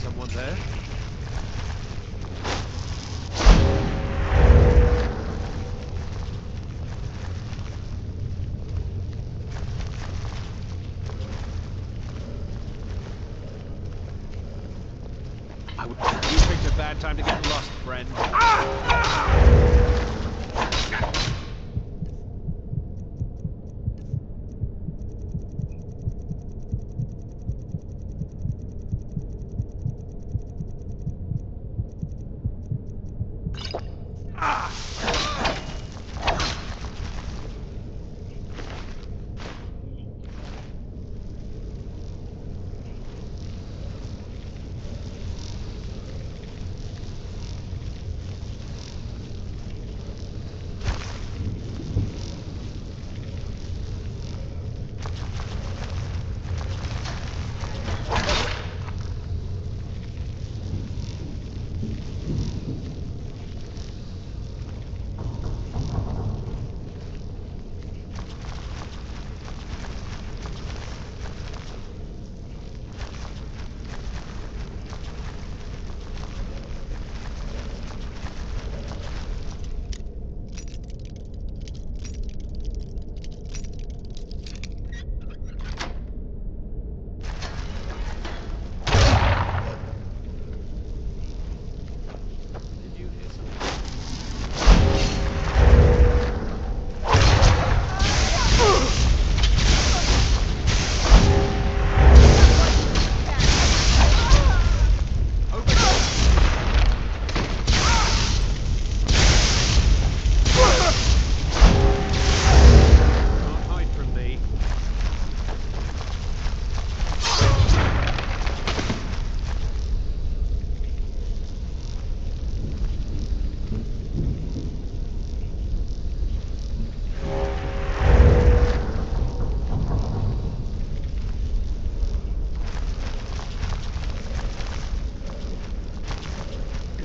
Someone there? You picked a bad time to get lost, friend.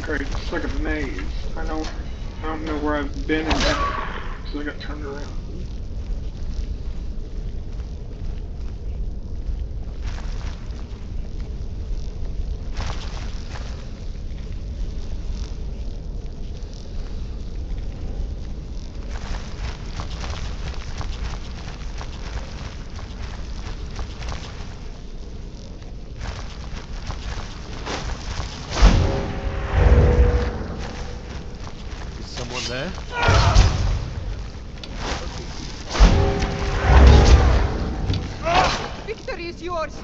Great, it's like a maze. I don't know where I've been in that, so I got turned around. There? Victory is yours!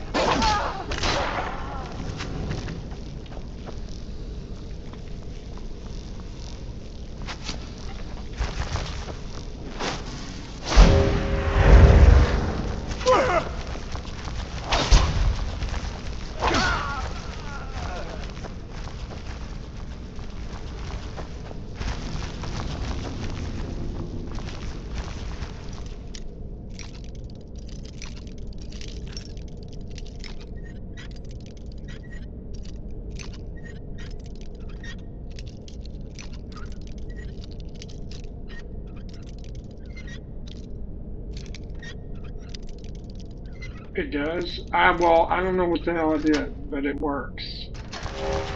It does. I don't know what the hell I did, but it works. Stupid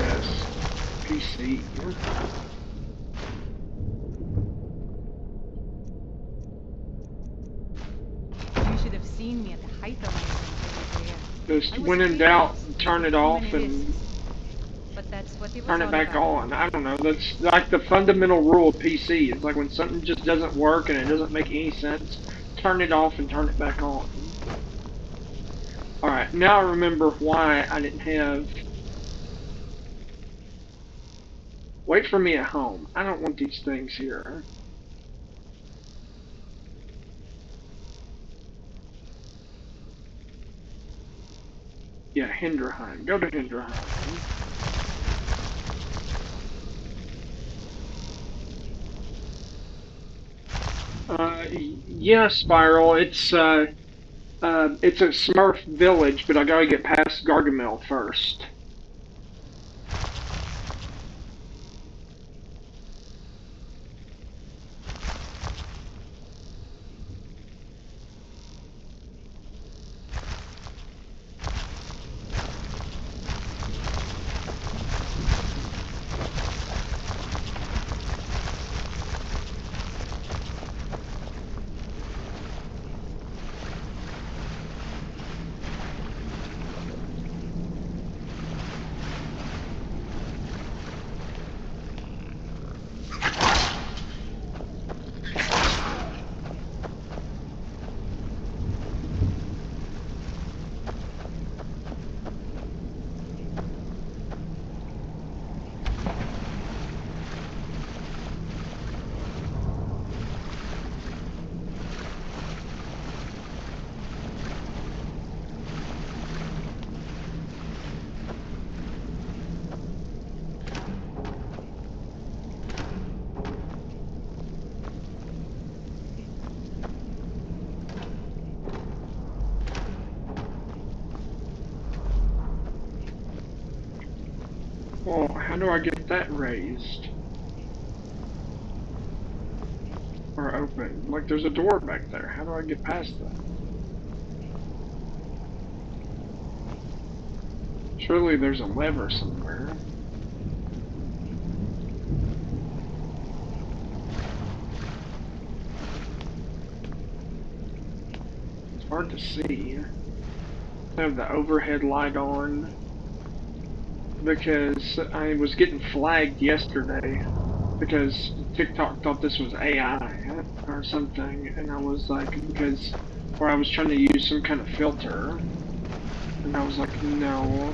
ass PC. You should have seen me at the height of my career. Just when in doubt, turn it off and But that's what it was turn it all back about. on. I don't know. That's like the fundamental rule of PC. It's like when something just doesn't work and it doesn't make any sense, turn it off and turn it back on. Alright, now I remember why I didn't have... Wait for me at home. I don't want these things here. Yeah, Hinderheim. Go to Hinderheim. Yeah, Spiral. It's a Smurf village, but I gotta get past Gargamel first. Well, how do I get that raised? Or open? Like, there's a door back there. How do I get past that? Surely there's a lever somewhere. It's hard to see. I have the overhead light on because I was getting flagged yesterday because TikTok thought this was AI or something, and I was like, or I was trying to use some kind of filter, and I was like, no,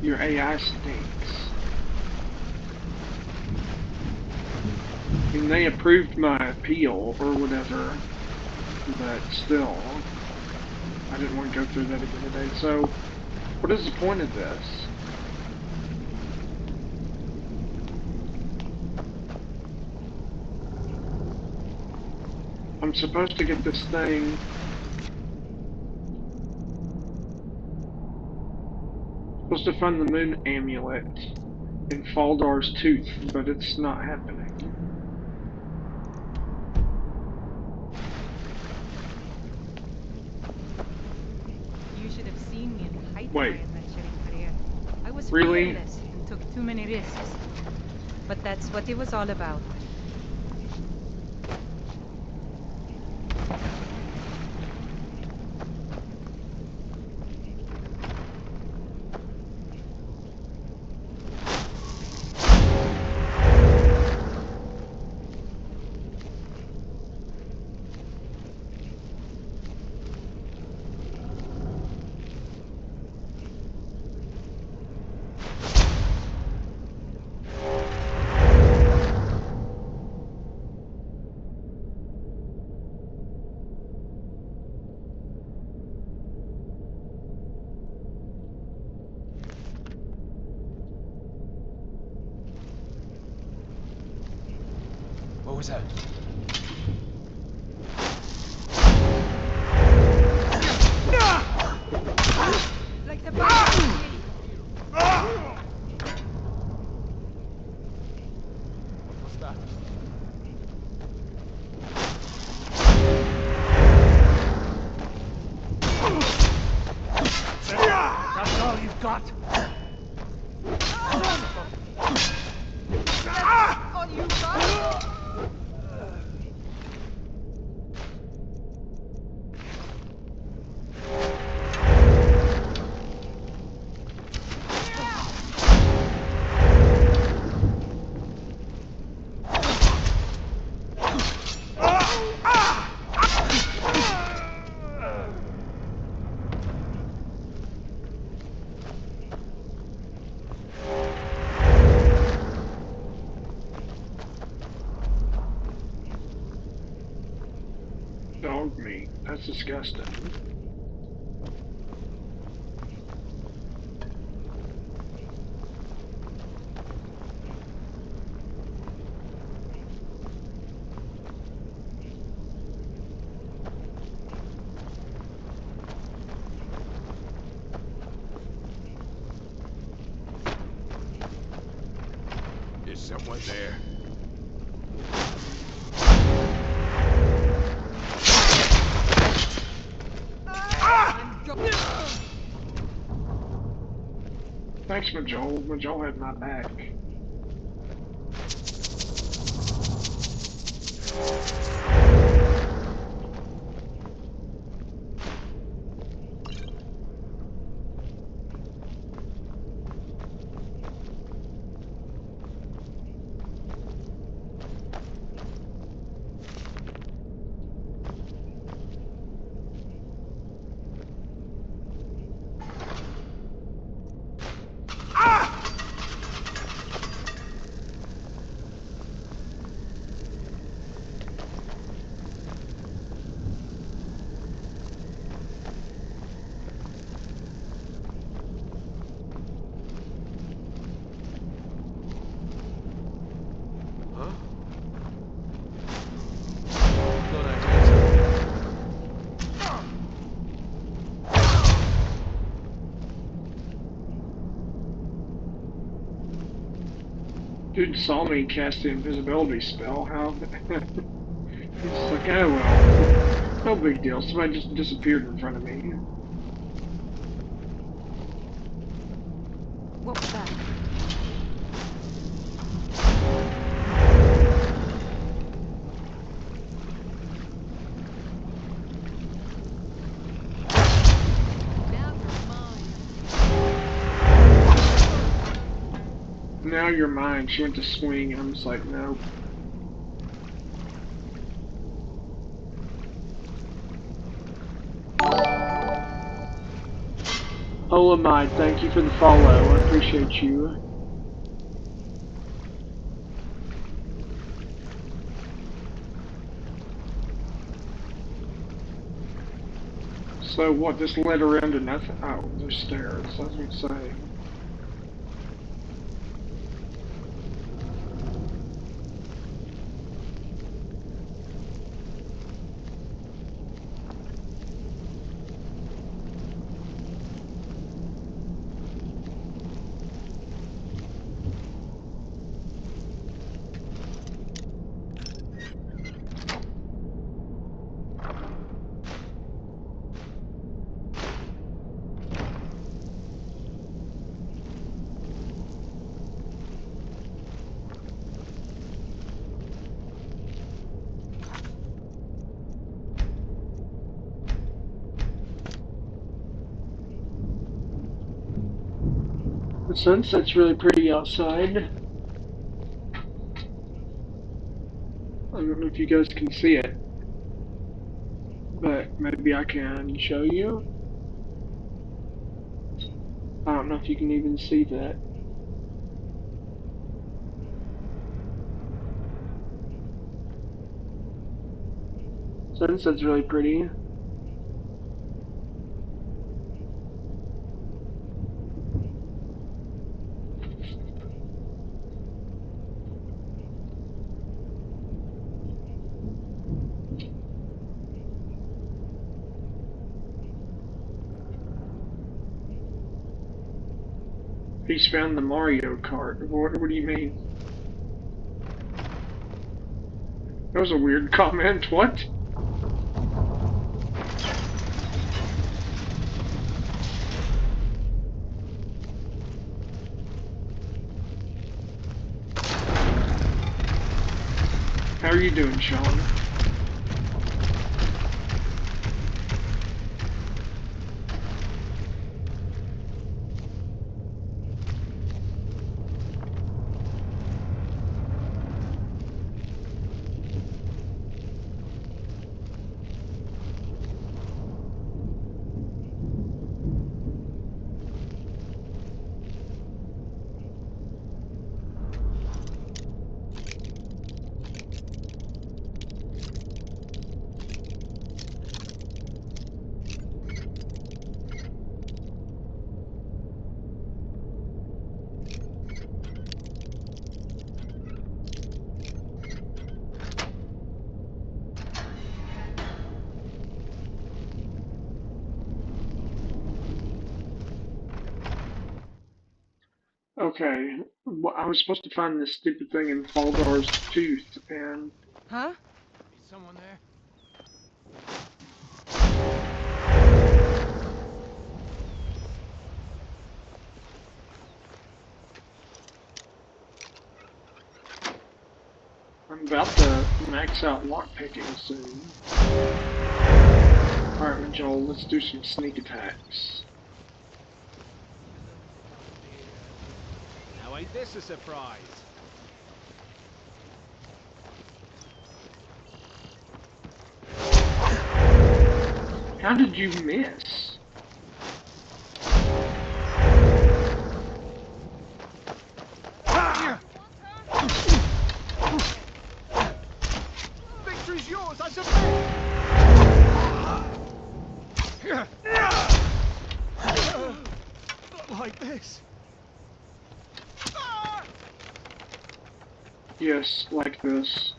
your AI stinks. I mean, they approved my appeal or whatever, but still, I didn't want to go through that again today. So, what is the point of this? I'm supposed to get this thing. Supposed to find the moon amulet in Faldar's tooth, but it's not happening. You should have seen me at the height Wait. of my adventuring career. I was Really? fearless and took too many risks. But that's what it was all about. What was that? Like the bomb. What's that? That's all you've got. On you, God. Dog meat. That's disgusting. Is someone there? Thanks, Majol. Majol had my back. Dude saw me cast the invisibility spell. How? He's just like, oh well, no big deal. Somebody just disappeared in front of me. What was that? Now you're mine. She went to swing, and I'm just like, nope. Olamide, thank you for the follow. I appreciate you. So what, this led around to nothing? Oh, there's stairs. I was going to say. The sunset's really pretty outside. I don't know if you guys can see it, but maybe I can show you. I don't know if you can even see that. Sunset's really pretty. He's found the Mario Kart. What do you mean? That was a weird comment. What? How are you doing, Sean? Okay, well, I was supposed to find this stupid thing in Faldar's tooth, and... Huh? Is someone there? I'm about to max out lockpicking soon. Alright, Joel, let's do some sneak attacks. Now ain't this a surprise? How did you miss? Victory's yours, I submit! Not like this. Yes, like this.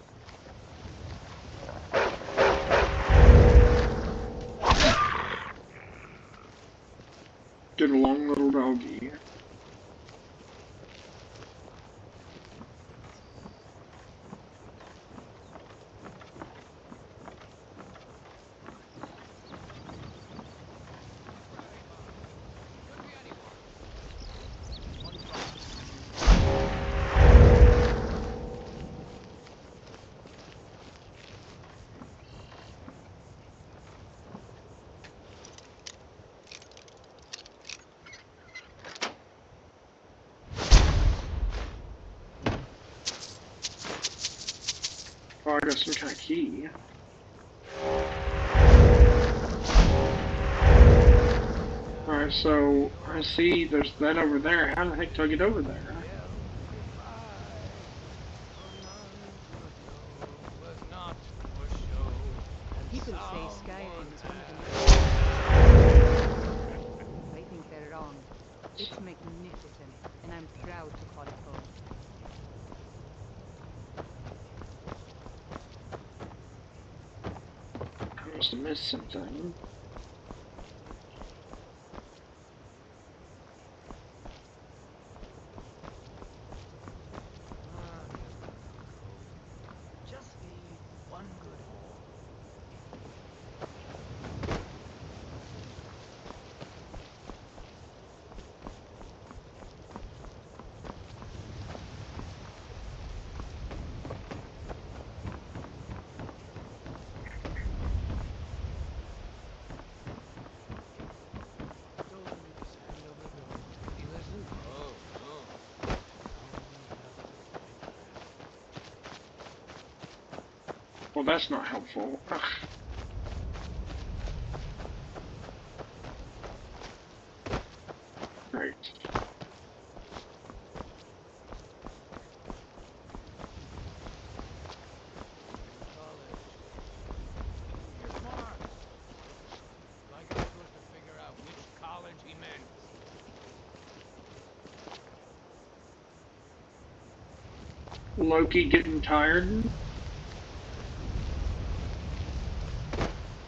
Get a long little doggy. got some kind of key. Alright, so I see there's that over there. How the heck do I get over there? People say Skyrim is one of the most... I think they're wrong. It's magnificent, and I'm proud to call it home. I must have missed something. Just need one good haul. Well, that's not helpful. Ugh. Right. You're smart. Like I'm supposed to figure out which college he meant. Loki getting tired?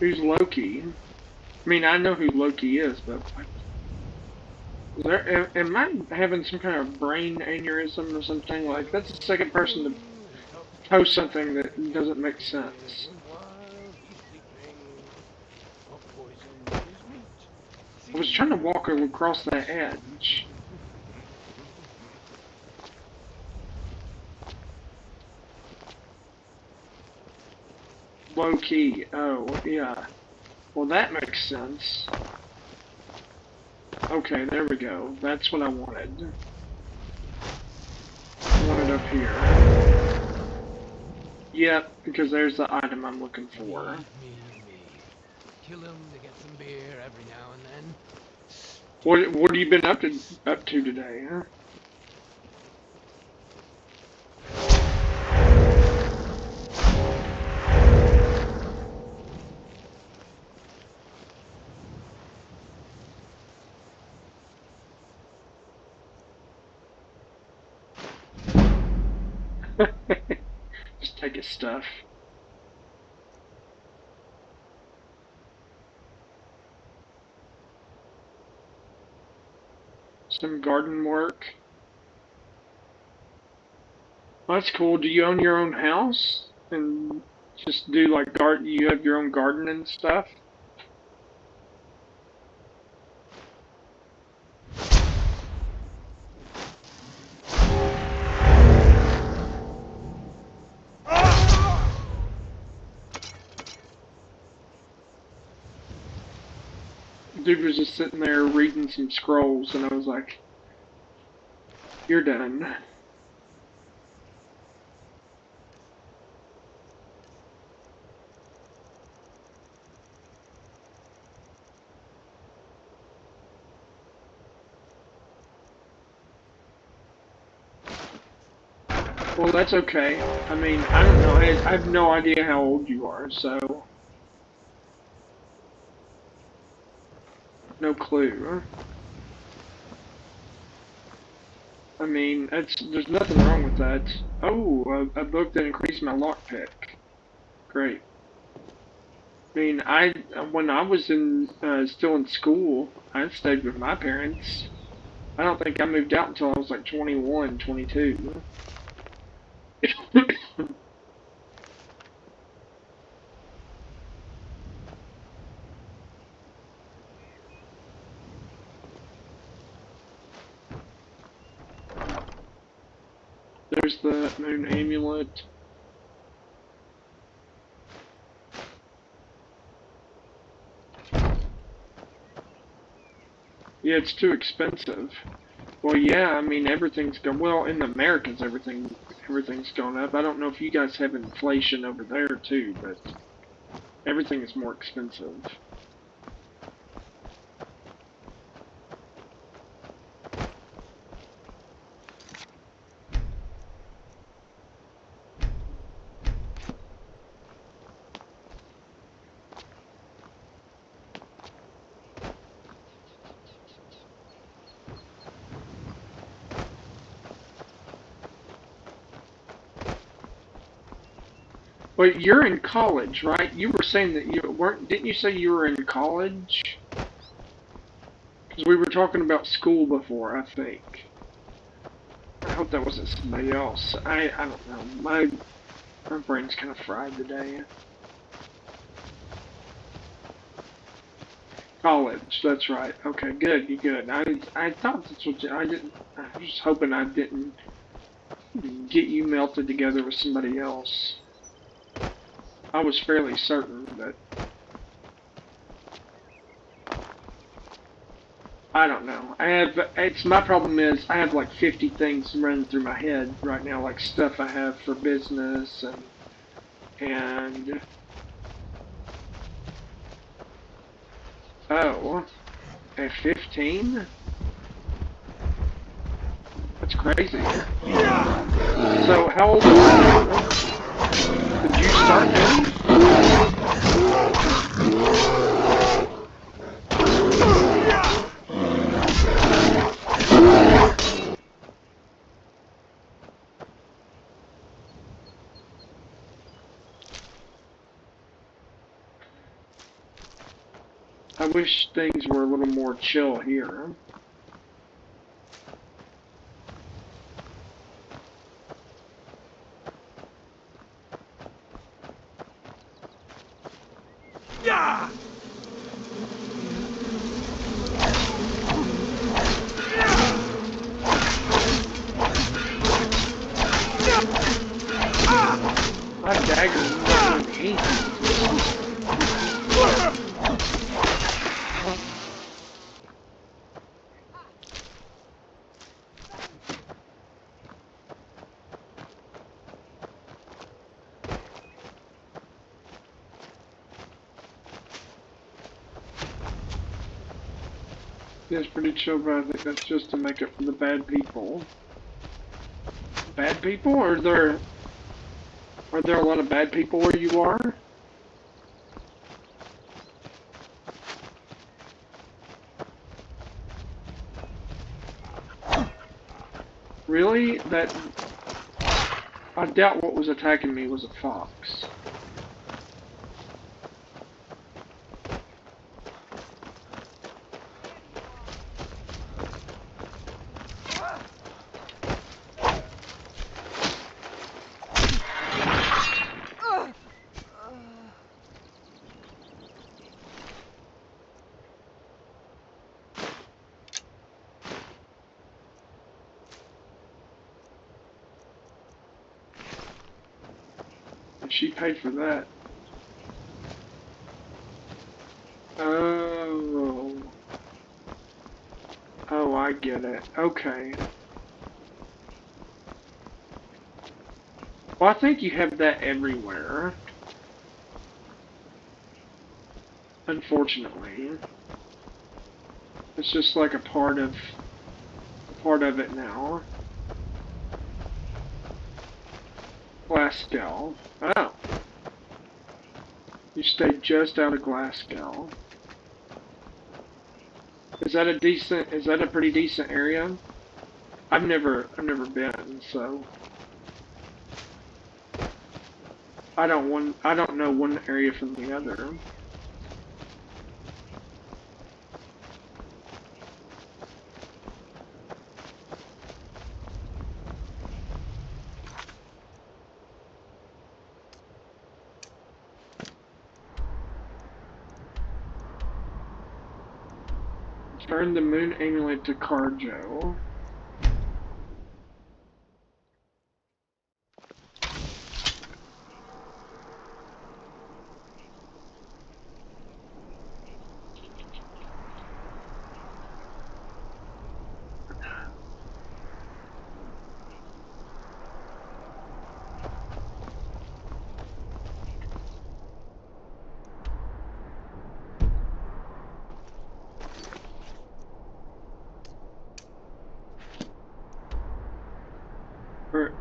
Who's Loki? I mean, I know who Loki is, but am I having some kind of brain aneurysm or something? Like, that's the second person to post something that doesn't make sense. I was trying to walk across that edge. Low key. Oh, yeah. Well, that makes sense. Okay, there we go. That's what I wanted. I want it up here. Yep, because there's the item I'm looking for. Me. Kill him to get some beer every now and then. What have you been up to today, huh? Just take his stuff. Some garden work. Well, that's cool. Do you own your own house? And just do like you have your own garden and stuff? Dude was just sitting there reading some scrolls, and I was like, "You're done." Well, that's okay. I mean, I don't know. I have no idea how old you are, so no clue. I mean, there's nothing wrong with that. Oh, a book that increased my lockpick. Great. I mean, when I was still in school, I stayed with my parents. I don't think I moved out until I was like 21, 22. There's the moon amulet. Yeah, it's too expensive. Well, yeah, I mean everything's going well in the Americas. Everything's going up. I don't know if you guys have inflation over there too, but everything is more expensive. But you're in college, right? You were saying that you weren't. Didn't you say you were in college? Because we were talking about school before, I think. I hope that wasn't somebody else. I don't know. My brain's kind of fried today. College, that's right. Okay, good. You good? I thought that's what I didn't. I was just hoping I didn't get you melted together with somebody else. I was fairly certain, but I don't know. My problem is I have like 50 things running through my head right now, like stuff I have for business and oh, at 15? That's crazy. So how old are you? Did you start then? I wish things were a little more chill here. Yeah! My dagger is not doing anything. Yeah, it's pretty chill, but I think that's just to make up for the bad people. Bad people? Are there a lot of bad people where you are? Really? I doubt what was attacking me was a fox. And she paid for that. Oh. Oh, I get it. Okay. Well, I think you have that everywhere. Unfortunately. It's just like a part of it now. Glasgow. Oh. You stayed just out of Glasgow. Is that a pretty decent area? I've never been, so I don't know one area from the other. Turn the moon amulet to Carjo.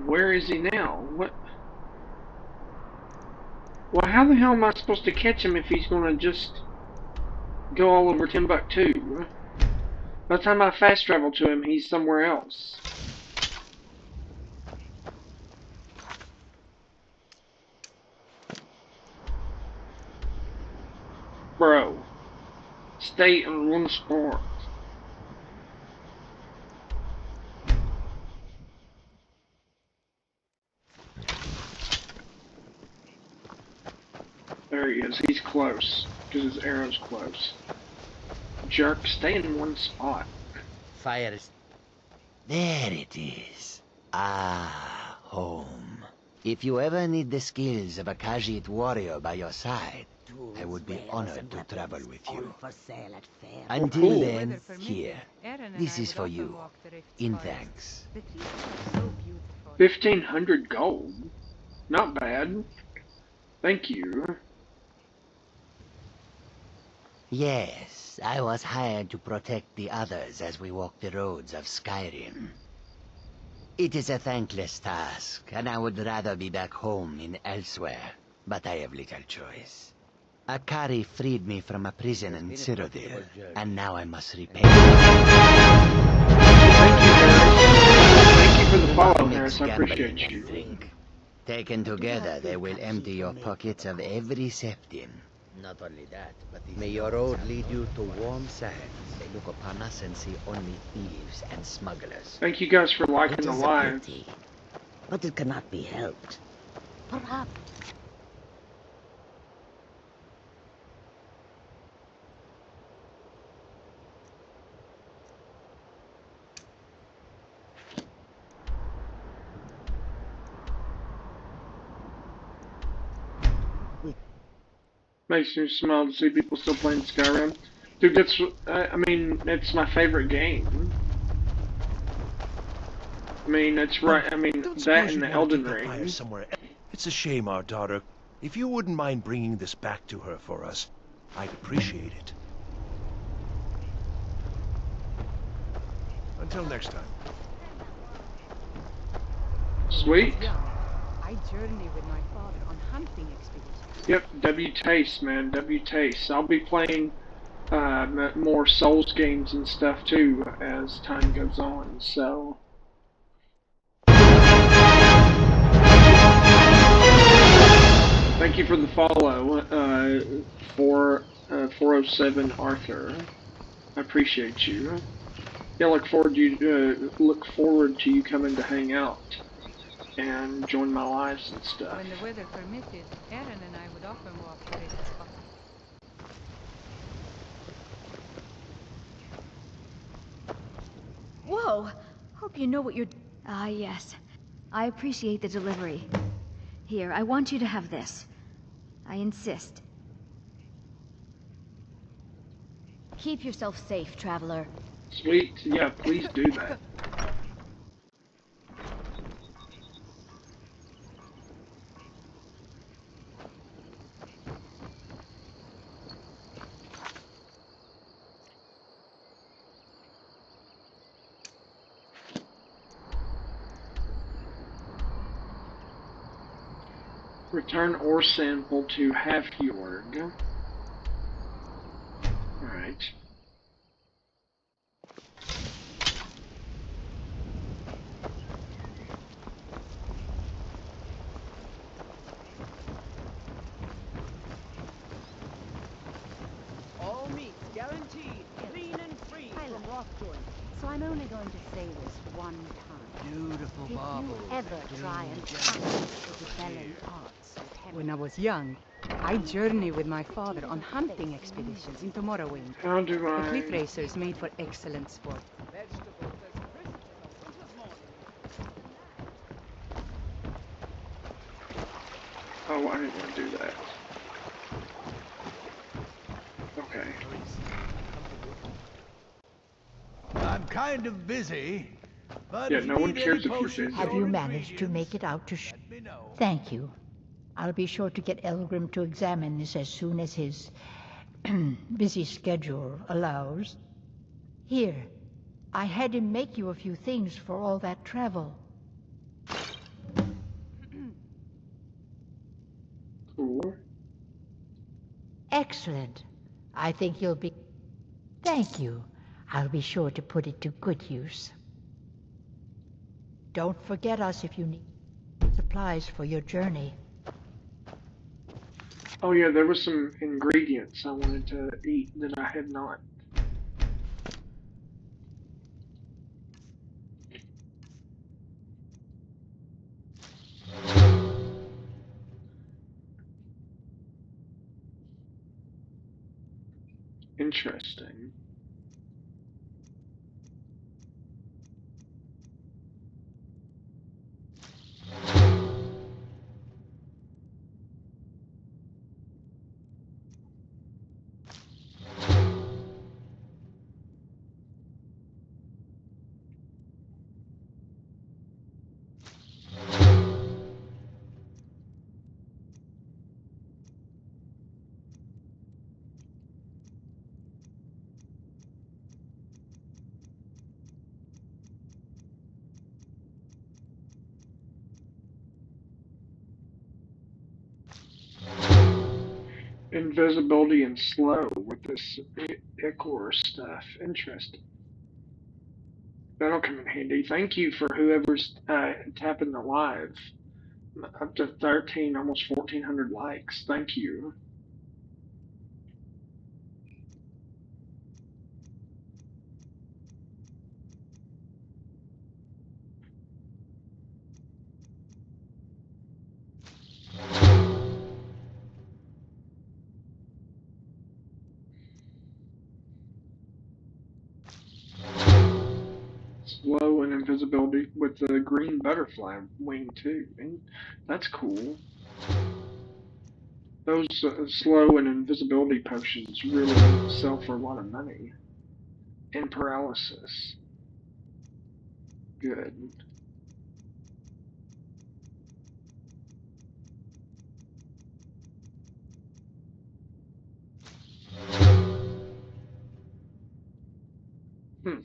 Where is he now? What? Well, how the hell am I supposed to catch him if he's gonna just go all over Timbuktu? By the time I fast travel to him, he's somewhere else. Bro, stay in one spot. There he is. He's close, because his arrow's close. Jerk, stay in one spot. Fire is... There it is. Ah, home. If you ever need the skills of a Khajiit warrior by your side, I would be honored to travel with you. Until cool. then, here. This is for you. In thanks. The trees are so beautiful. 1,500 gold. Not bad. Thank you. Yes, I was hired to protect the others as we walk the roads of Skyrim. It is a thankless task, and I would rather be back home in elsewhere, but I have little choice. Akari freed me from a prison in Cyrodiil, and now I must repay. Thank you, Harris. Thank you for the follow, Harris. I appreciate you. Drink. Taken together, they will empty your pockets of every septim. Not only that, but may your road lead you to warm sands. They look upon us and see only thieves and smugglers. Thank you guys for liking the live. Pity, but it cannot be helped. Perhaps. Makes me smile to see people still playing Skyrim. Dude, that's, I mean, it's my favorite game. I mean, it's right, I mean, that and the Elden Ring. Somewhere. It's a shame, our daughter. If you wouldn't mind bringing this back to her for us, I'd appreciate it. Until next time. Sweet. I journey with my father on hunting expeditions. Yep, W Taste, man, W Taste. I'll be playing more Souls games and stuff too as time goes on, so. Thank you for the follow, 407 Arthur. I appreciate you. Yeah, look forward to you coming to hang out and join my lives and stuff. When the weather permitted, Aaron and I would often walk the red spot. Whoa! Hope you know what you're... Ah, yes. I appreciate the delivery. Here, I want you to have this. I insist. Keep yourself safe, traveler. Sweet. Yeah, please do that. Return ore sample to Halfjord. Alright. All meat guaranteed, clean and free from rock joints. So I'm only going to say this one time. Beautiful If you marbles. ever try and touch the rebelling parts of heaven, When I was young, I journeyed with my father on hunting expeditions into Morrowind. How do The cliff I... racers made for excellent sport. Vegetables as crisp as a winter's morning. Oh, I didn't want to do that. Okay. I'm kind of busy, but Yeah, if no you one need cares any if you're potions busy. Have or you managed to make ingredients, it out to let me know. Thank you. I'll be sure to get Elgrim to examine this as soon as his busy schedule allows. Here, I had him make you a few things for all that travel. Excellent. I think you'll be... Thank you. I'll be sure to put it to good use. Don't forget us if you need supplies for your journey. Oh yeah, there was some ingredients I wanted to eat that I had not. Interesting. Invisibility and slow with this Ichor stuff. Interesting. That'll come in handy. Thank you for whoever's tapping the live. Up to 13, almost 1,400 likes. Thank you. Slow and invisibility with the green butterfly wing too. And that's cool. Those slow and invisibility potions really sell for a lot of money. And paralysis. Good. Hmm.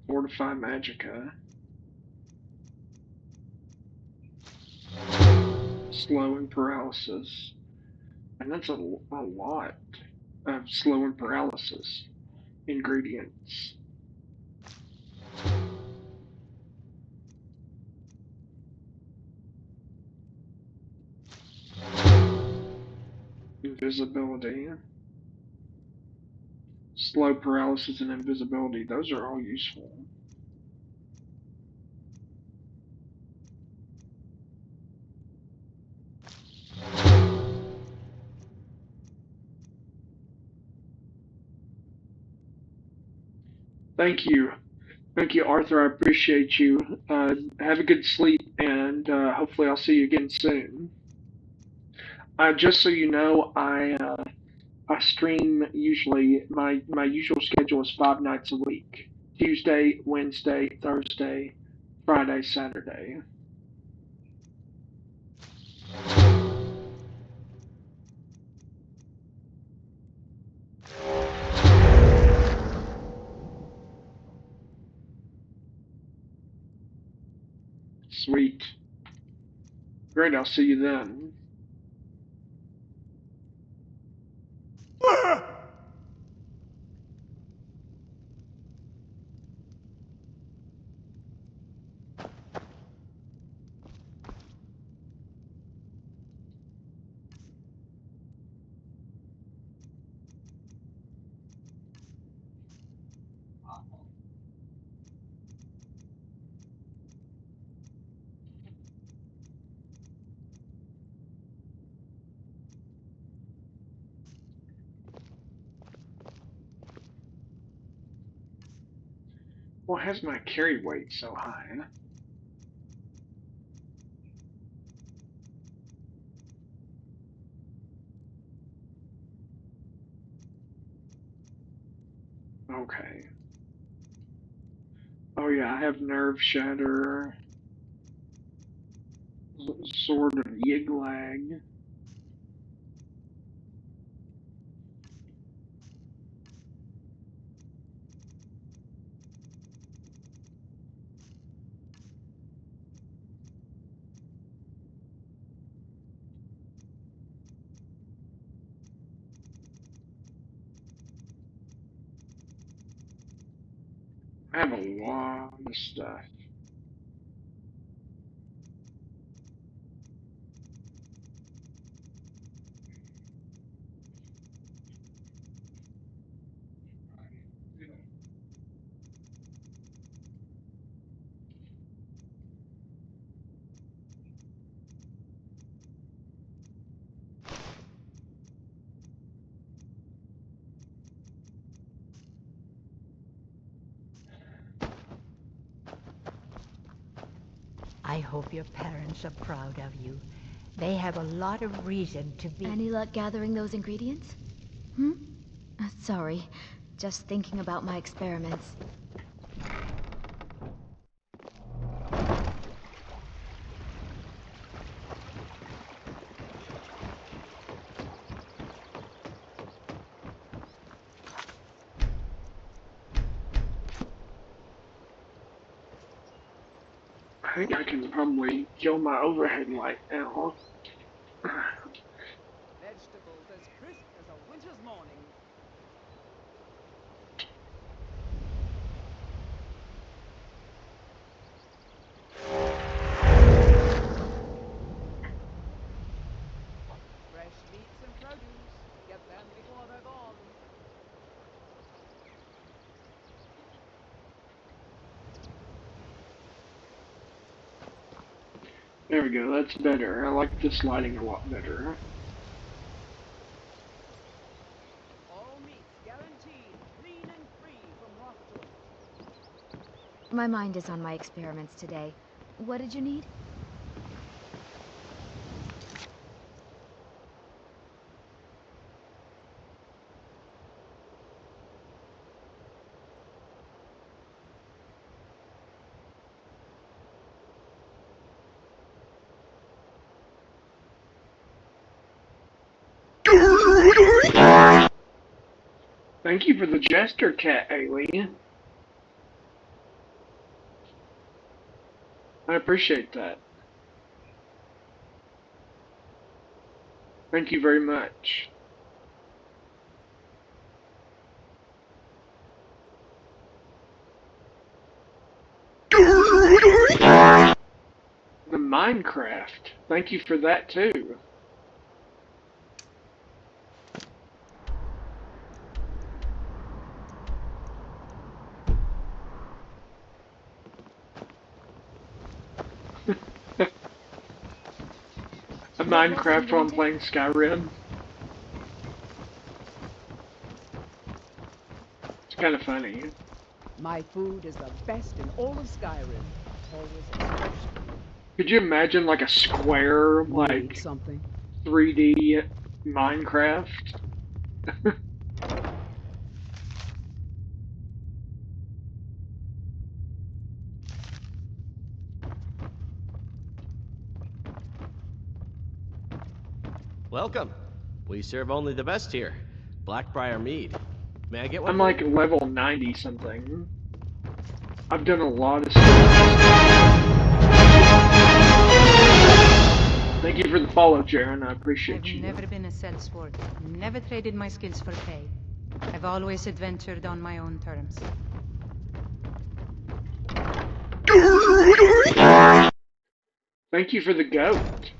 Fortify Magica. Slow and paralysis. And that's a lot of slow and paralysis ingredients. Invisibility. Slow paralysis and invisibility. Those are all useful. Thank you. Thank you, Arthur. I appreciate you. Have a good sleep, and hopefully I'll see you again soon. Just so you know, I stream usually. My usual schedule is 5 nights a week: Tuesday, Wednesday, Thursday, Friday, Saturday. Sweet. Great. I'll see you then. Why has my carry weight so high? Okay. Oh yeah, I have Nerve Shatter, Sword of Yiglag. I have a lot of stuff. I hope your parents are proud of you. They have a lot of reason to be. Any luck gathering those ingredients? Sorry. Just thinking about my experiments. I think I can probably kill my overhead light now. Vegetables as crisp as a winter's morning. Fresh meats and produce. Get them before they're gone. There we go, that's better. I like this lighting a lot better. All meats guaranteed clean and free from rock joint. My mind is on my experiments today. What did you need? Thank you for the jester cat, Alien. I appreciate that. Thank you very much. The Minecraft. Thank you for that too. A Minecraft while I'm playing Skyrim. It's kind of funny. My food is the best in all of Skyrim. Always exceptional. Could you imagine like a square, Need like something? 3D Minecraft? Welcome. We serve only the best here. Blackbriar mead. May I get one? I'm like level 90 something. I've done a lot of stuff. Thank you for the follow, Jaren. I appreciate I've you. never been a sellsword. Never traded my skills for pay. I've always adventured on my own terms. Thank you for the goat.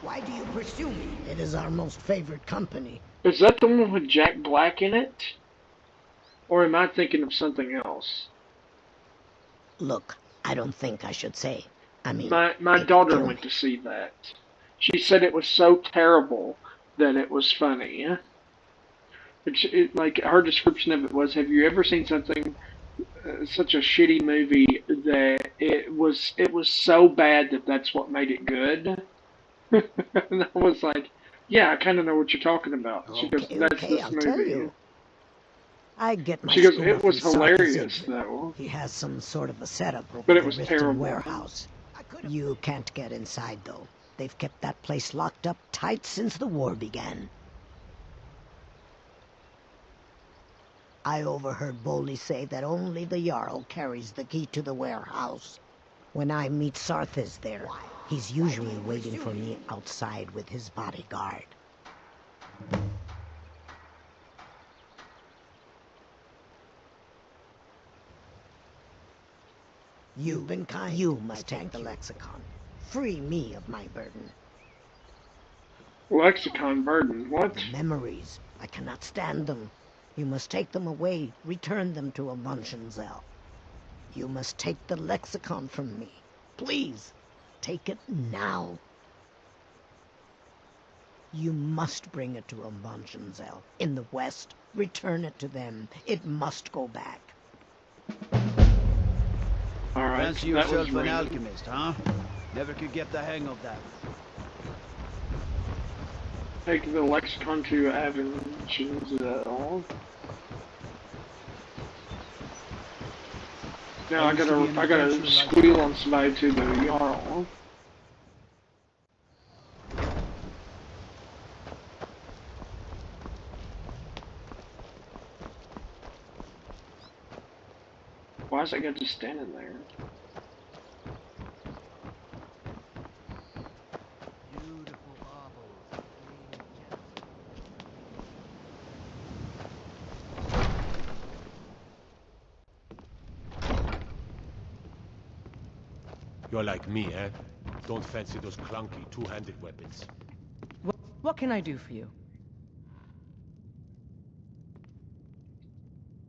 Why do you pursue me? It is our most favored company. Is that the one with Jack Black in it? Or am I thinking of something else? Look, I don't think I should say. I mean, my daughter went to see that. She said it was so terrible that it was funny. Like her description of it was, have you ever seen something such a shitty movie that it was so bad that that's what made it good? And I was like, yeah, I kind of know what you're talking about. She goes, that's okay, this I'll movie. tell you. I get my She goes, scuba it was from hilarious, Sarkazin. though. He has some sort of a setup over But it the was Riften terrible. warehouse. You can't get inside, though. They've kept that place locked up tight since the war began. I overheard Boley say that only the Jarl carries the key to the warehouse. When I meet Sarthis there, he's usually waiting for me outside with his bodyguard. You've been kind. You must take the lexicon. Free me of my burden. Lexicon burden, what? The memories. I cannot stand them. You must take them away, return them to Amunshenzell. You must take the lexicon from me. Please, take it now. You must bring it to Amunshenzell in the west. Return it to them. It must go back. Alright, Fancy yourself an alchemist, huh? Never could get the hang of that. Take the lexicon to Amunshenzell. Now I gotta squeal on somebody to the Jarl. Why is that guy just standing there? Beautiful baubles. You're like me, eh? Don't fancy those clunky two-handed weapons. What can I do for you?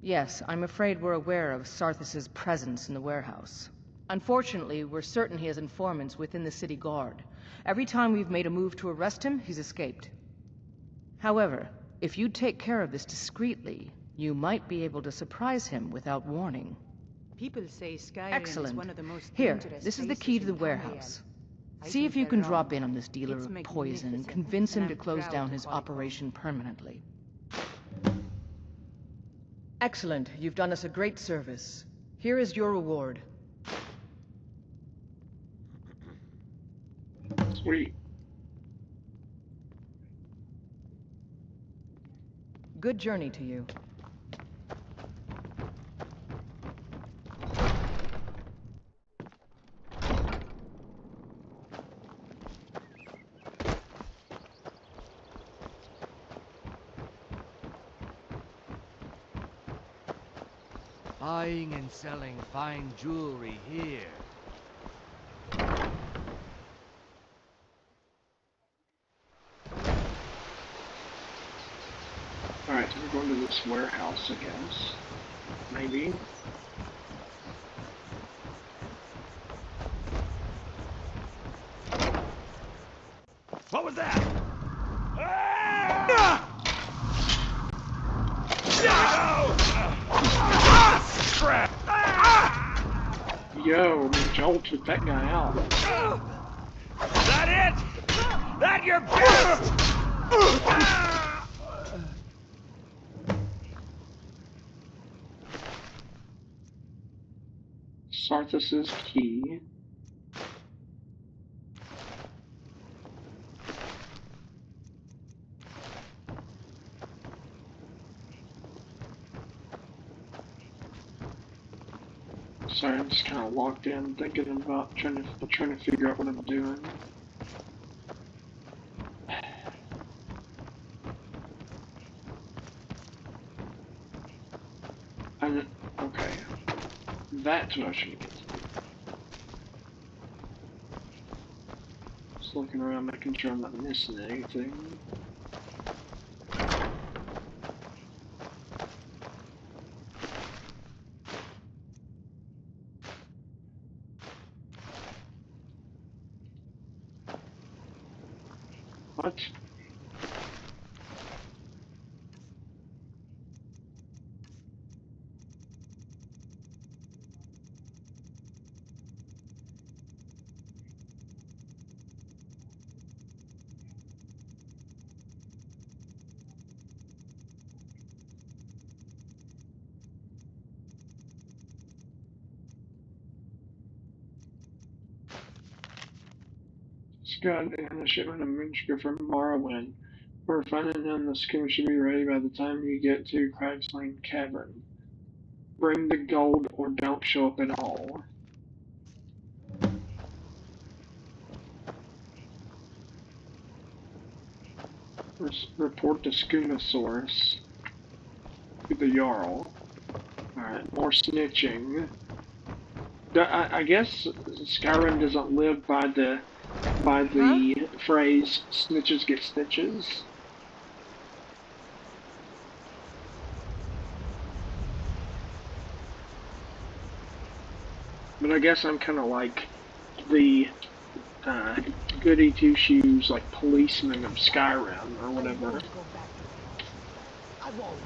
Yes, I'm afraid we're aware of Sarthis' presence in the warehouse. Unfortunately, we're certain he has informants within the city guard. Every time we've made a move to arrest him, he's escaped. However, if you take care of this discreetly, you might be able to surprise him without warning. People say Skyrim is one of the most Here, dangerous this is the places key to the in warehouse. Tamriel. See I if think you can they're drop wrong. in on this dealer It's of poison and magnificent, convince him and to I'm close proud down to his call it operation permanently. Excellent. You've done us a great service. Here is your reward. Sweet. Good journey to you. Buying and selling fine jewelry here. Alright, so we're going to this warehouse, I guess. Maybe. What was that? Yo, Joel took that guy out. That it? That your best? Sarthis' key. Sorry, I'm just kind of locked in, thinking about trying to figure out what I'm doing. Okay, that's what I should get. Just looking around, making sure I'm not missing anything. What? Scott and a shipment of Minchka from Morrowind. For finding him, the schooner should be ready by the time you get to Crag's Lane Cavern. Bring the gold or don't show up at all. Report to Schoonosaurus. To the Jarl. Alright, more snitching. I guess Skyrim doesn't live by the phrase "snitches get stitches." But I guess I'm kind of like the goody two shoes, like policeman of Skyrim or whatever. I won't.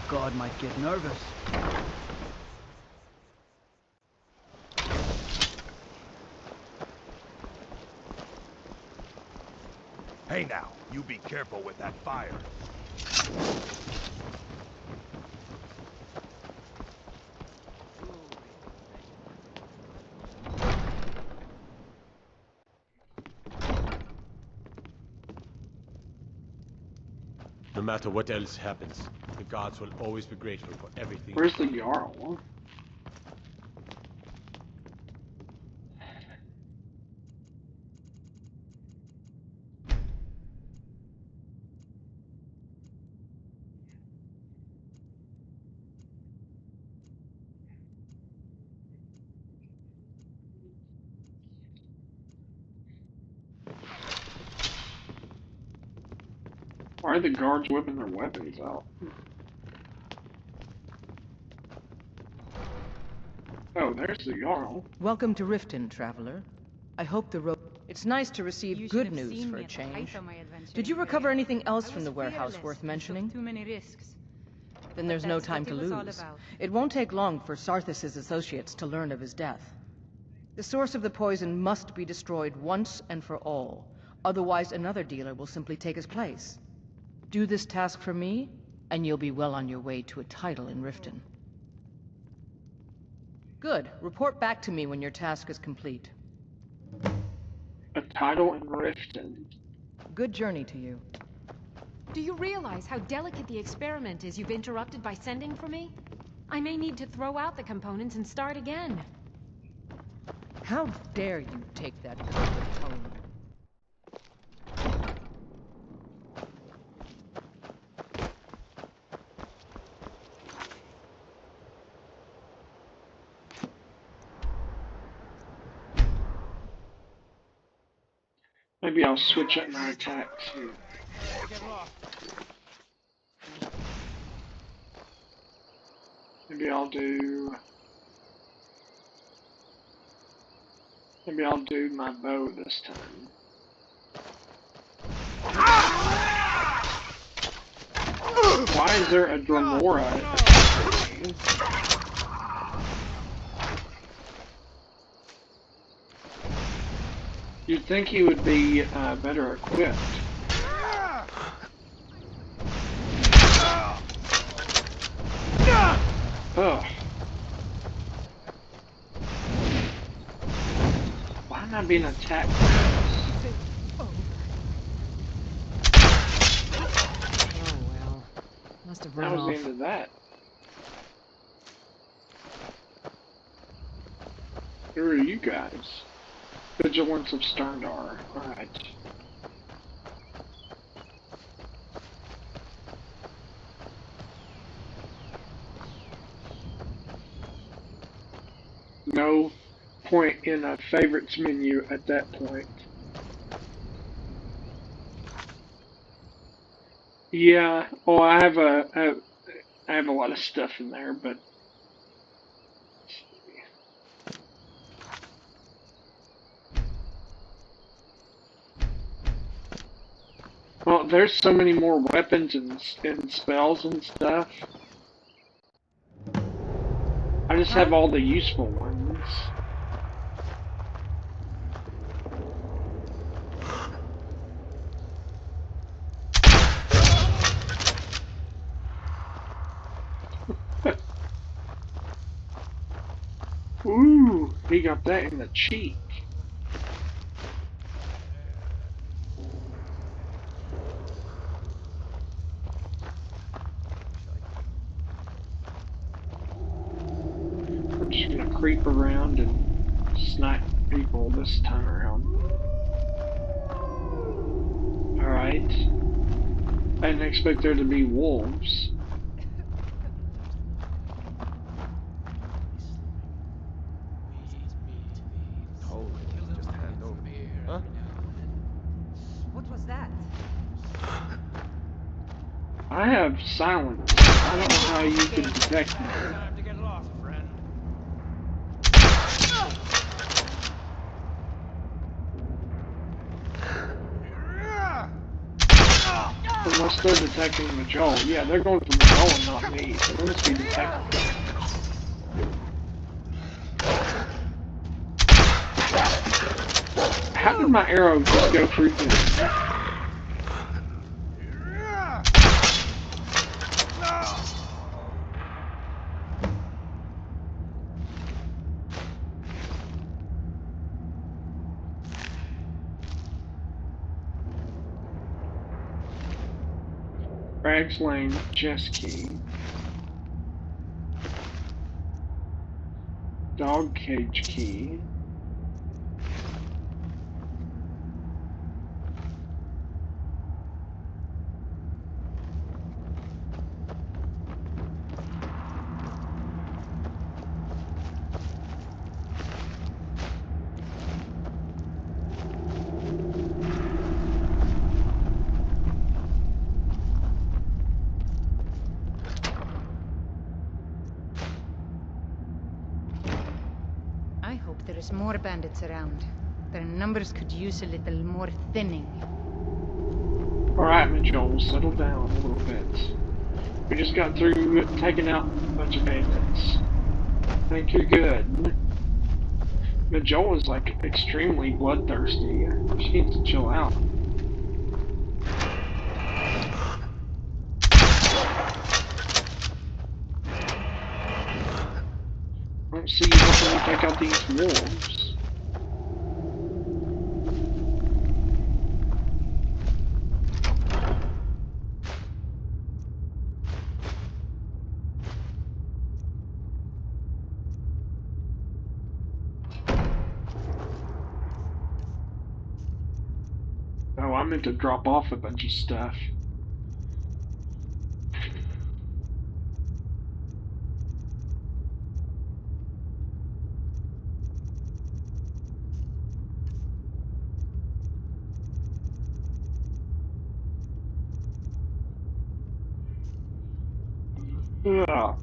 God might get nervous. Hey now, you be careful with that fire. No matter what else happens, the gods will always be grateful for everything. Where's the Jarl? Why are the guards whipping their weapons out? Oh, there's the Jarl. Welcome to Riften, traveler. I hope the road... It's nice to receive good news for a change. Did you recover anything else from the warehouse worth mentioning? Too many risks. Then there's no time to lose. It won't take long for Sarthis' associates to learn of his death. The source of the poison must be destroyed once and for all. Otherwise, another dealer will simply take his place. Do this task for me, and you'll be well on your way to a title in Riften. Good. Report back to me when your task is complete. A title in Riften. Good journey to you. Do you realize how delicate the experiment is you've interrupted by sending for me? I may need to throw out the components and start again. How dare you take that kind of tone? Maybe I'll switch up my attacks here. Maybe I'll do my bow this time. Why is there a Dremora? You'd think he would be better equipped. Ugh. Why am I being attacked? Oh well. Must have run That was off. the end of that. Who are you guys? Vigilance of Sterndar. Alright. No point in a favorites menu at that point. Yeah, well, I have a lot of stuff in there, but well, there's so many more weapons and spells and stuff. I just have all the useful ones. Ooh, he got that in the cheek. I'm just gonna creep around and snipe people this time around. Alright. I didn't expect there to be wolves. What was that? I have silence. I don't know how you can detect me. Time to get lost, friend. Unless they're detecting Majol. Yeah, they're going for Majol and not me, so they must be detecting. How did my arrow just go through this? Rags Lane chest key. Dog cage key. I hope there is more bandits around. Their numbers could use a little more thinning. Alright, Majol, settle down a little bit. We just got through taking out a bunch of bandits. I think you're good. Majol is like extremely bloodthirsty. She needs to chill out. I don't see you helping me take out these wolves. Oh, I meant to drop off a bunch of stuff. Yeah.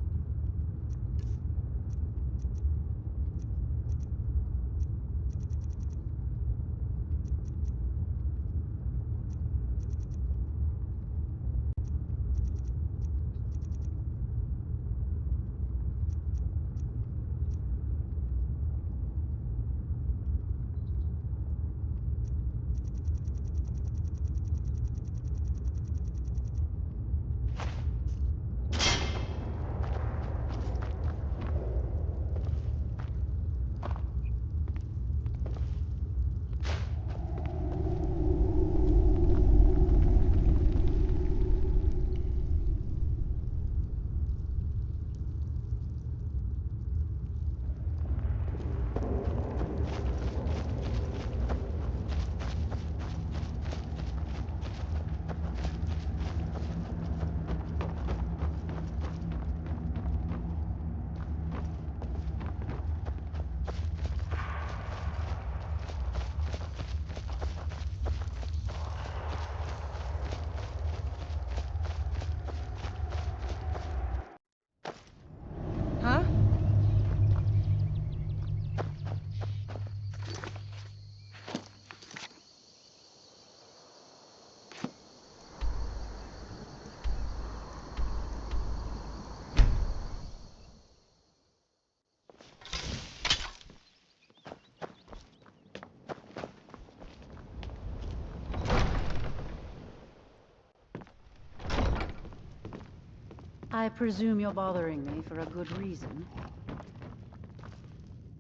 I presume you're bothering me for a good reason.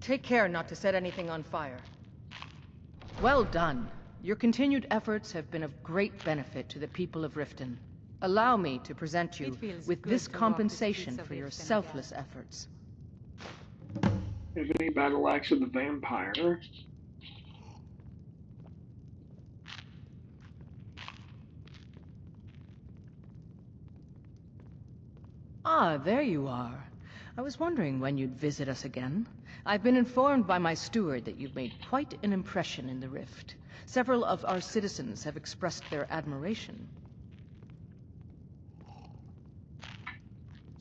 Take care not to set anything on fire. Well done. Your continued efforts have been of great benefit to the people of Riften. Allow me to present you with this compensation for your selfless efforts. If any battle axe of the vampire. Ah, there you are. I was wondering when you'd visit us again. I've been informed by my steward that you've made quite an impression in the Rift. Several of our citizens have expressed their admiration.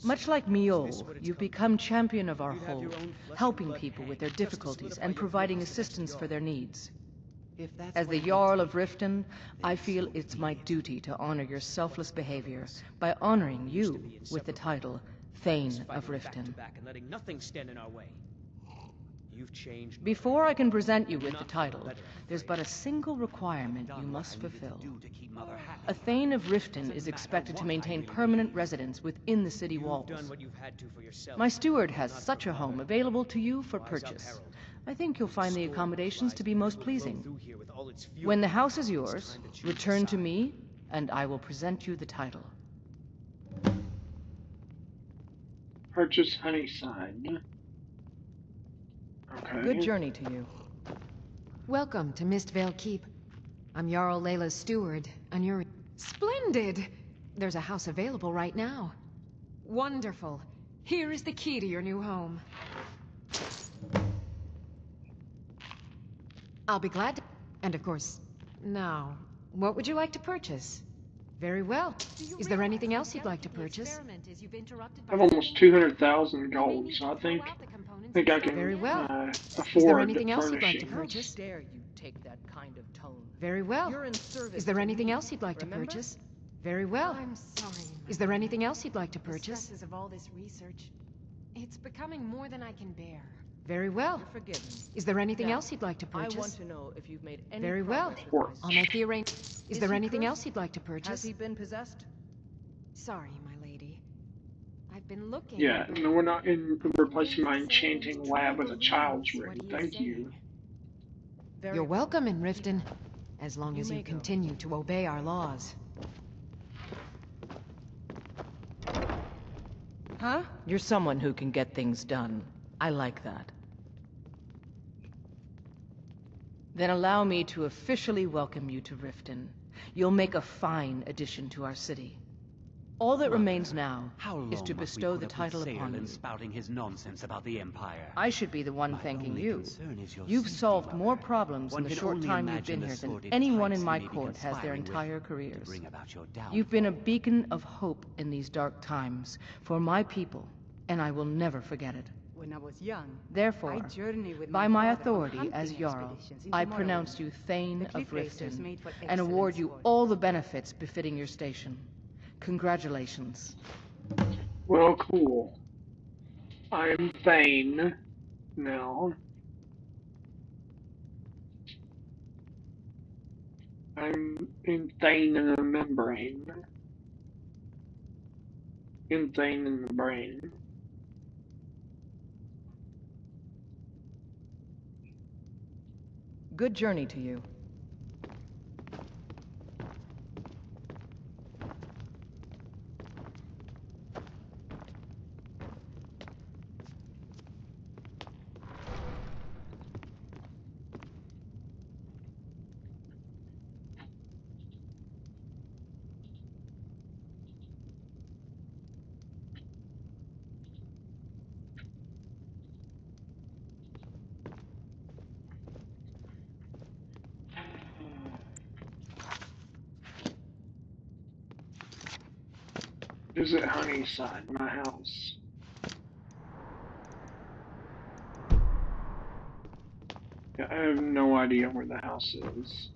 Much like Miol, you've become champion of our hold, helping people with their difficulties and providing assistance for their needs. As the Jarl of Riften, I feel it's my duty to honor your selfless behavior by honoring you with the title Thane of Riften. Before I can present you with the title, there's but a single requirement you must fulfill. A Thane of Riften is expected to maintain permanent residence within the city walls. My steward has such a home available to you for purchase. I think you'll find the accommodations to be most pleasing. When the house is yours, return to me, and I will present you the title. Purchase Honeyside. Okay. Good journey to you. Welcome to Mistvale Keep. I'm Jarl Layla's steward, and you're... Splendid! There's a house available right now. Wonderful. Here is the key to your new home. I'll be glad to... And of course... Now, what would you like to purchase? Very well. Is there anything else you'd like to purchase? I have almost 200,000 gold, so I think I can Very well. afford Is there anything the else you'd like to furnishings. purchase? Dare you take that kind of tone? Very well. You're in service Is there to anything me, else you'd like to remember? purchase? Very well. I'm sorry. Is there anything else you'd like to The purchase? stresses of all this research. It's becoming more than I can bear. Very well. You're forgiven. Is there anything Now, else you'd like to purchase? I want to know if you've made any Very well. progress with my I'll make the arrangement. Is there he anything cursed? else you'd like to Has purchase? he been possessed? Sorry, my lady. I've been looking. Yeah, no, we're not replacing my enchanting lab with a child's ring. Thank you. You're welcome in Riften, as long You as may you go. continue to obey our laws. Huh? You're someone who can get things done. I like that. Then allow me to officially welcome you to Riften. You'll make a fine addition to our city. All that remains now is to bestow the title upon you. Spouting his nonsense about the Empire. I should be the one thanking only you. concern is your You've safety, solved more problems One in the can short only time you've imagine been the here than sordid anyone in pranks my you may be court has their conspiring with entire to careers. bring about your downfall. You've been a beacon of hope in these dark times for my people, and I will never forget it. When I was young, Therefore, I journeyed with by my father on authority hunting as Jarl, expeditions into I Morrowind. pronounce you Thane The of cliff racers Riften, made for and award excellent you sport. all the benefits befitting your station. Congratulations. Well, cool. I'm Thane now. I'm in Thane in the membrane. In Thane in the brain. Good journey to you. Visit Honeyside, my house. Yeah, I have no idea where the house is.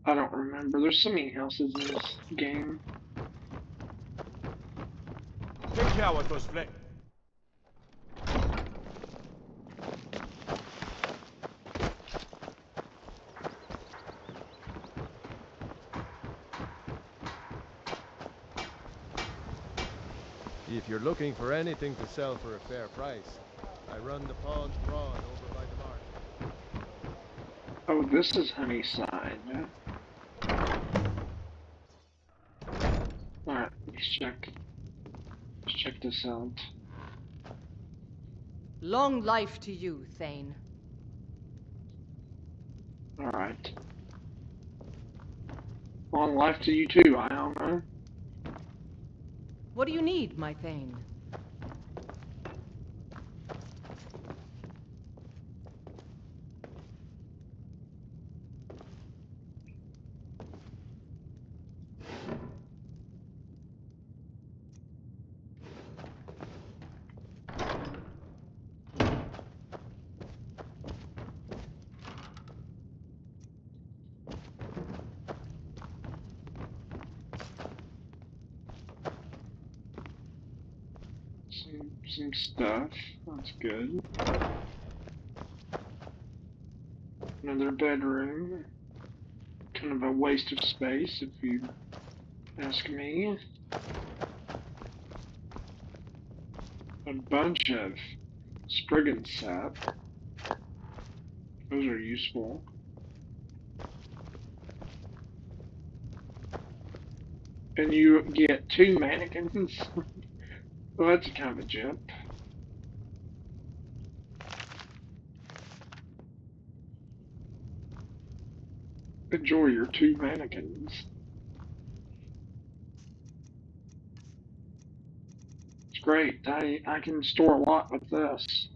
I don't remember. There's so many houses in this game. Take care what goes flick. If you're looking for anything to sell for a fair price, I run the Pond Prawn over by the market. Oh, this is Honeyside. Alright, let's check. Let's check this out. Long life to you, Thane. Alright. Long life to you too, I don't know. What do you need, my Thane? Some stuff. That's good. Another bedroom. Kind of a waste of space, if you ask me. A bunch of Spriggan sap. Those are useful. And you get 2 mannequins. Well, that's a kind of a jump. Enjoy your 2 mannequins. It's great. I can store a lot with this.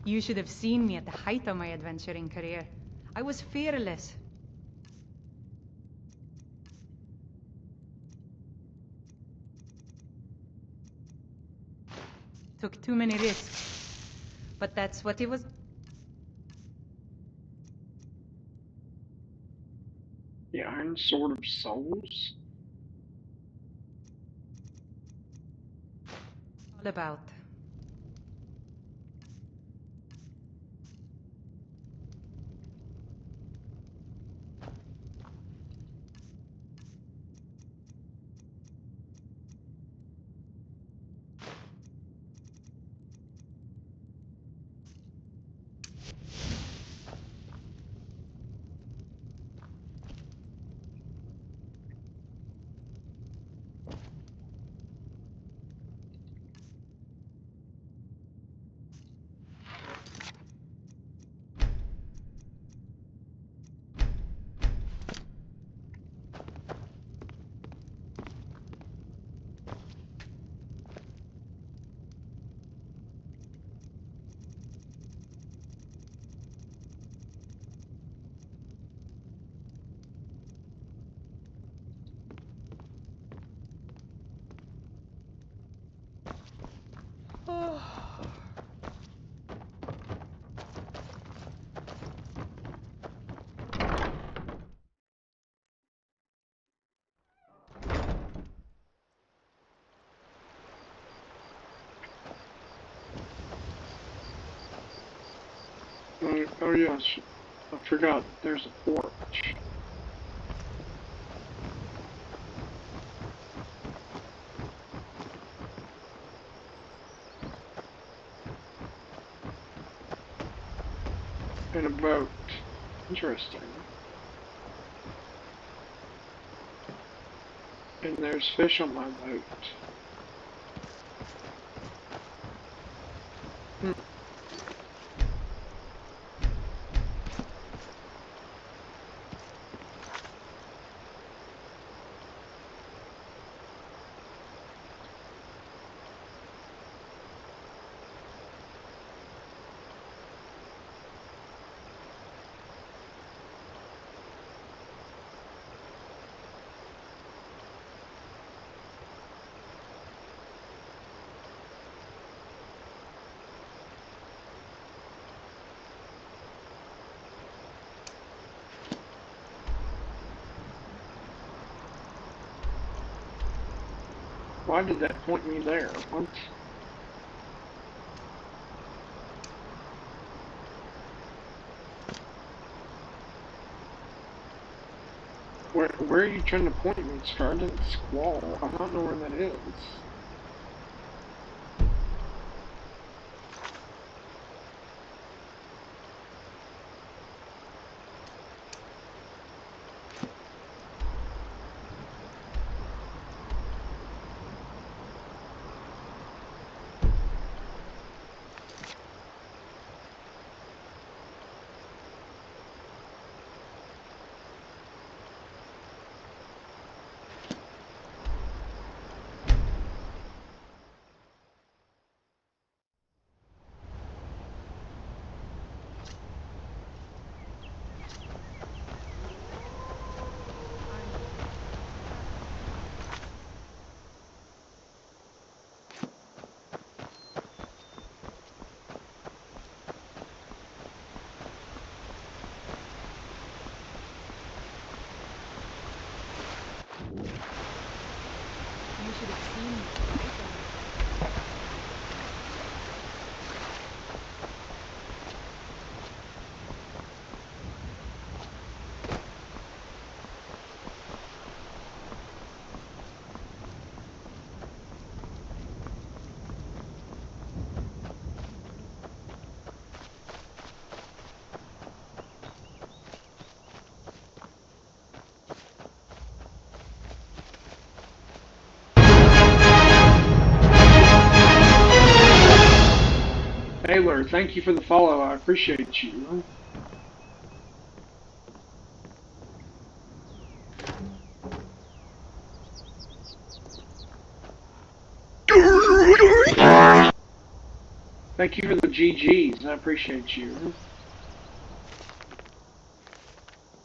You should have seen me at the height of my adventuring career. I was fearless. Took too many risks. But that's what it was. The Iron Sword of Souls? All about. Oh yes, I forgot, there's a porch. And a boat. Interesting. And there's fish on my boat. Why did that point me there? What? Where are you trying to point me, Strident Squall? I don't know where that is. You should have seen me. Taylor, thank you for the follow. I appreciate you. Thank you for the GGs. I appreciate you.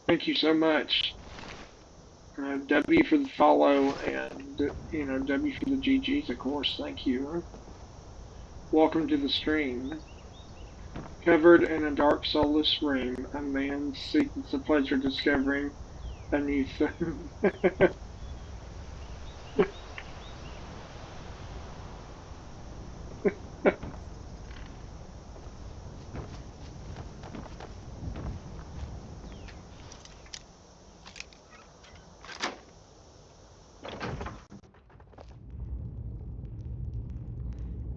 Thank you so much. W for the follow and, W for the GGs, of course. Thank you. Welcome to the stream. Covered in a dark, soulless room, a man seeks the pleasure of discovering a new thing. I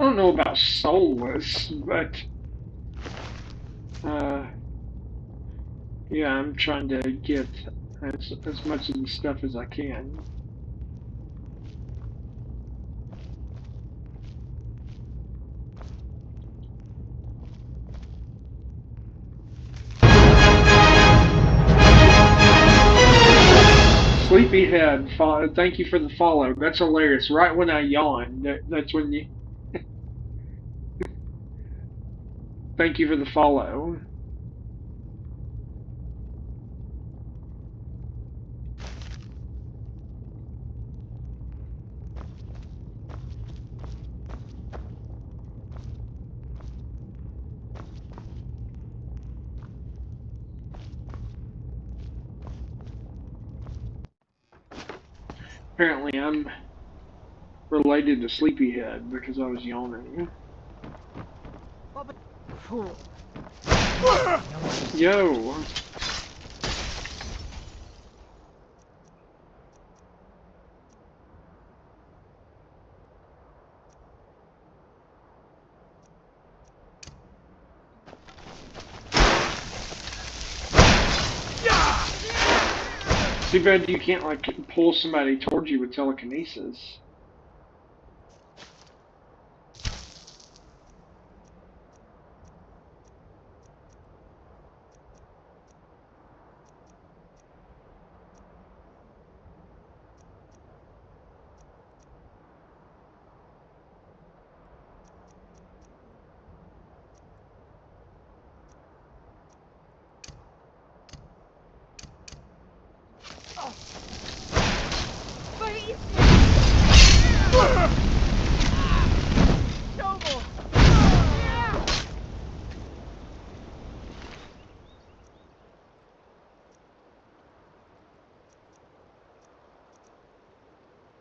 don't know about soulless, but yeah, I'm trying to get as much of the stuff as I can. Sleepyhead, thank you for the follow. That's hilarious. Right when I yawn, that's when you. Thank you for the follow. Apparently, I'm related to Sleepyhead because I was yawning. Yo! Too bad you can't, like, pull somebody towards you with telekinesis.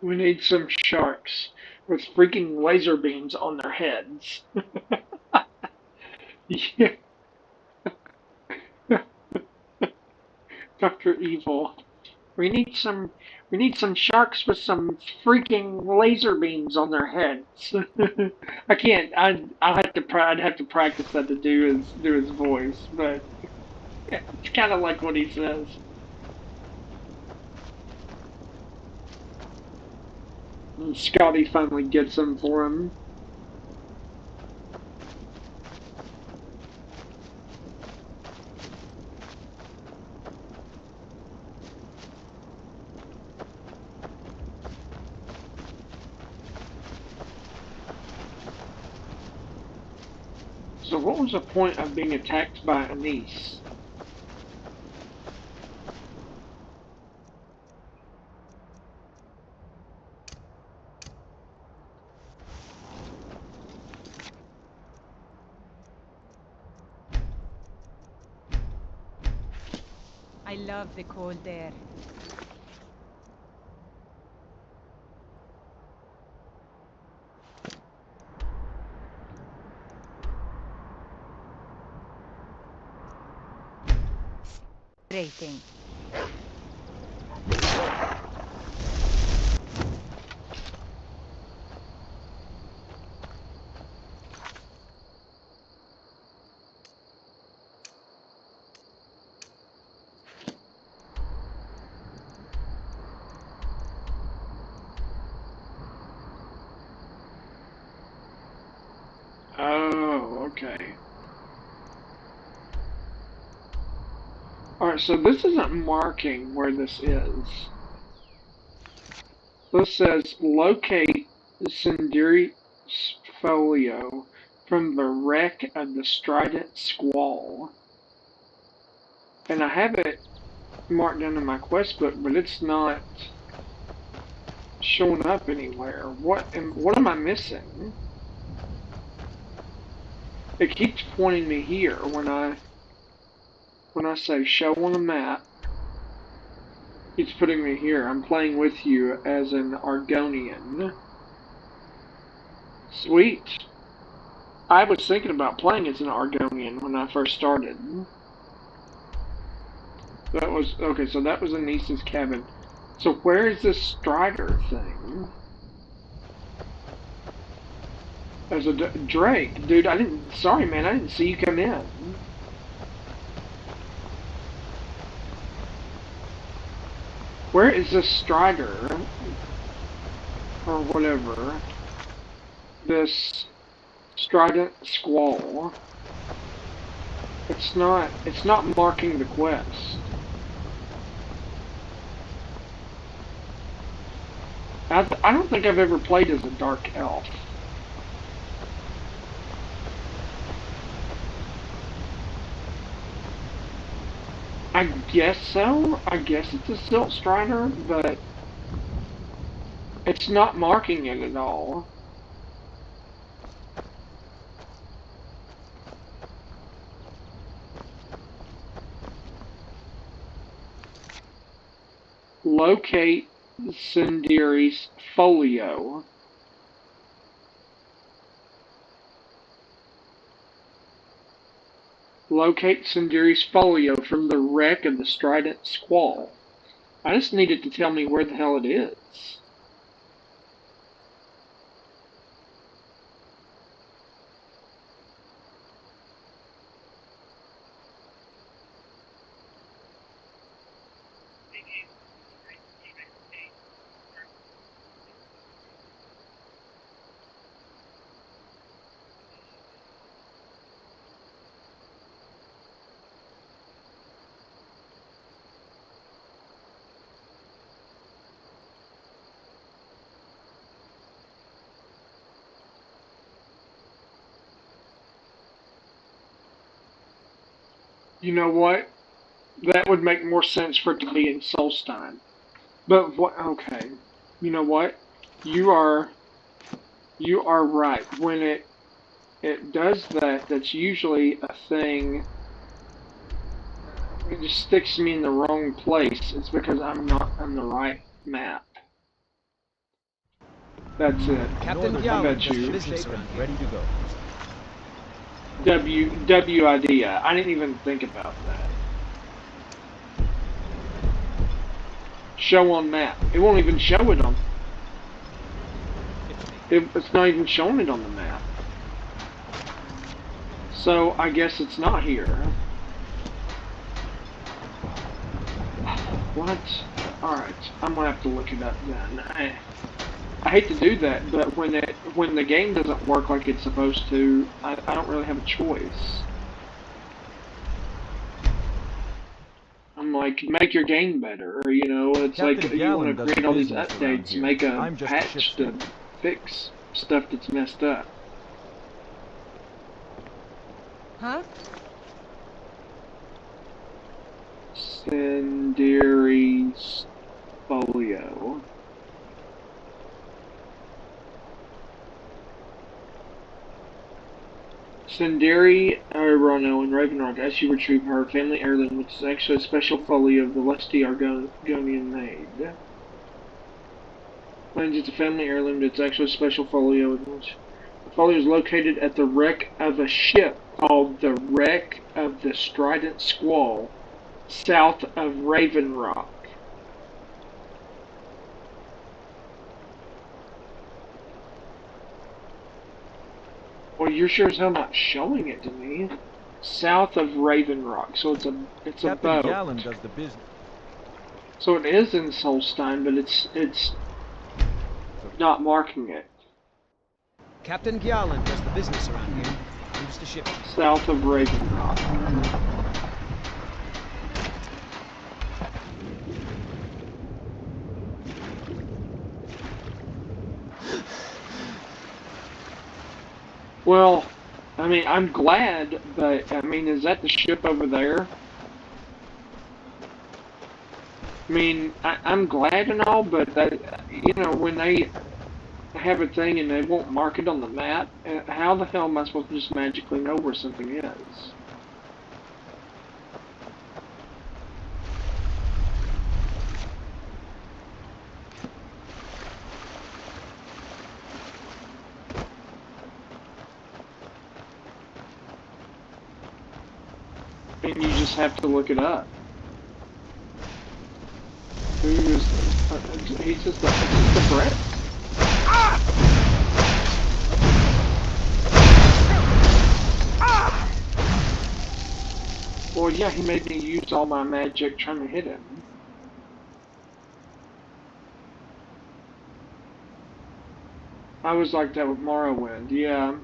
We need some sharks with freaking laser beams on their heads. Yeah. Dr. Evil. We need some sharks with some freaking laser beams on their heads. I can't. I'd have to practice that to do his voice, but it's kind of like what he says. And Scotty finally gets them for him. So what was the point of being attacked by Anise? I love the cold air. Rating. Oh, okay. Alright, so this isn't marking where this is. This says locate Cinderi's folio from the wreck of the Strident Squall. And I have it marked down in my quest book, but it's not showing up anywhere. What am I missing? It keeps pointing me here when I say show on the map. It's putting me here. I'm playing with you as an Argonian. Sweet. I was thinking about playing as an Argonian when I first started. That was okay. So that was Anis's cabin. So where is this Strider thing? There's a Drake, dude. I didn't. Sorry, man. I didn't see you come in. Where is this Strider? Or whatever. This Strident Squall. It's not marking the quest. I don't think I've ever played as a Dark Elf. I guess so. I guess it's a Silt Strider, but it's not marking it at all. Locate Cinderi's folio. Locate Cinderi's folio from the wreck of the Strident Squall. I just need it to tell me where the hell it is. You know what? That would make more sense for it to be in Solstein. But what? Okay. You know what? You are right. When it does that, that's usually a thing. It just sticks me in the wrong place. It's because I'm not on the right map. That's it. Captain I Gallon, bet just you. business around here. Ready to go. WID. I didn't even think about that. Show on map. It won't even show it on. It's not even showing it on the map. So I guess it's not here. What? Alright, I'm gonna have to look it up then. I hate to do that, but when the game doesn't work like it's supposed to, I don't really have a choice. I'm like, make your game better, you know, it's Captain like, you Gallon want to does create all these business around updates, here. make a I'm just a patch to ship's fix stuff that's messed up. Huh? Incendiary Folio. Senderi Rono in Ravenrock, as you retrieve her family heirloom, which is actually a special folio of the lusty Argonian maid. Finds it's a family heirloom that's actually a special folio. The folio is located at the wreck of a ship called the Wreck of the Strident Squall, south of Ravenrock. Well, you're sure as hell not showing it to me. South of Ravenrock, so it's a boat. Captain Gallon does the business. So it is in Solstein, but it's not marking it. Captain Gallon does the business around here. I'm just a ship. South of Ravenrock. Well, I mean, I'm glad, but, I mean, is that the ship over there? I mean, I'm glad and all, but, you know, when they have a thing and they won't mark it on the map, how the hell am I supposed to just magically know where something is? And you just have to look it up. He's just a threat. Well, yeah, he made me use all my magic trying to hit him. I was like that with Morrowind, yeah.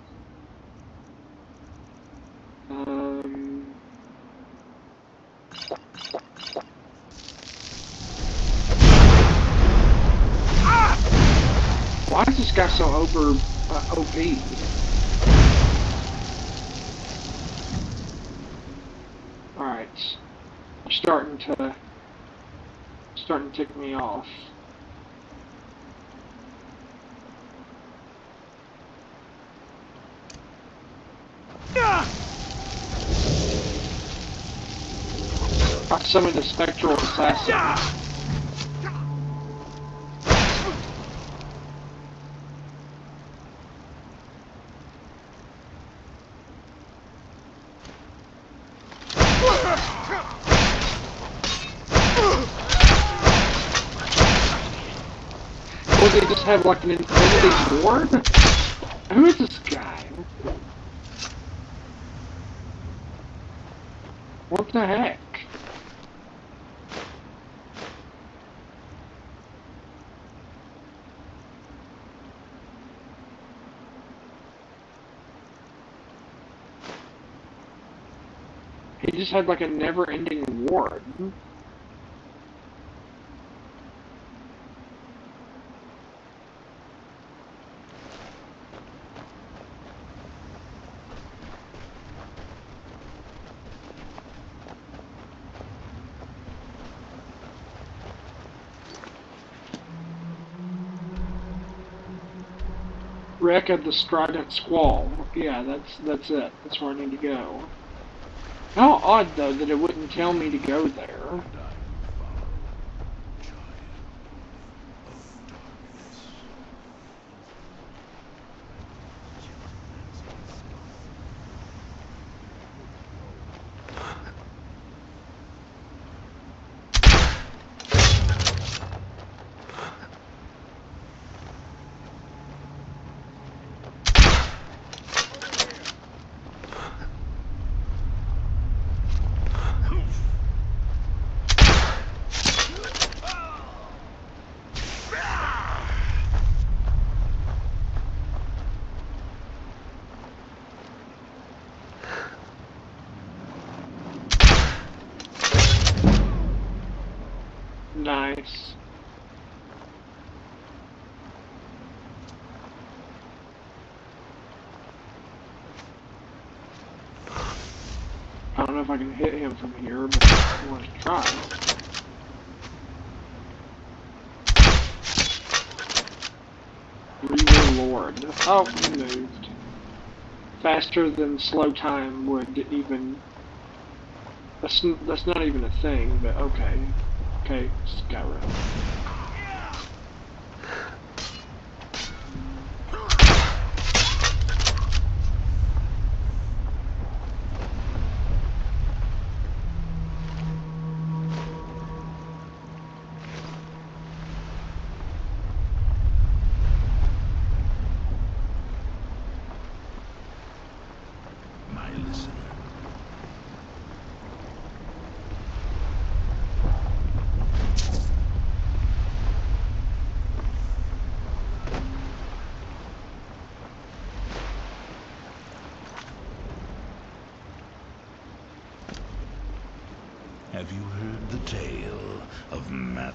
Why is this guy so over OP? Alright. You're starting to tick me off. I summoned a spectral assassin. What, they just have like an infinity ward? Who is this guy? What the heck? He just had like a never-ending ward. Wreck of the Strident Squall. Yeah, that's it. That's where I need to go. How odd, though, that it wouldn't tell me to go there. Nice. I don't know if I can hit him from here, but I want to try. Lord. Oh, he moved. Faster than slow time would even... That's not even a thing, but okay. Okay, Skyrim. Have you heard the tale of Matthew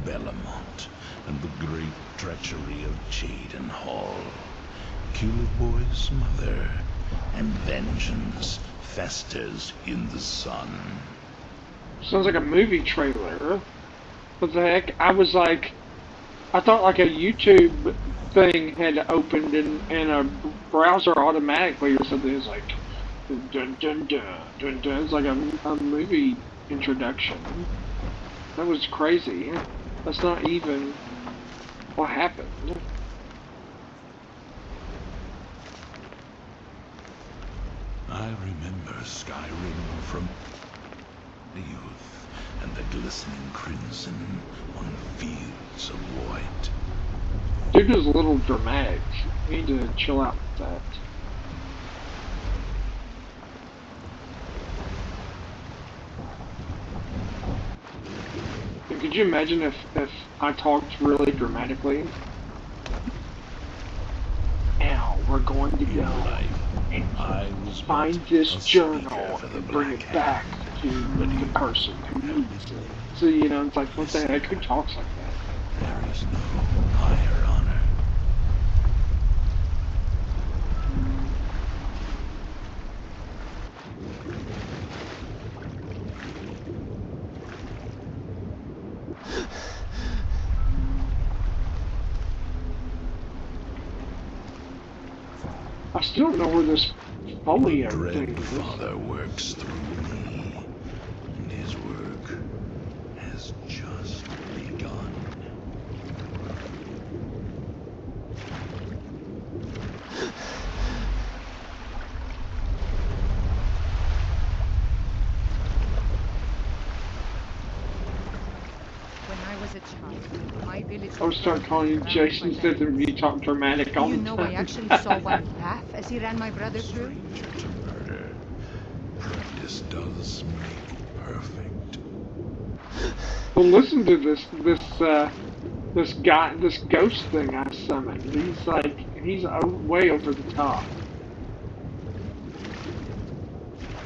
Bellamont and the great treachery of Jaden Hall? Killboy's mother, and vengeance festers in the sun. Sounds like a movie trailer. What the heck? I was like, I thought like a YouTube thing had opened in a browser automatically or something. It's like, dun dun dun dun dun. It's like a movie introduction. That was crazy. That's not even what happened. I remember Skyrim from the youth and the glistening crimson on fields of white. Dude is a little dramatic. You need to chill out with that. Could you imagine if I talked really dramatically? Now we're going to go and find this journal and bring it back to the person who needs it. So, you know, it's like, what the heck, who talks like that? There is no higher honor. I still don't know where this folio thing is. Father works through me, and his work has just begun. When I was a child, my village... I would start calling you Jason instead of you talk dramatic all the time. You know, I actually saw one laugh as he ran my brother through. Practice does make perfect. Well, listen to this ghost thing I summoned. He's like, he's way over the top.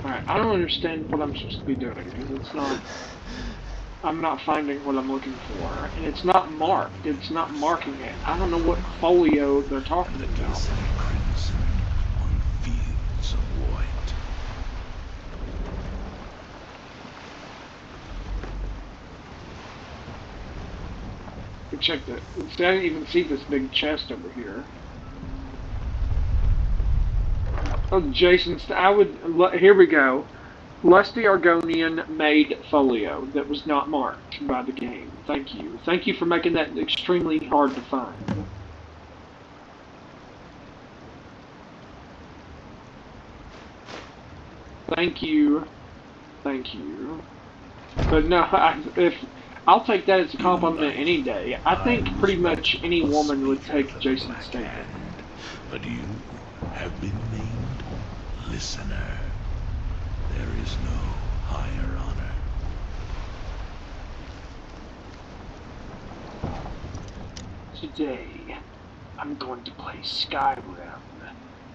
Alright, I don't understand what I'm supposed to be doing, because it's not... I'm not finding what I'm looking for, and it's not marked. It's not marking it. I don't know what folio they're talking about. Crimson on fields of white. Check that. See, I didn't even see this big chest over here. Oh, Jason, here we go. Lusty Argonian made folio that was not marked by the game. Thank you. Thank you for making that extremely hard to find. Thank you. Thank you. But no, I'll take that as a compliment any day. I think pretty much any woman would take Jason's statement. But you have been named listener. There is no higher honor. Today, I'm going to play Skyrim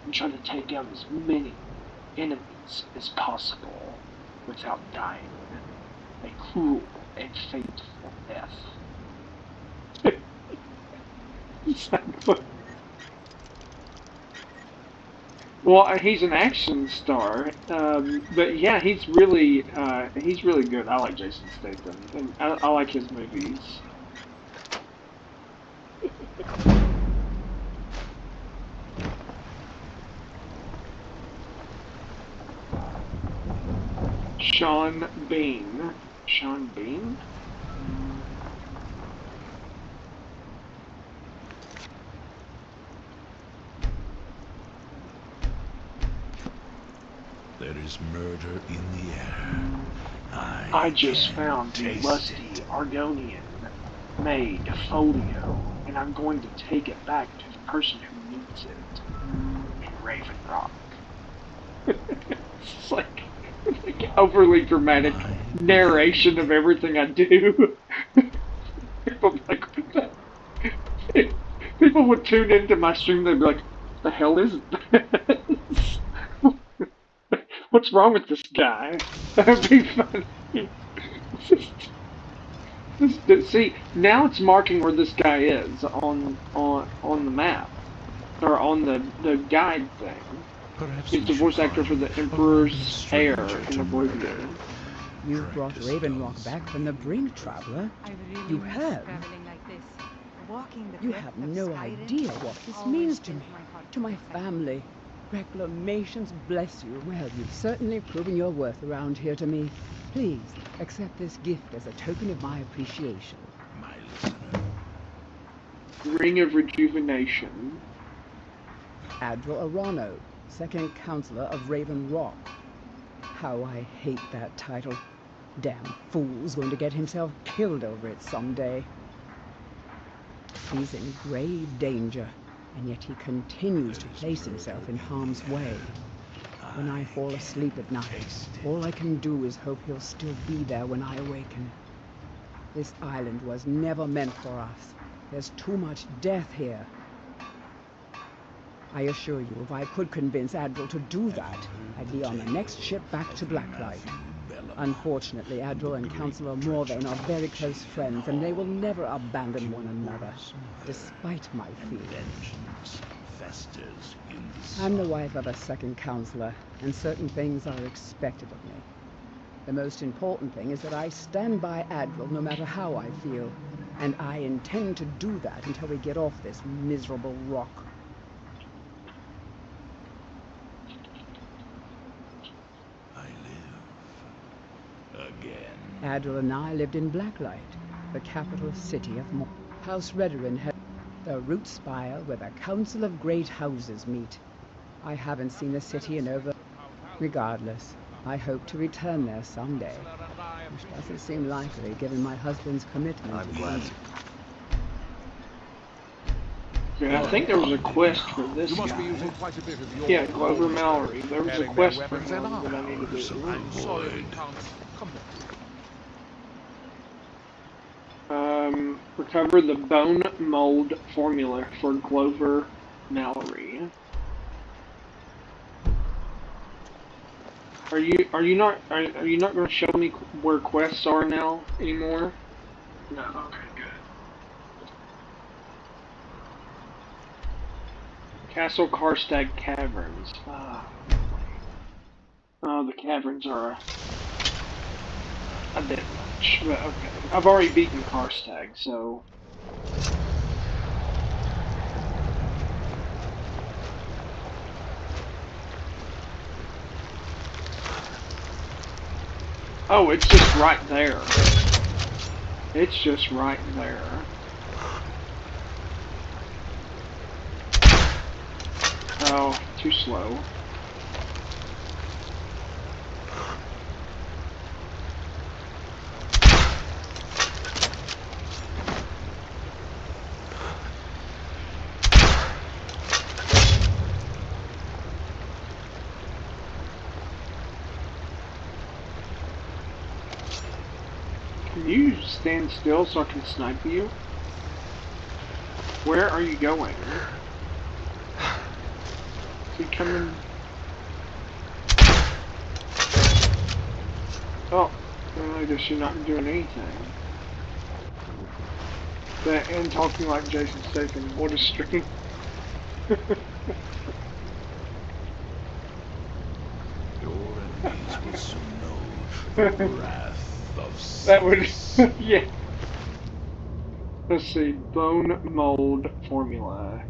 and try to take out as many enemies as possible without dying. cruel and fateful death. It's like, what? Well, he's an action star, but yeah, he's really good. I like Jason Statham, and I like his movies. Sean Bean. Sean Bean? There is murder in the air. I just found the lusty Argonian made folio, and I'm going to take it back to the person who needs it in Raven Rock. It's like overly dramatic narration of everything I do. People like, people would tune into my stream, they'd be like, "The hell is this? What's wrong with this guy?" That'd be funny. See, now it's marking where this guy is on the map, or on the guide thing. He's the voice actor for the Emperor's Heir in Oblivion. You've brought Raven Rock back from the brink, traveler. You have? You have no idea what this means to me, to my family. Reclamations, bless you. Well, you've certainly proven your worth around here to me. Please, accept this gift as a token of my appreciation. My listener. Ring of Rejuvenation. Admiral Arano, second counselor of Raven Rock. How I hate that title. Damn fool's going to get himself killed over it someday. He's in grave danger, and yet he continues to place himself in harm's way. When I fall asleep at night, all I can do is hope he'll still be there when I awaken. This island was never meant for us. There's too much death here. I assure you, if I could convince Admiral to do that, I'd be on the next ship back to Blacklight. Unfortunately, Admiral and Councillor Morvain are very close friends, and they will never abandon one another, despite my feelings. I'm the wife of a second counselor, and certain things are expected of me. The most important thing is that I stand by Admiral no matter how I feel, and I intend to do that until we get off this miserable rock. Admiral and I lived in Blacklight, the capital city of House Redorin had the root spire where the Council of Great Houses meet. I haven't seen the city in over... Regardless, I hope to return there someday, which doesn't seem likely given my husband's commitment. I'm glad. Yeah, I think there was a quest for this You must guy. be using quite a bit of your Yeah, Glover Mallory. There was a having quest their for weapons him and that I needed to do. I'm sorry we can't come back. Recover the bone mold formula for Glover Mallory. Are you not going to show me where quests are now anymore? No. Okay, good. Castle Karstag Caverns. Oh, the caverns are a bit much, but okay. I've already beaten Karstag, so... Oh, it's just right there. It's just right there. Oh, too slow. Can you stand still so I can snipe you? Where are you going? Is he coming? Oh, Well, I guess you're not doing anything. That and talking like Jason Statham. What a stream. Your enemies will soon know the wrath of That would, yeah. Let's see, bone mold formula.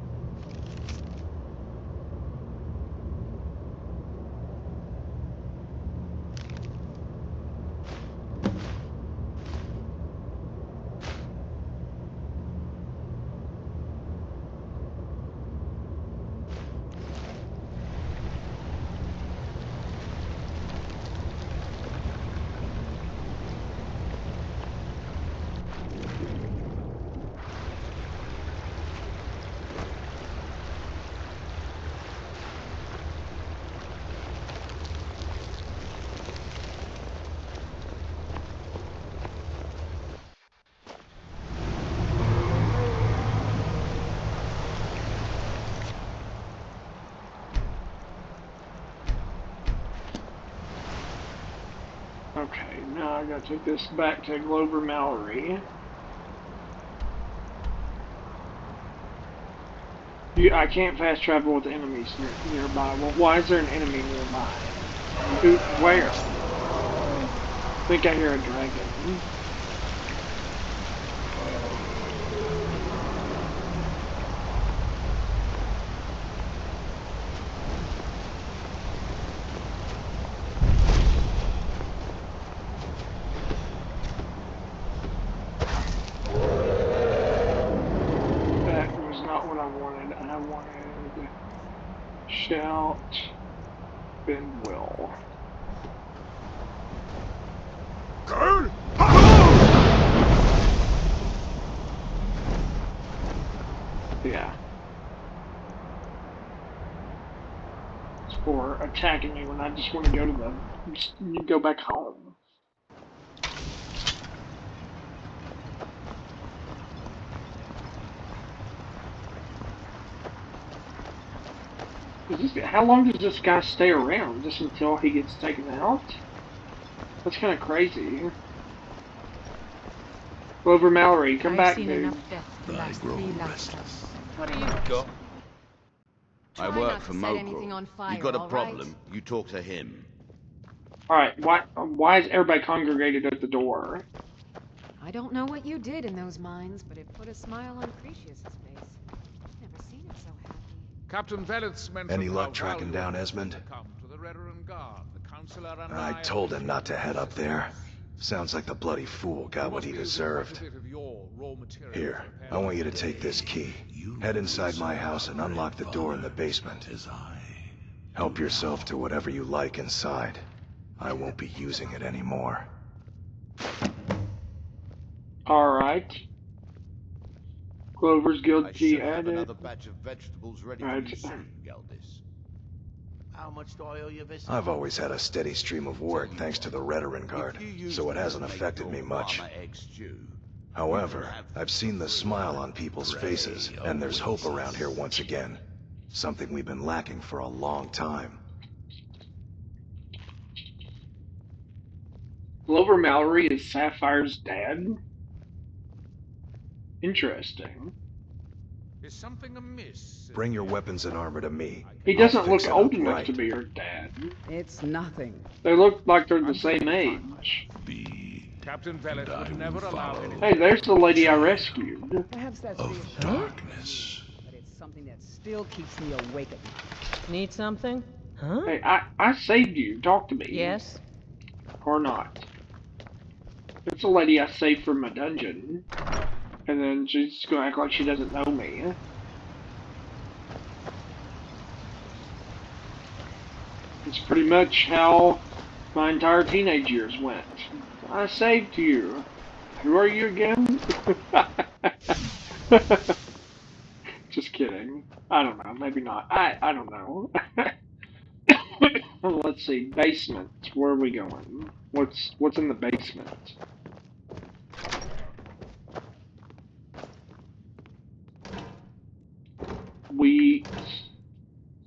Okay, now I gotta take this back to Glover Mallory. I can't fast travel with enemies nearby. Well, why is there an enemy nearby? Where? I think I hear a dragon. Shout, Ben Will. Yeah. It's for attacking me when I just want to go to go back home. How long does this guy stay around? Just until he gets taken out? That's kind of crazy. Glover Mallory, come back, dude. Enough death to last 3 lifetimes. What do you got? I work for Mogul. You got a problem, you talk to him. Alright, why is everybody congregated at the door? I don't know what you did in those mines, but it put a smile on Cretius's face. I've never seen him so happy. Captain Veleth's mentioned Any luck tracking down Esmond? I told him not to head up there. Sounds like the bloody fool got what he deserved. Here, I want you to take this key. Head inside my house and unlock the door in the basement. Help yourself to whatever you like inside. I won't be using it anymore. Alright. Clover's Guild key added. Another batch of vegetables ready for you soon, Geldis. How much do I owe you this? I've always had a steady stream of work thanks to the Veteran Guard, so it hasn't affected me much. However, I've seen the smile on people's faces, and there's hope around here once again. Something we've been lacking for a long time. Glover Mallory is Sapphire's dad? Interesting. Is something amiss? Bring your weapons and armor to me. He doesn't look old enough to be her dad. It's nothing. They look like they're the same age. Captain Veleth would never allow anything. Hey, there's the lady I rescued. Perhaps that's darkness. But it's something that still keeps me awake at night. Need something? Huh? Hey, I saved you. Talk to me. Yes? Or not. It's a lady I saved from a dungeon. And then she's just gonna act like she doesn't know me. It's pretty much how my entire teenage years went. I saved you. Who are you again? Just kidding. I don't know. Maybe not. I don't know. Let's see. Basement. Where are we going? What's in the basement? Wheat,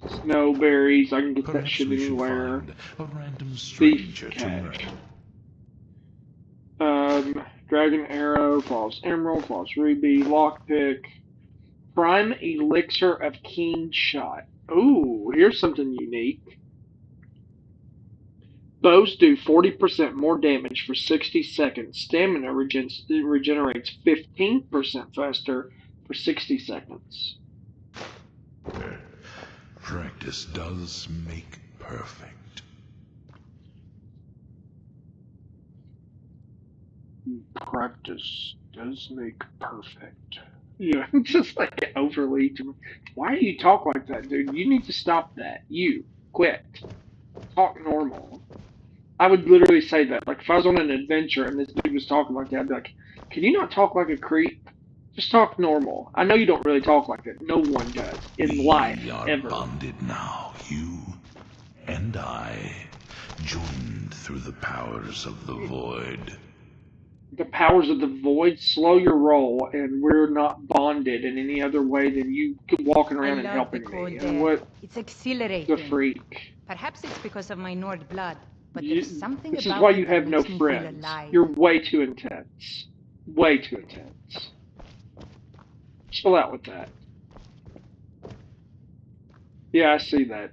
snowberries, I can get that shit anywhere. A random stranger to murder. Dragon Arrow, False Emerald, False Ruby, Lockpick, Prime Elixir of Keen Shot. Ooh, here's something unique. Bows do 40% more damage for 60 seconds. Stamina regenerates 15% faster for 60 seconds. Practice does make perfect. Practice does make perfect. Yeah, just like overly. Why do you talk like that, dude? You need to stop that. You quit. Talk normal. I would literally say that. Like, if I was on an adventure and this dude was talking like that, I'd be like, can you not talk like a creep? Just talk normal. I know you don't really talk like that. No one does. In life, We are ever. bonded now, you and I, joined through the powers of the void. The powers of the void, slow your roll, and we're not bonded in any other way than you walking around and helping me. And what It's exhilarating. the freak? Perhaps it's because of my Nord blood, but there's something This is about why it you that have no makes me feel friends. alive. You're way too intense. Way too intense. Chill out with that. Yeah, I see that.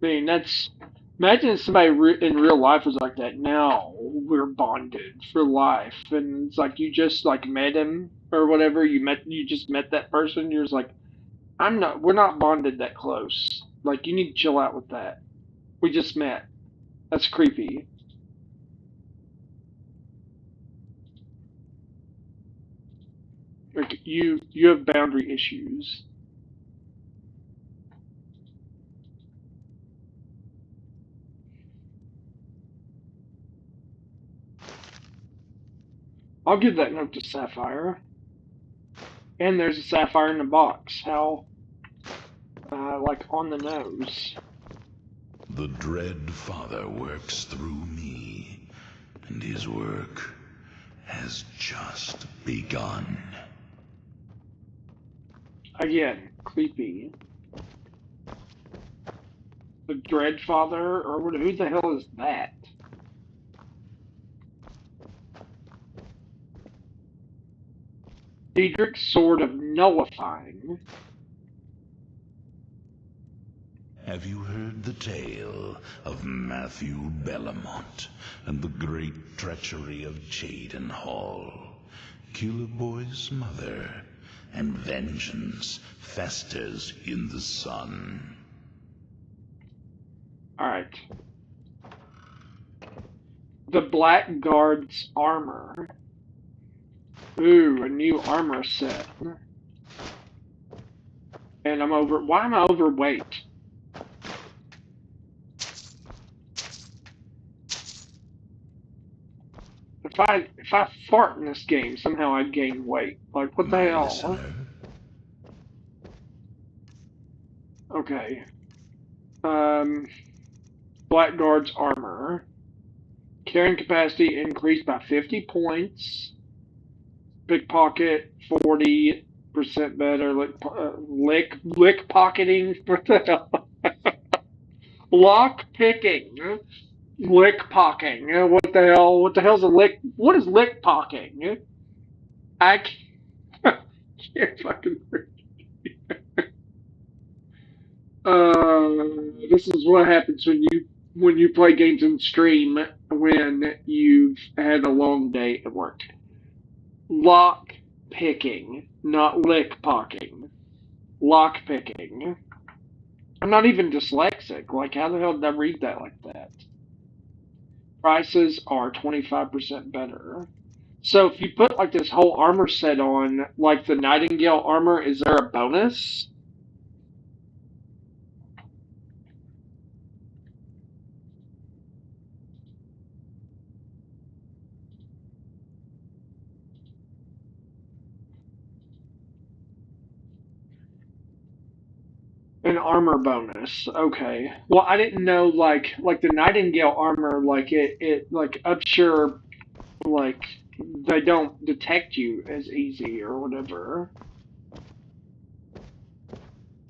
I mean, that's... Imagine if somebody in real life was like that. Now we're bonded for life, and it's like you just like met him or whatever. You just met that person. You're just like, we're not bonded that close. Like, you need to chill out with that. We just met. That's creepy. Like, you have boundary issues. I'll give that note to Sapphire. And there's a Sapphire in the box. How, like, on the nose. The Dread Father works through me, and his work has just begun. Again, creepy. The Dread Father, or who the hell is that? Diedrich's Sword of Nullifying. Have you heard the tale of Matthew Bellamont and the great treachery of Jaden Hall? Killer Boy's mother, and vengeance festers in the sun. Alright. The Blackguard's Armor. Ooh, a new armor set. And why am I overweight? If I fart in this game, somehow I gain weight. Like, what the hell? Okay. Blackguard's Armor. Carrying capacity increased by 50 points. Pickpocket 40% better. Lick pocketing. What the hell? Lock picking. Lick pocking. What the hell? What the hell's a lick? What is lick pocking? I can't fucking read. This is what happens when you play games and stream when you've had a long day at work. Lock picking, not lick pocking. Lock picking. I'm not even dyslexic. Like, how the hell did I read that like that? Prices are 25% better. So if you put like this whole armor set on, like the Nightingale armor, is there a bonus? An armor bonus. Okay. Well, I didn't know like the Nightingale armor, like it like ups your, like, they don't detect you as easy or whatever.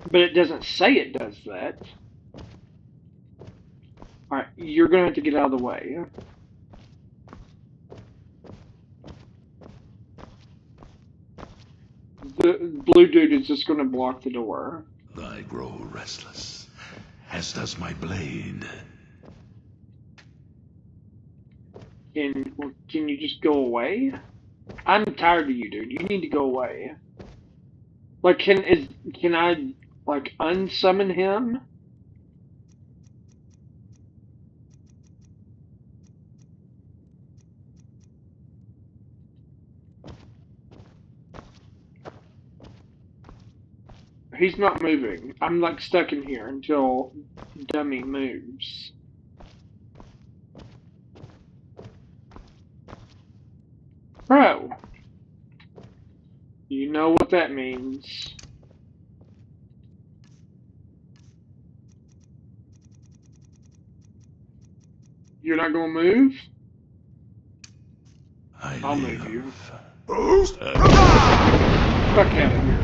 But it doesn't say it does that. Alright, you're gonna have to get out of the way. The blue dude is just gonna block the door. I grow restless, as does my blade. Can you just go away? I'm tired of you, dude. You need to go away. Like, can I, like, unsummon him? He's not moving. I'm, like, stuck in here until Dummy moves. Bro! You know what that means. You're not gonna move? I'll move you. Fuck out of here.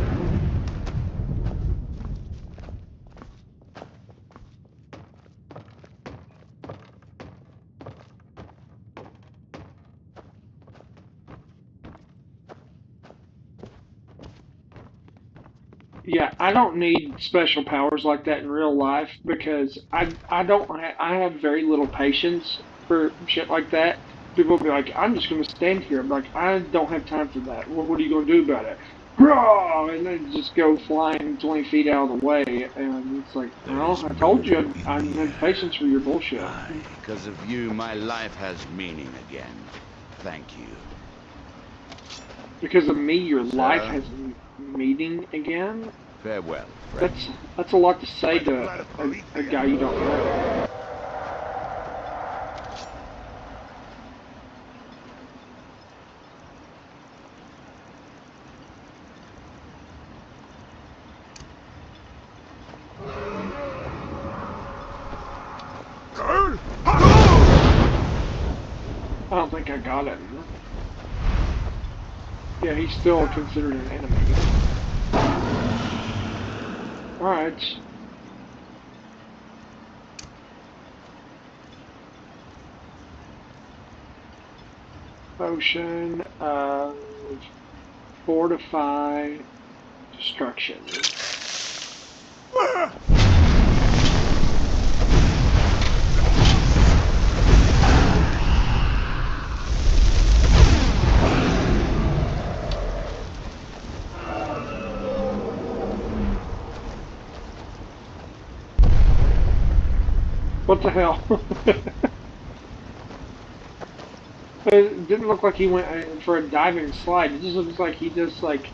Yeah, I don't need special powers like that in real life because I have very little patience for shit like that. People will be like, I'm just gonna stand here. I'm like, I don't have time for that. What are you gonna do about it? Grow! And then just go flying 20 feet out of the way, and it's like, well, I told you I don't have patience for your bullshit. Because of you, my life has meaning again. Thank you. Because of me, your life has meaning again? Farewell, friend. That's a lot to say to a guy you don't know. I don't think I got him. Yeah, he's still considered an enemy. Alright. Potion of Fortify Destruction. What the hell? It didn't look like he went for a diving slide. It just looks like he just, like,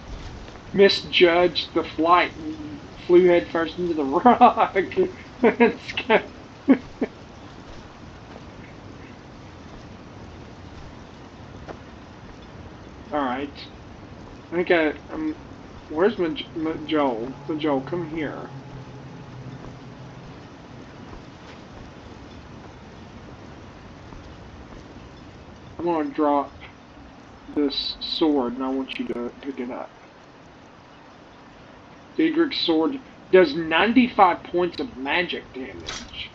misjudged the flight and flew head first into the rock. It's kind of Alright. I think where's Joel? Joel, come here. I'm gonna drop this sword and I want you to pick it up. Diedrich's sword does 95 points of magic damage.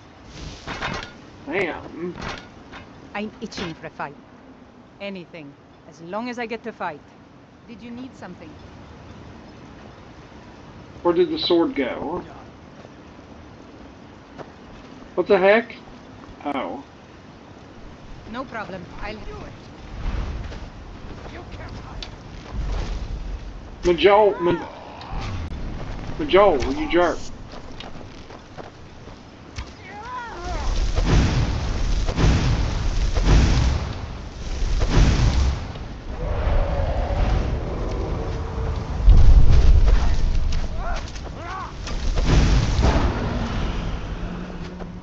Damn. I'm itching for a fight. Anything, as long as I get to fight. Did you need something? Where did the sword go? What the heck? Oh. No problem. I'll do it. You can't hide. Majol, you jerk.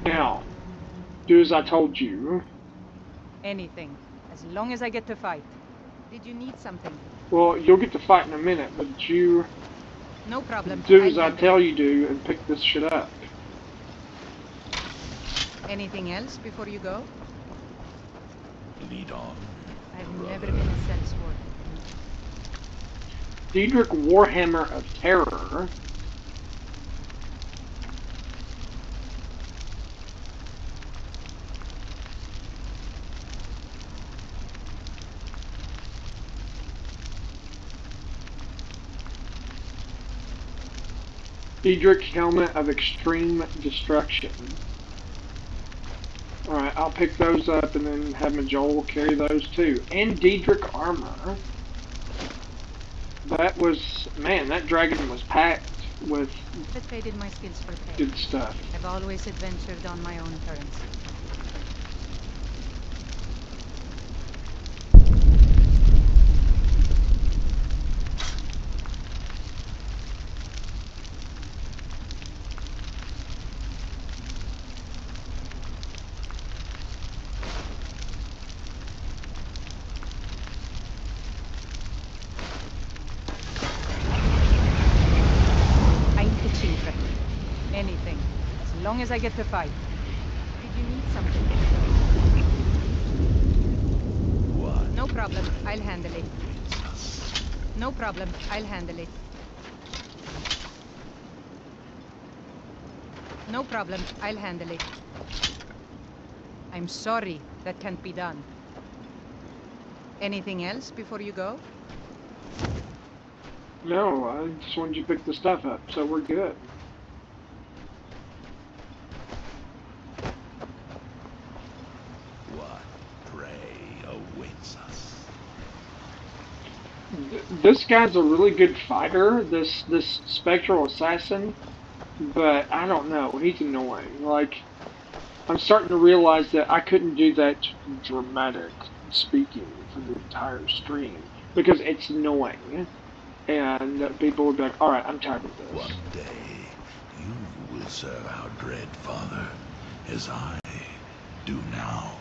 Now, do as I told you. Anything, as long as I get to fight. Did you need something? Well, you'll get to fight in a minute, but you... No problem. Do as I tell you to and pick this shit up. Anything else before you go? Lead on. I've never been a sellsword. Diedrich Warhammer of Terror. Diedrich Helmet of Extreme Destruction. Alright, I'll pick those up and then have Majol carry those too. And Diedrich Armor. That was, man, that dragon was packed with But traded my skills for pay. good stuff. I've always adventured on my own terms. Anything, as long as I get to fight. Did you need something? What? No problem, I'll handle it. No problem, I'll handle it. No problem, I'll handle it. I'm sorry, that can't be done. Anything else before you go? No, I just wanted you to pick the stuff up, so we're good. What prey awaits us? This guy's a really good fighter, this spectral assassin, but I don't know, he's annoying. Like, I'm starting to realize that I couldn't do that dramatic speaking for the entire stream, because it's annoying. And people would be like, alright, I'm tired of this. One day, you will serve our dread father, as I do now.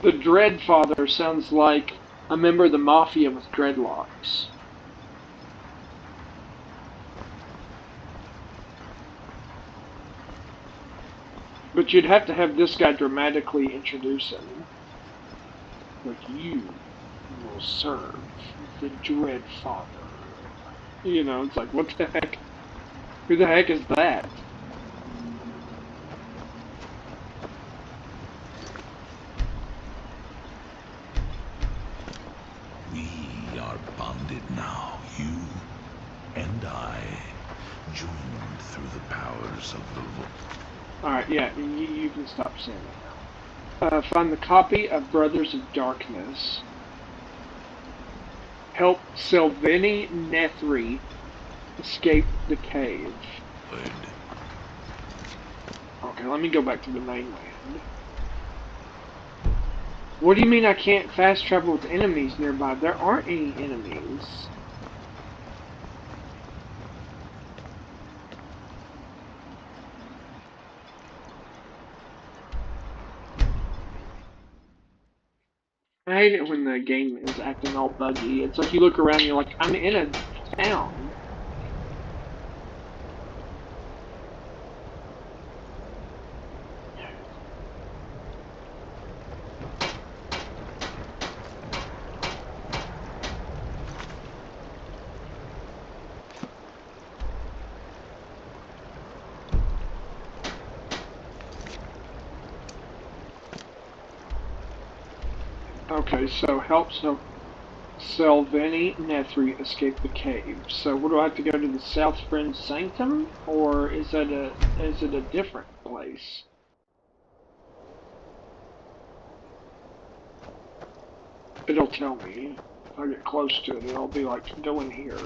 The Dread Father sounds like a member of the Mafia with dreadlocks. But you'd have to have this guy dramatically introduce him. Like, you will serve the Dread Father. You know, it's like, what the heck? Who the heck is that? We are bonded now, you and I, joined through the powers of the Lord. Alright, yeah, you can stop saying that now. Find the copy of Brothers of Darkness. Help Selveni Nethri escape the cave. Good. Okay, let me go back to the mainland. What do you mean I can't fast travel with enemies nearby? There aren't any enemies. I hate it when the game is acting all buggy. It's like you look around and you're like, I'm in a town. Okay, so help Selveni Nethri escape the cave. So what do I have to go to the South Friend Sanctum, or is it a different place? It'll tell me. If I get close to it, it'll be like, go in here.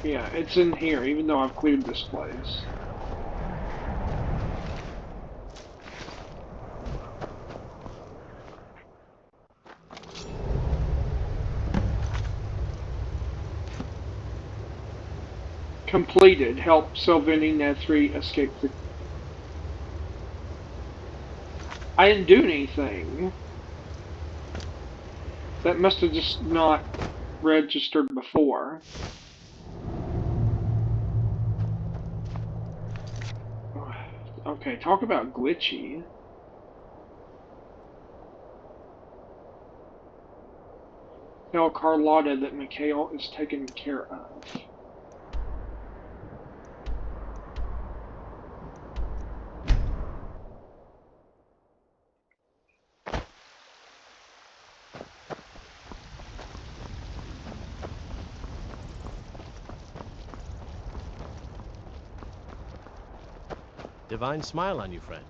Yeah, it's in here, even though I've cleared this place. Completed. Help Selveni Nethri escape the... I didn't do anything. That must have just not registered before. Okay, talk about glitchy. Tell Carlotta that Mikhail is taken care of. Divine smile on you, friend.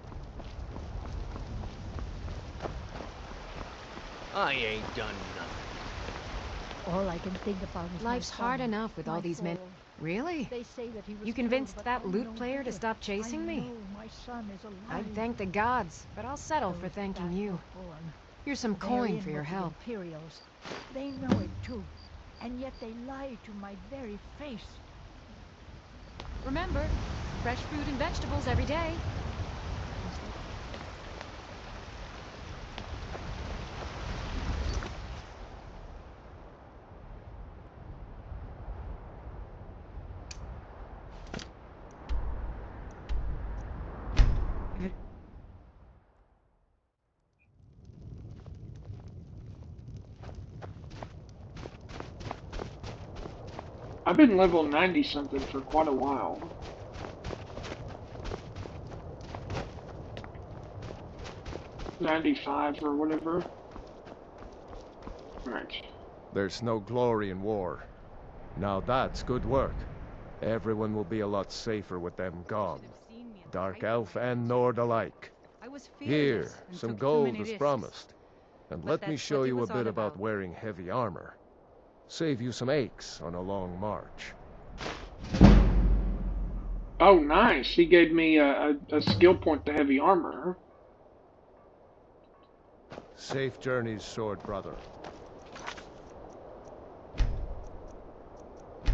I ain't done nothing. All I can think about is Life's my hard son, enough with my all these men. soul. Really? They say that he was You killed, convinced but that I loot know player to better. stop chasing I me? know my son is alive. I'd thank the gods, but I'll settle for thanking you. Here's some They're coin in for your with the help. Imperials. They know it too, and yet they lie to my very face. Remember, fresh fruit and vegetables every day. I've been level 90 something for quite a while. $95 or whatever. Right. There's no glory in war. Now that's good work. Everyone will be a lot safer with them gone. Dark Elf and Nord alike. Here, some gold as promised. And let me show you a bit about wearing heavy armor. Save you some aches on a long march. Oh, nice. He gave me a skill point to heavy armor. Safe journeys, sword brother.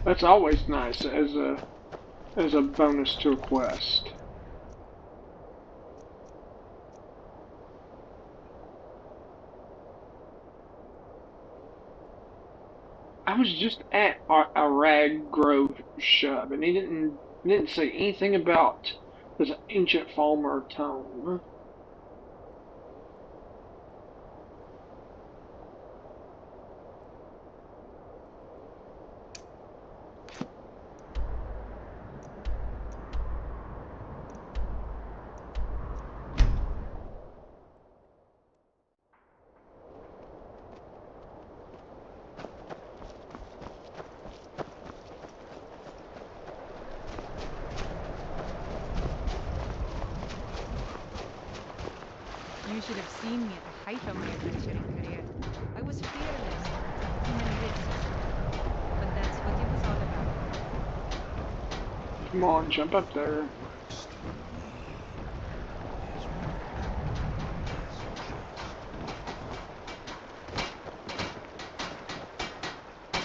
That's always nice as a bonus to a quest. I was just at a Rag Grove shove, and he didn't say anything about this ancient Falmer tome. You should have seen me at the height of my adventuring career. I was fearless, human risks. But that's what it was all about. Come on, jump up there.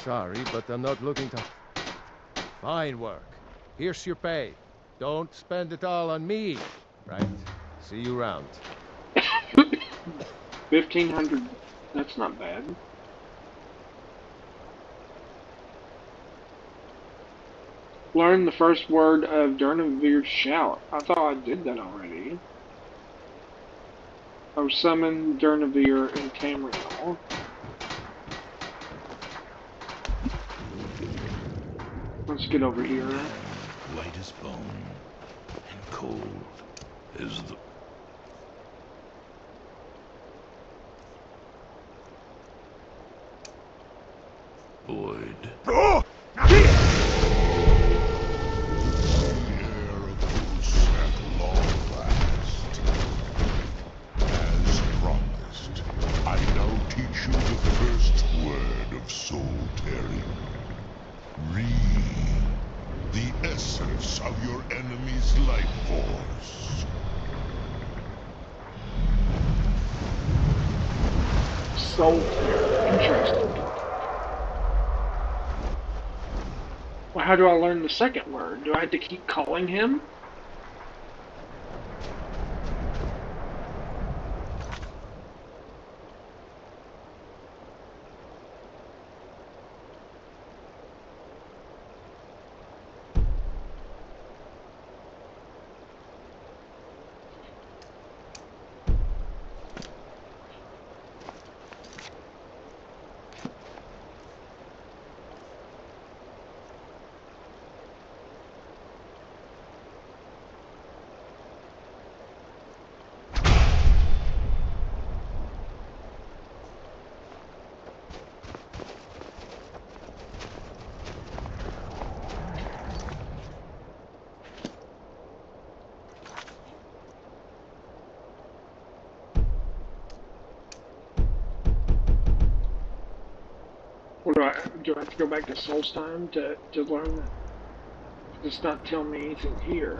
Sorry, but I'm not looking to... Fine work. Here's your pay. Don't spend it all on me. Right. See you round. 1,500. That's not bad. Learn the first word of Durnavir's shout. I thought I did that already. Oh, summon Durnavir and Tamriel. Let's get over here. White as bone, and cold as the... void. Oh! As promised, I now teach you the first word of soul tearing. Read the essence of your enemy's life force. Soul tear. Interesting. Well, how do I learn the second word? Do I have to keep calling him? Or do I have to go back to Solstheim to learn that? It's not telling me anything here.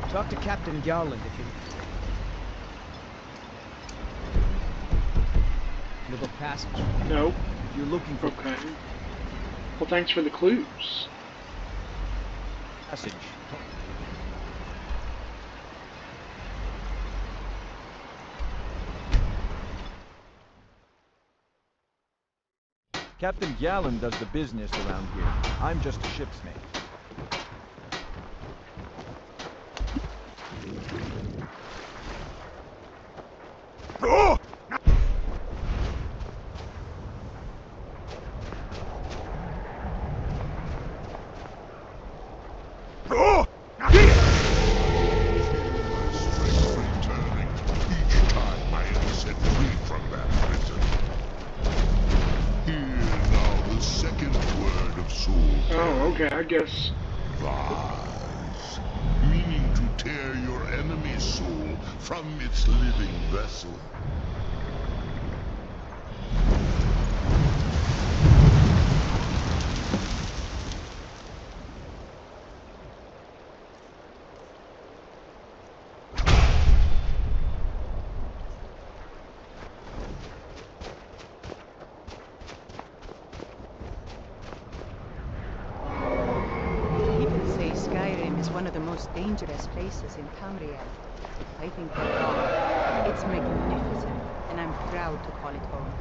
Talk to Captain Garland if you... Little passage. No. If you're looking for... Okay. Well, thanks for the clues. Passage. Captain Gallen does the business around here. I'm just a ship's mate. Okay, I guess. Vase, meaning to tear your enemy's soul from its living vessel. Skyrim is one of the most dangerous places in Tamriel. I think they're wrong. It's magnificent, and I'm proud to call it home.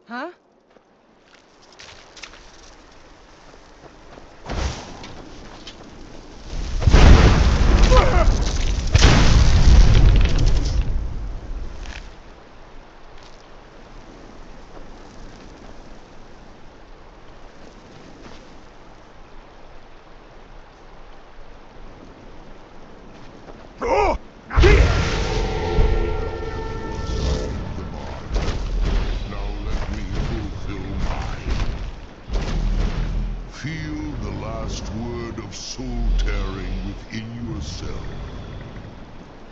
Huh? Feel the last word of soul-tearing within yourself.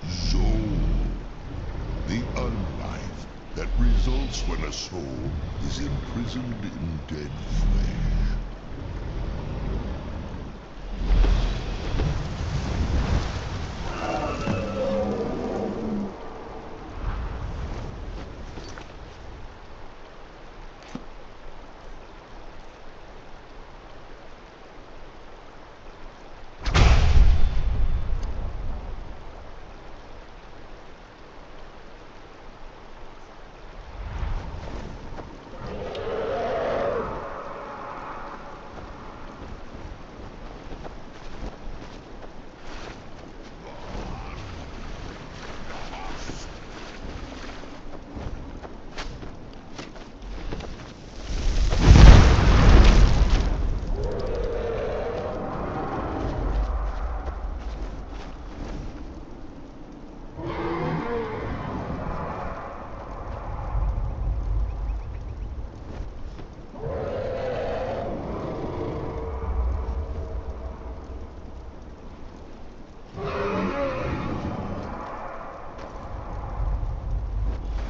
Soul. The unlife that results when a soul is imprisoned in dead flesh.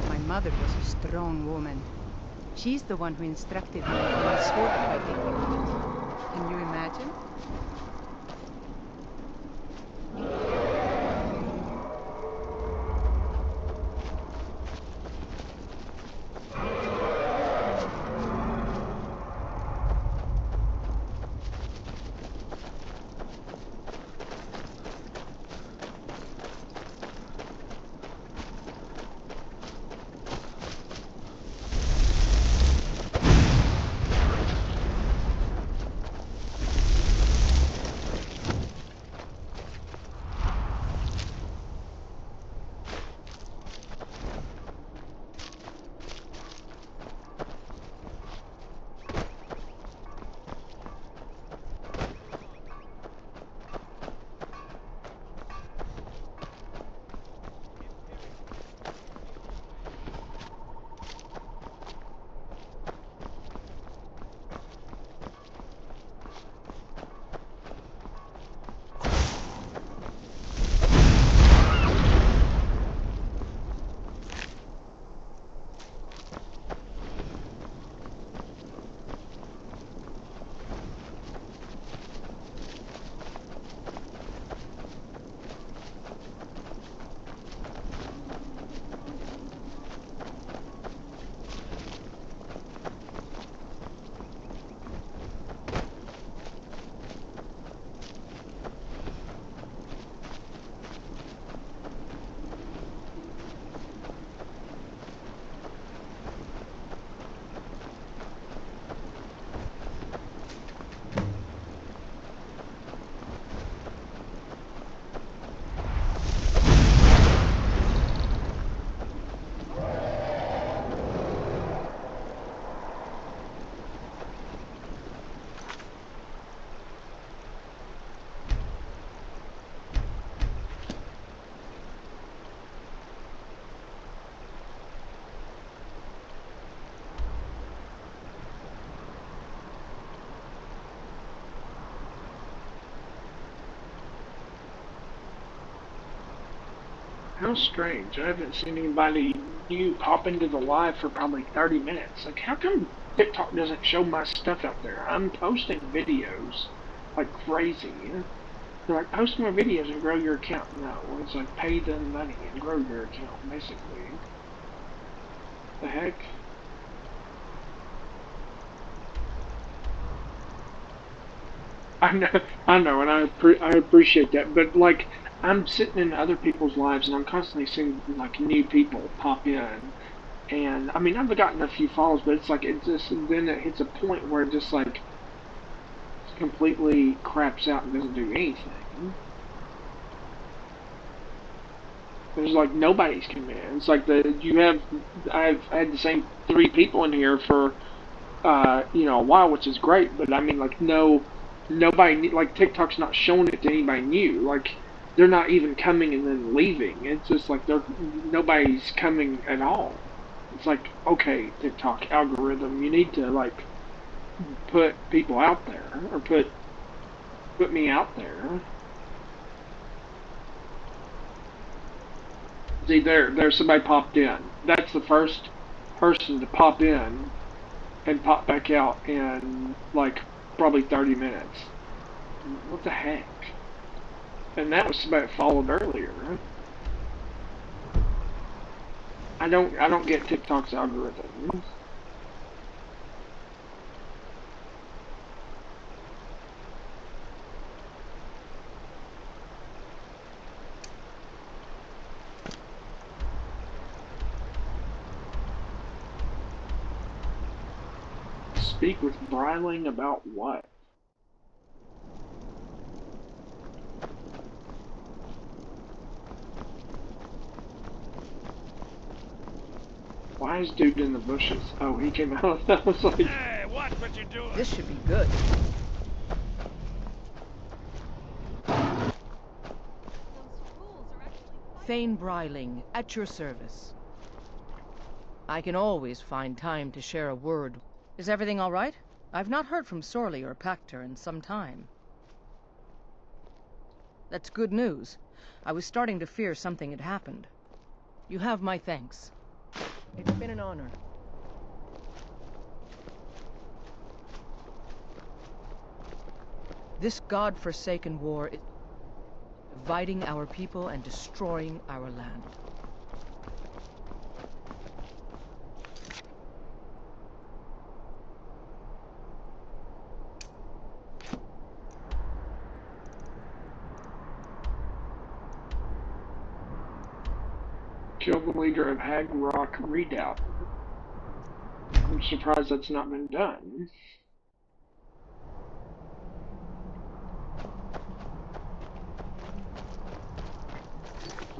My mother was a strong woman. She's the one who instructed me in my sword fighting. Can you imagine? How strange. I haven't seen anybody new pop into the live for probably 30 minutes. Like, how come TikTok doesn't show my stuff out there? I'm posting videos like crazy. They're like, post more videos and grow your account. No, it's like, pay them money and grow your account, basically. The heck? I know, and I appreciate that, but like, I'm sitting in other people's lives, and I'm constantly seeing like new people pop in, and I mean, I've gotten a few follows, but it's like it just then it hits a point where it just like completely craps out and doesn't do anything. There's like nobody's come in. It's like I've had the same 3 people in here for a while, which is great, but I mean like nobody, like TikTok's not showing it to anybody new. Like they're not even coming and then leaving. It's just like nobody's coming at all. It's like, okay, TikTok algorithm, you need to like put people out there, or put me out there. See, there's somebody popped in. That's the first person to pop in and pop back out in like probably 30 minutes. What the heck? And that was somebody that followed earlier. I don't get TikTok's algorithm. Speak with Bryling about what? Why is dude in the bushes? Oh, he came out. That was like... Hey, watch what you're doing. This should be good. Thane Bryling, at your service. I can always find time to share a word. Is everything all right? I've not heard from Sorley or Pactor in some time. That's good news. I was starting to fear something had happened. You have my thanks. It's been an honor. This god-forsaken war is dividing our people and destroying our land. Kill the leader of Hag Rock Redoubt. I'm surprised that's not been done.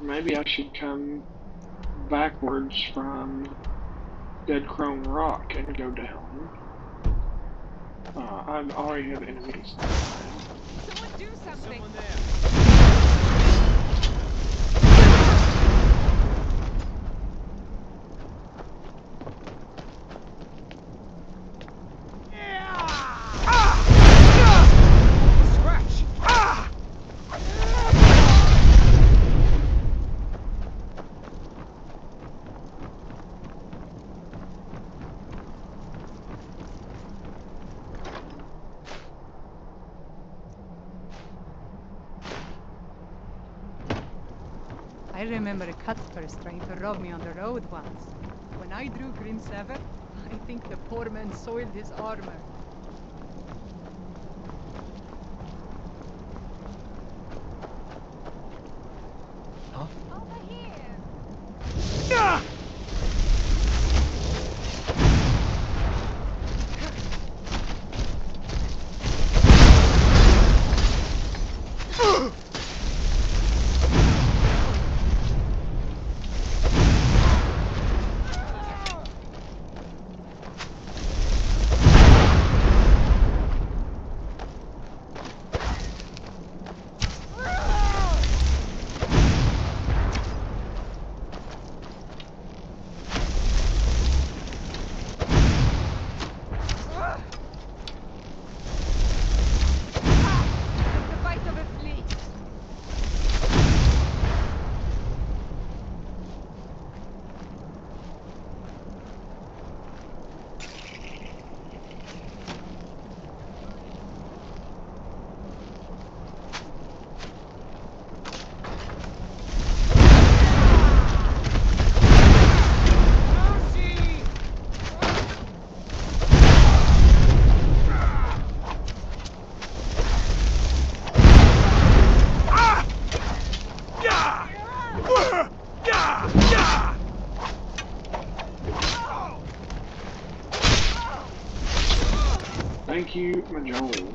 Maybe I should come backwards from Dead Crone Rock and go down. I already have enemies. Someone do something. Someone there. I remember Cuthbert trying to rob me on the road once. When I drew Green Sever, I think the poor man soiled his armor. Huh? Over here. Thank you, Majol.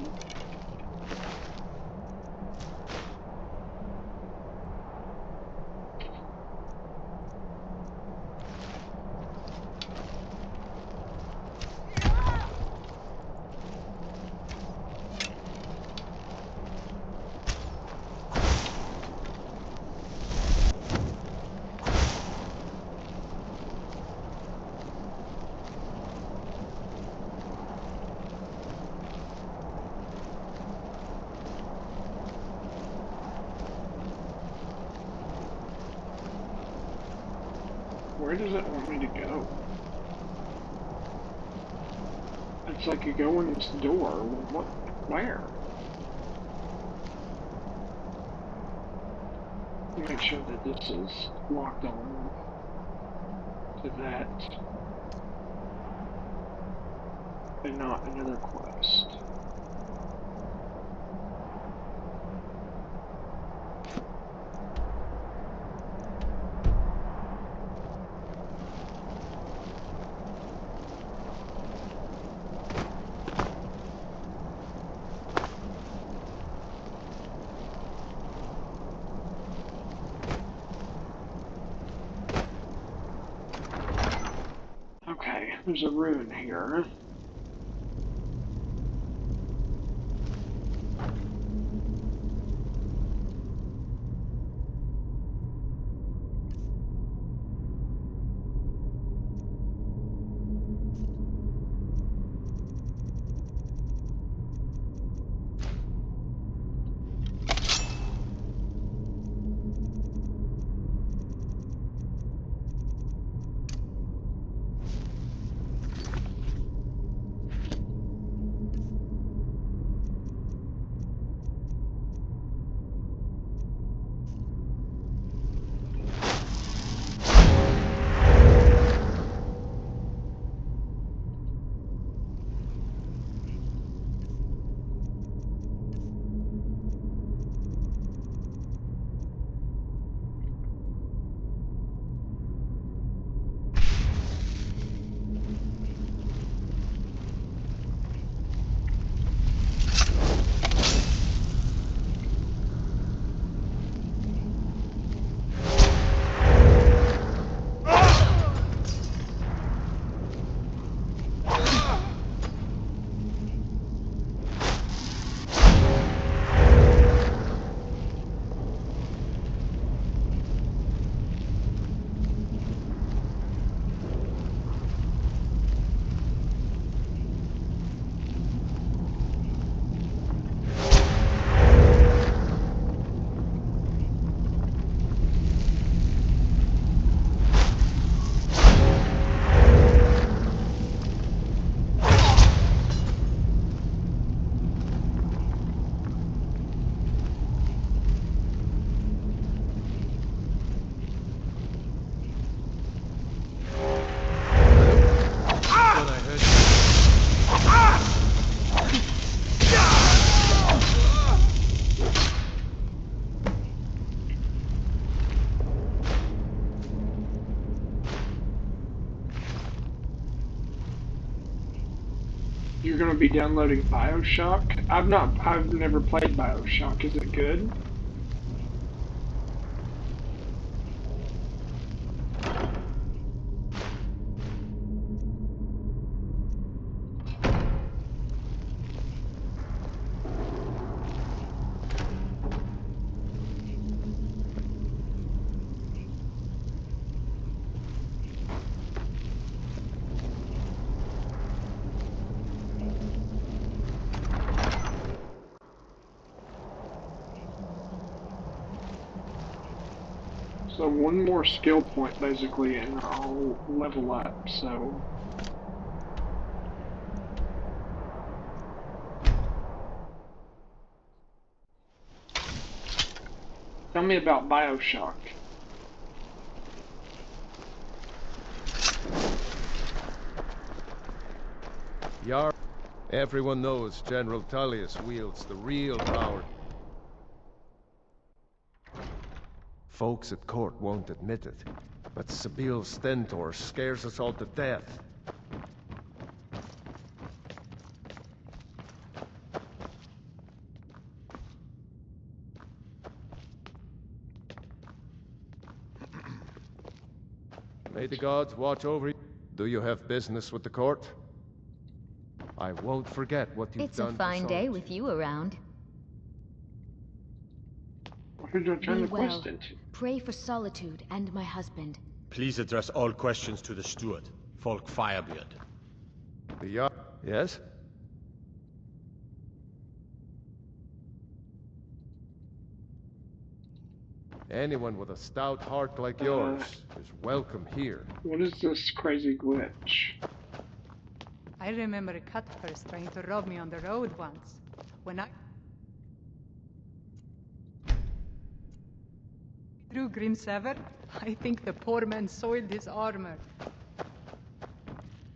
Where does it want me to go? It's like you go in this door. What? Where? Make sure that this is locked on to that and not another quest. Okay, there's a rune here. You're gonna be downloading BioShock? I've never played BioShock. Is it good? So one more skill point basically and I'll level up, so... Tell me about BioShock. Yar, everyone knows General Tullius wields the real power. Folks at court won't admit it, but Sibyl Stentor scares us all to death. May the gods watch over you. Do you have business with the court? I won't forget what you've done. It's a fine day with you around. Be well. Pray for solitude and my husband. Please address all questions to the steward, Folk Firebeard. Yes? Anyone with a stout heart like yours is welcome here. What is this crazy glitch? I remember Cuthurst trying to rob me on the road once. When I through Grimsever, I think the poor man soiled his armor.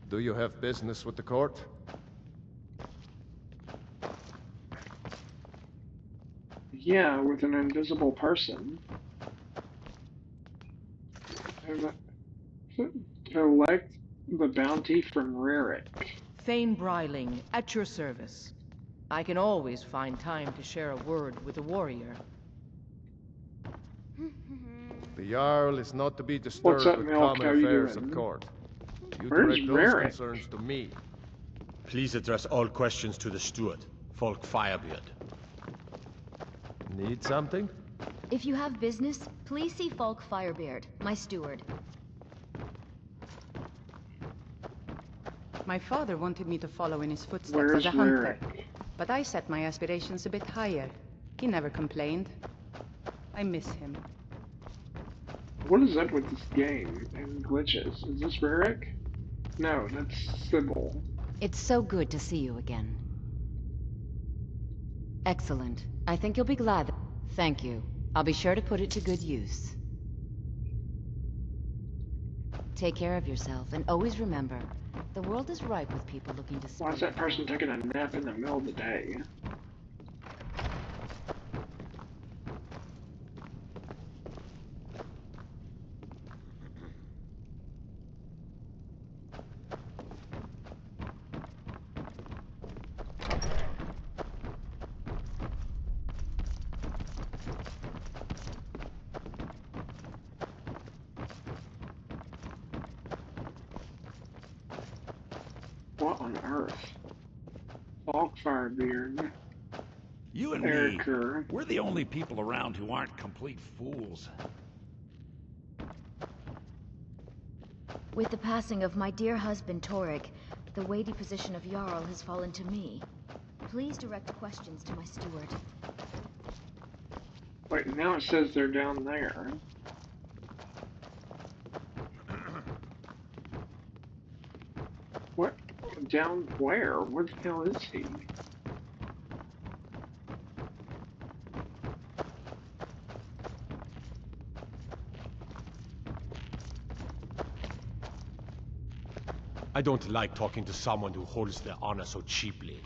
Do you have business with the court? Yeah, with an invisible person. Collect the bounty from Rarick. Thane Bryling, at your service. I can always find time to share a word with a warrior. The Jarl is not to be disturbed with common affairs of court. You direct those concerns to me. Please address all questions to the steward, Folk Firebeard. Need something? If you have business, please see Folk Firebeard, my steward. My father wanted me to follow in his footsteps as a hunter, but I set my aspirations a bit higher. He never complained. I miss him. What is up with this game and glitches? Is this Rarick? No, that's Sybil. It's so good to see you again. Excellent. I think you'll be glad. Thank you. I'll be sure to put it to good use. Take care of yourself, and always remember, the world is ripe with people looking to... Why is that person taking a nap in the middle of the day? What on earth? Firebeard. You and me, we're the only people around who aren't complete fools. With the passing of my dear husband Torrig, the weighty position of Jarl has fallen to me. Please direct questions to my steward. Wait, now it says they're down there. What? Down where? Where the hell is he? I don't like talking to someone who holds their honor so cheaply.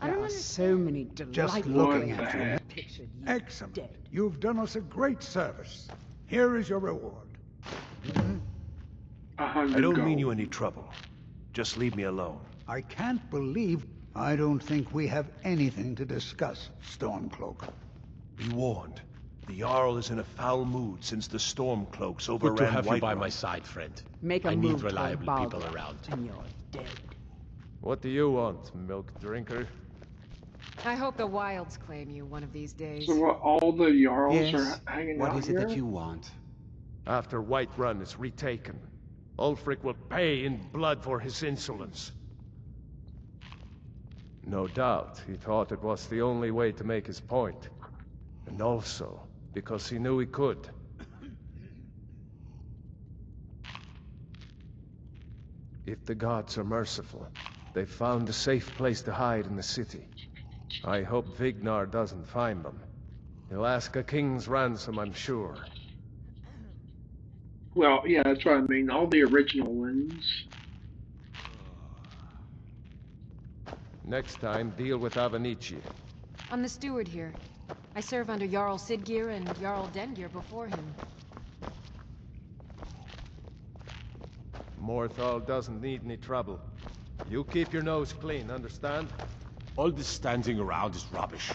There are so many delightful Just looking at you. Excellent. You've done us a great service. Here is your reward. I don't mean you any trouble. Just leave me alone. I can't believe... I don't think we have anything to discuss, Stormcloak. Be warned. The Jarl is in a foul mood since the Stormcloaks overran Good to have you by Whiterun. my side, friend. I need reliable people around. And you're dead. What do you want, milk drinker? I hope the wilds claim you one of these days. So what, all the Jarls are hanging out here? What is it that you want? After Whiterun is retaken, Ulfric will pay in blood for his insolence. No doubt, he thought it was the only way to make his point. And also, because he knew he could. If the gods are merciful, they've found a safe place to hide in the city. I hope Vignar doesn't find them. He'll ask a king's ransom, I'm sure. Well, yeah, that's what I mean. All the original ones. Next time, deal with Avenici. I'm the steward here. I serve under Jarl Siggeir and Jarl Dengir before him. Morthal doesn't need any trouble. You keep your nose clean, understand? All this standing around is rubbish.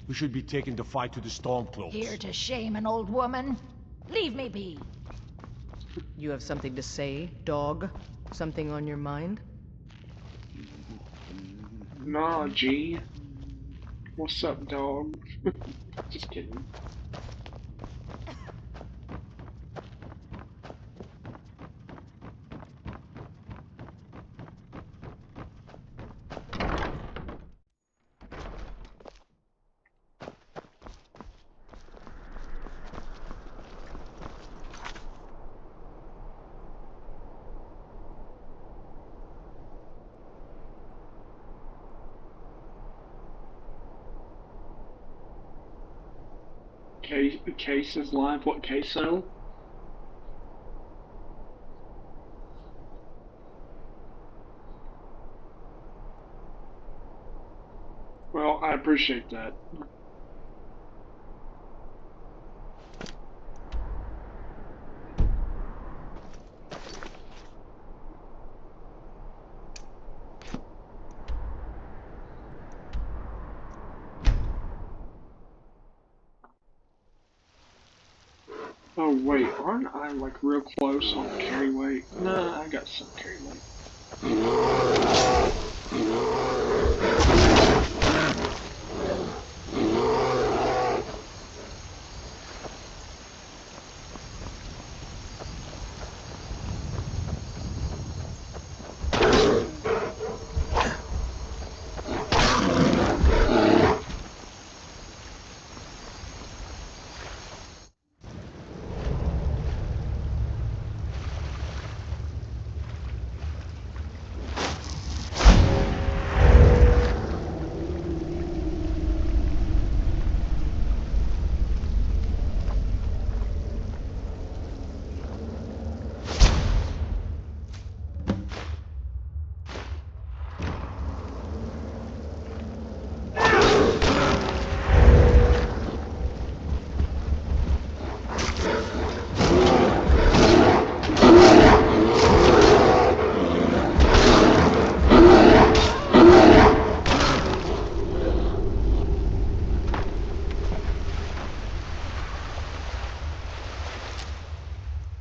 We should be taking the fight to the Stormcloaks. Here to shame an old woman? Leave me be. You have something to say, dog? Something on your mind? Nah, G. What's up, dog? Just kidding. Case is live. What queso? Well, I appreciate that. Oh wait, aren't I like real close on carry weight? Nah, I got some carry weight.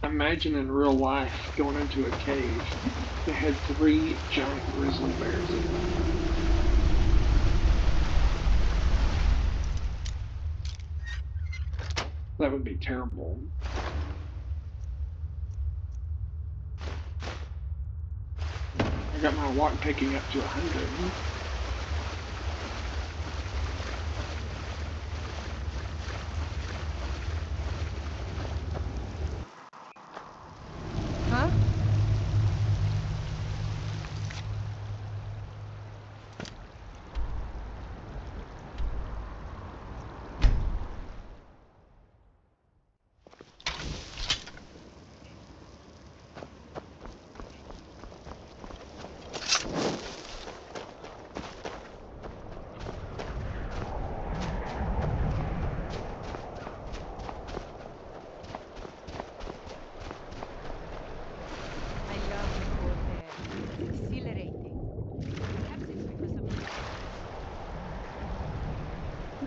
Imagine in real life going into a cave that had 3 giant grizzly bears in it. That would be terrible. I got my walk picking up to 100. Huh?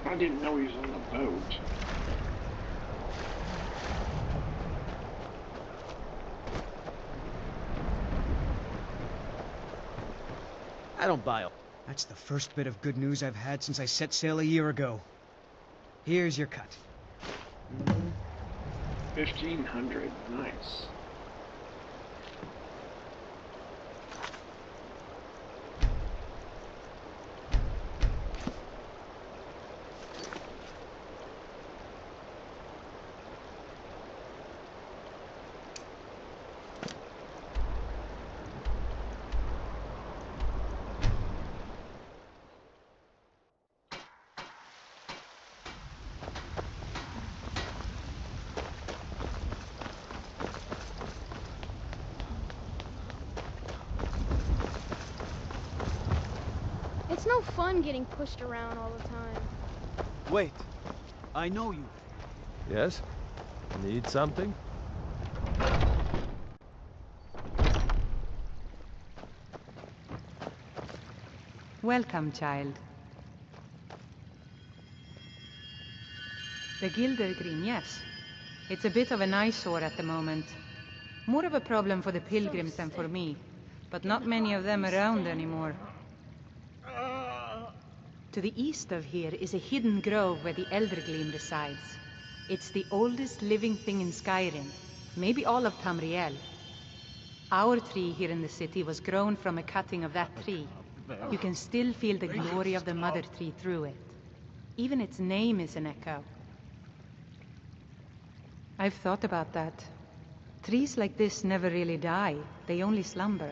I didn't know he was on the boat. I don't buy it. That's the first bit of good news I've had since I set sail a year ago. Here's your cut. 1,500. Nice. It's no fun getting pushed around all the time. Wait. I know you. Yes? Need something? Welcome, child. The Gildergreen, yes. It's a bit of an eyesore at the moment. More of a problem for the pilgrims than for me, but not many of them around anymore. To the east of here is a hidden grove where the Eldergleam resides. It's the oldest living thing in Skyrim, maybe all of Tamriel. Our tree here in the city was grown from a cutting of that tree. You can still feel the glory of the mother tree through it. Even its name is an echo. I've thought about that. Trees like this never really die, they only slumber.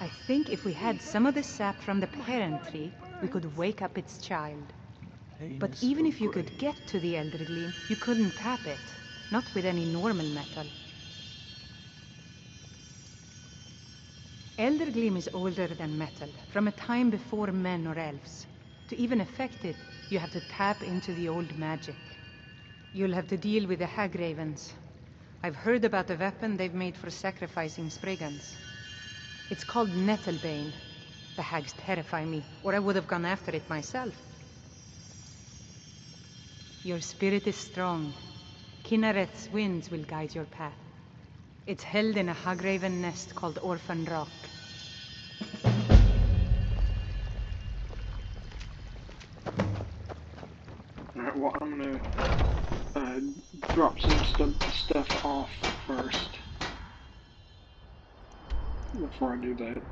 I think if we had some of the sap from the parent tree, we could wake up its child. But even if you could get to the Eldergleam, you couldn't tap it. Not with any normal metal. Eldergleam is older than metal, from a time before men or elves. To even affect it, you have to tap into the old magic. You'll have to deal with the Hagravens. I've heard about the weapon they've made for sacrificing Spriggans. It's called Nettlebane. The hags terrify me, or I would have gone after it myself. Your spirit is strong. Kinnereth's winds will guide your path. It's held in a Hagraven nest called Orphan Rock. Alright, well, I'm gonna drop some stuff off first before I do that.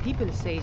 People say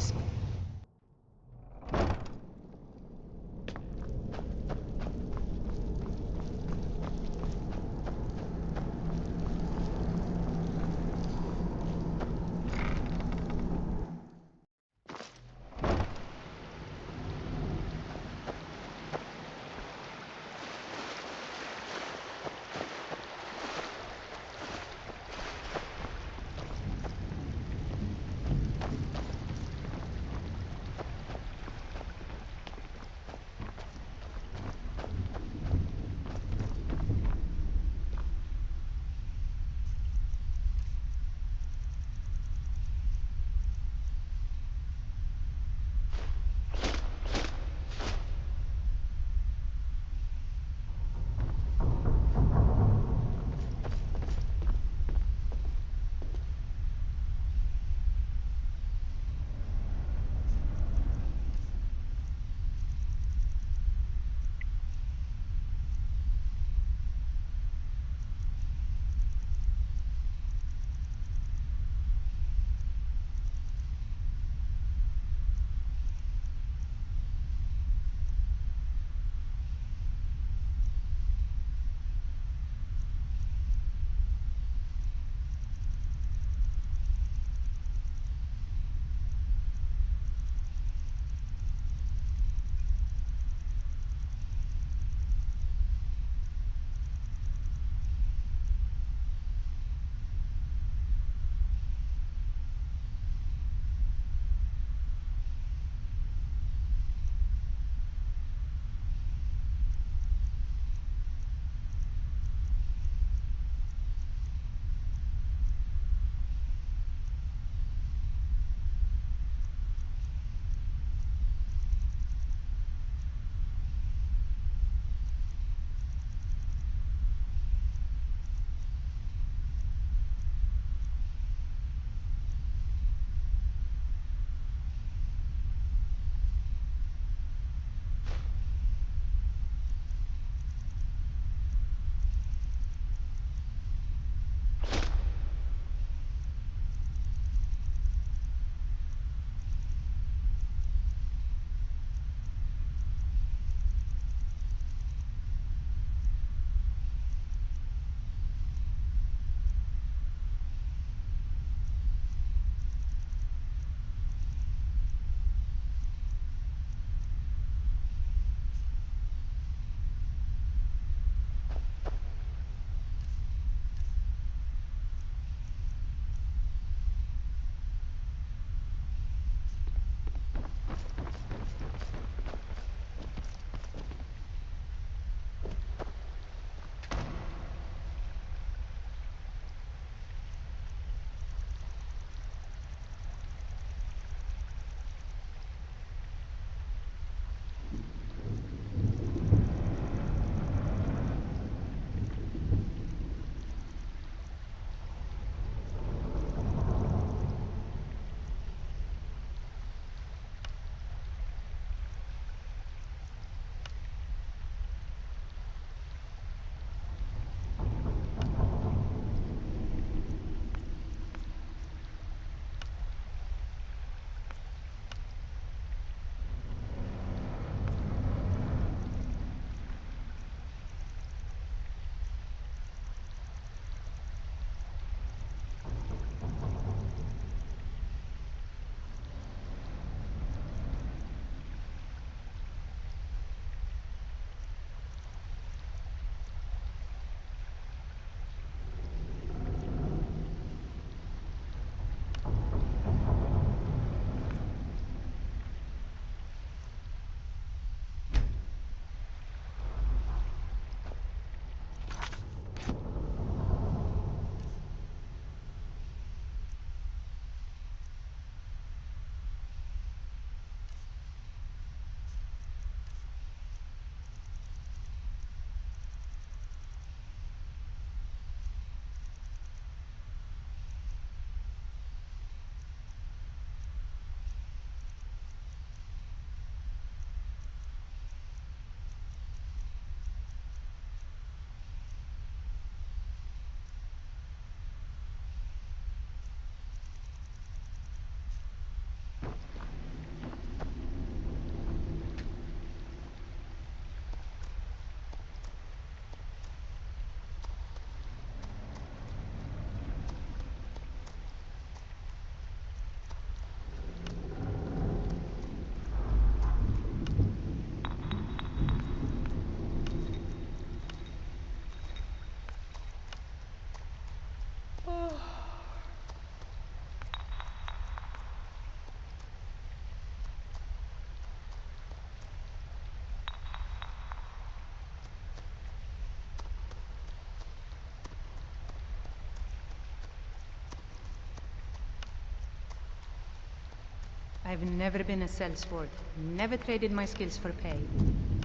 I've never been a sellsword, never traded my skills for pay.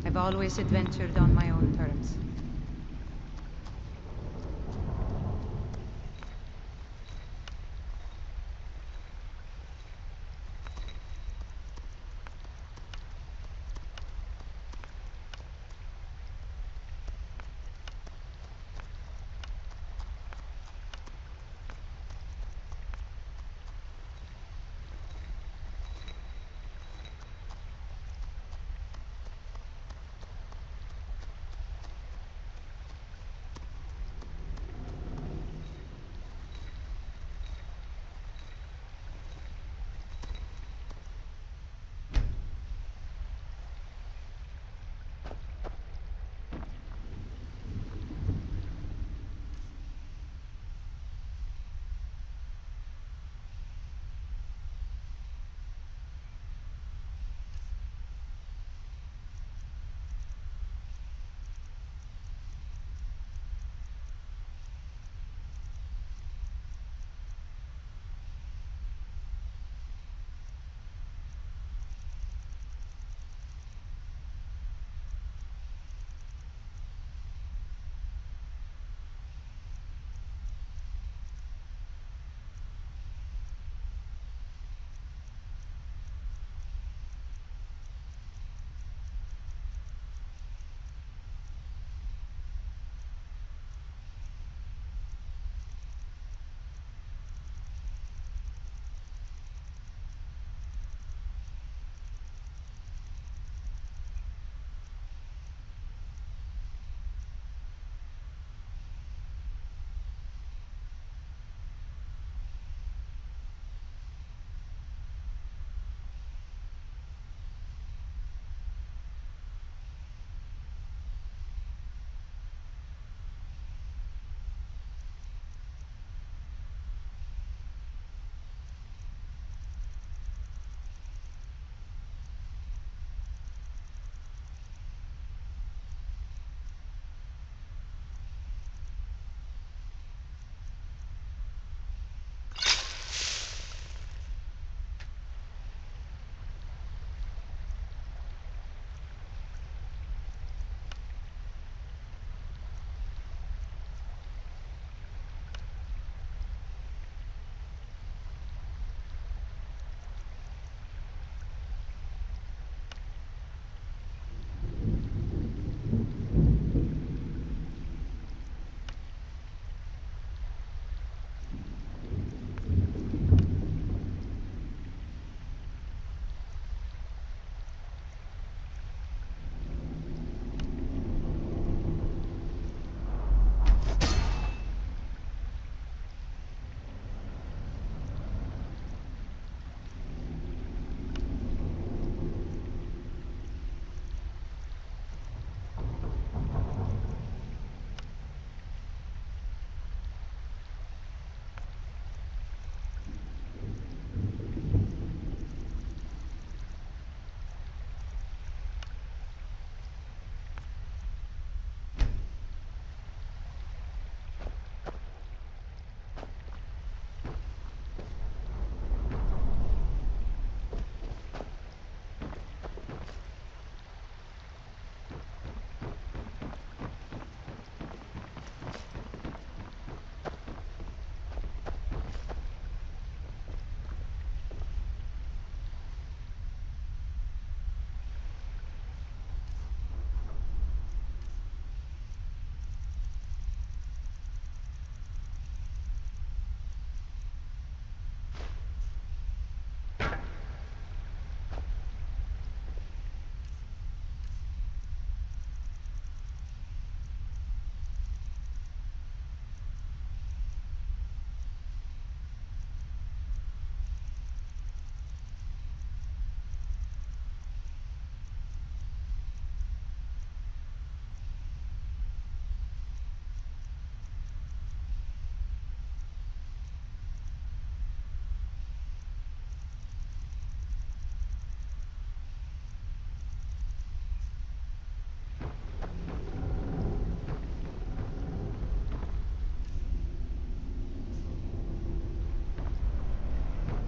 I've always adventured on my own terms.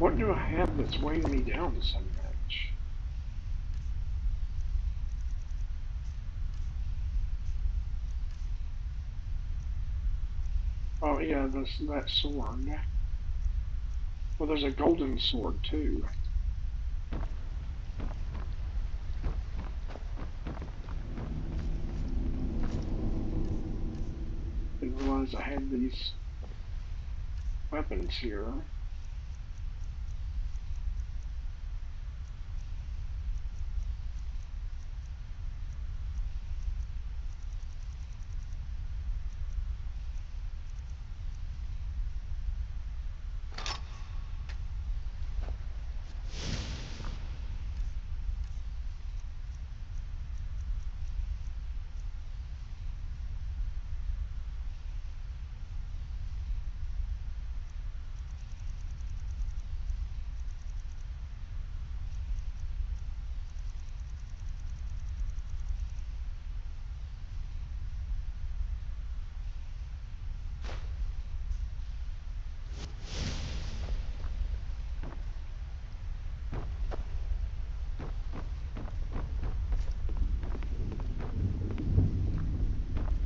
What do I have that's weighing me down so much? Oh yeah, that sword. Well, there's a golden sword too. Didn't realize I had these weapons here.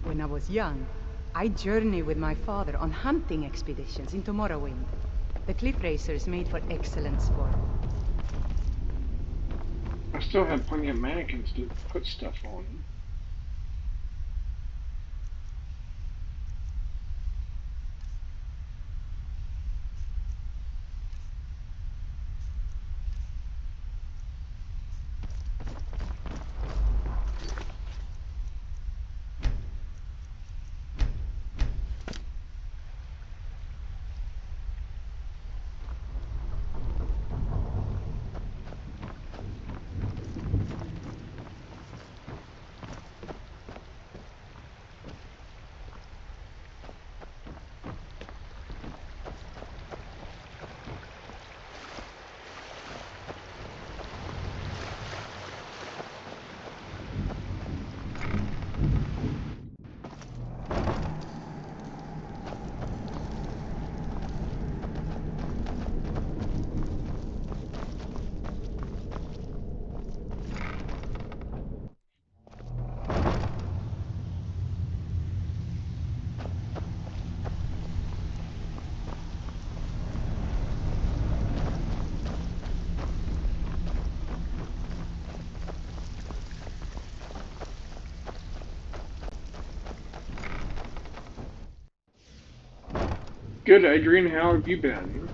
When I was young, I journeyed with my father on hunting expeditions into Morrowind. The cliff racers made for excellent sport. I still have plenty of mannequins to put stuff on. Good, Adrian. How have you been?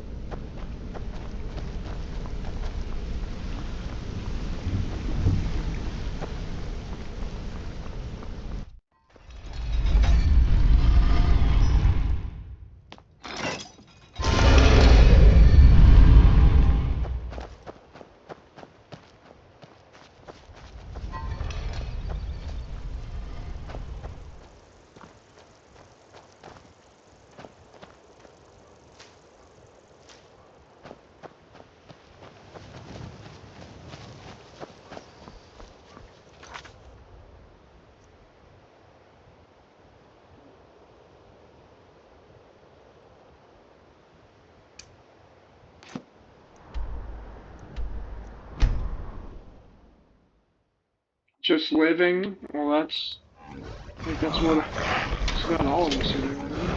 Just living? Well, I think that's not all of us are doing.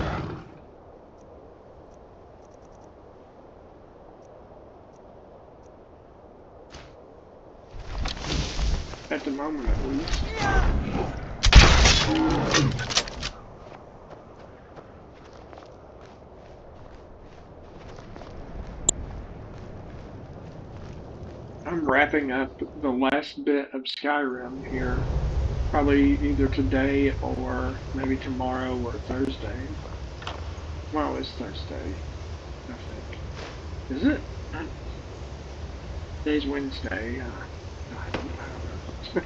At the moment, at least. I'm wrapping up the last bit of Skyrim here. Probably either today or maybe tomorrow or Thursday. Well, it's Thursday, I think. Is it? Today's Wednesday. I don't know.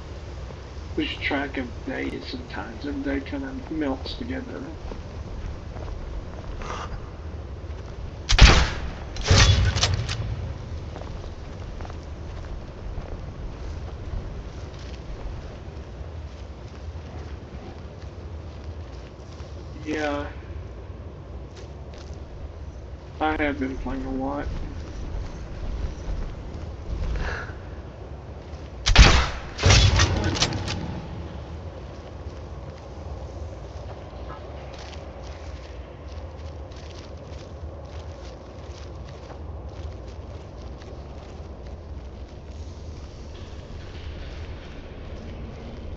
Lose track of days sometimes. Every day kind of melts together. Yeah. I have been playing a lot.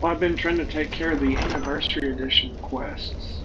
Well, I've been trying to take care of the Anniversary Edition quests.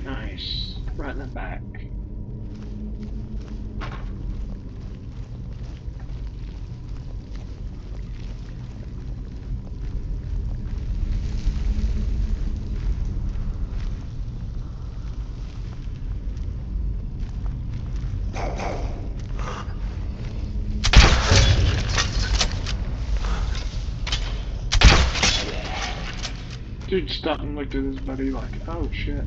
Nice. Right in the back. Dude stopped and looked at his buddy like, oh shit.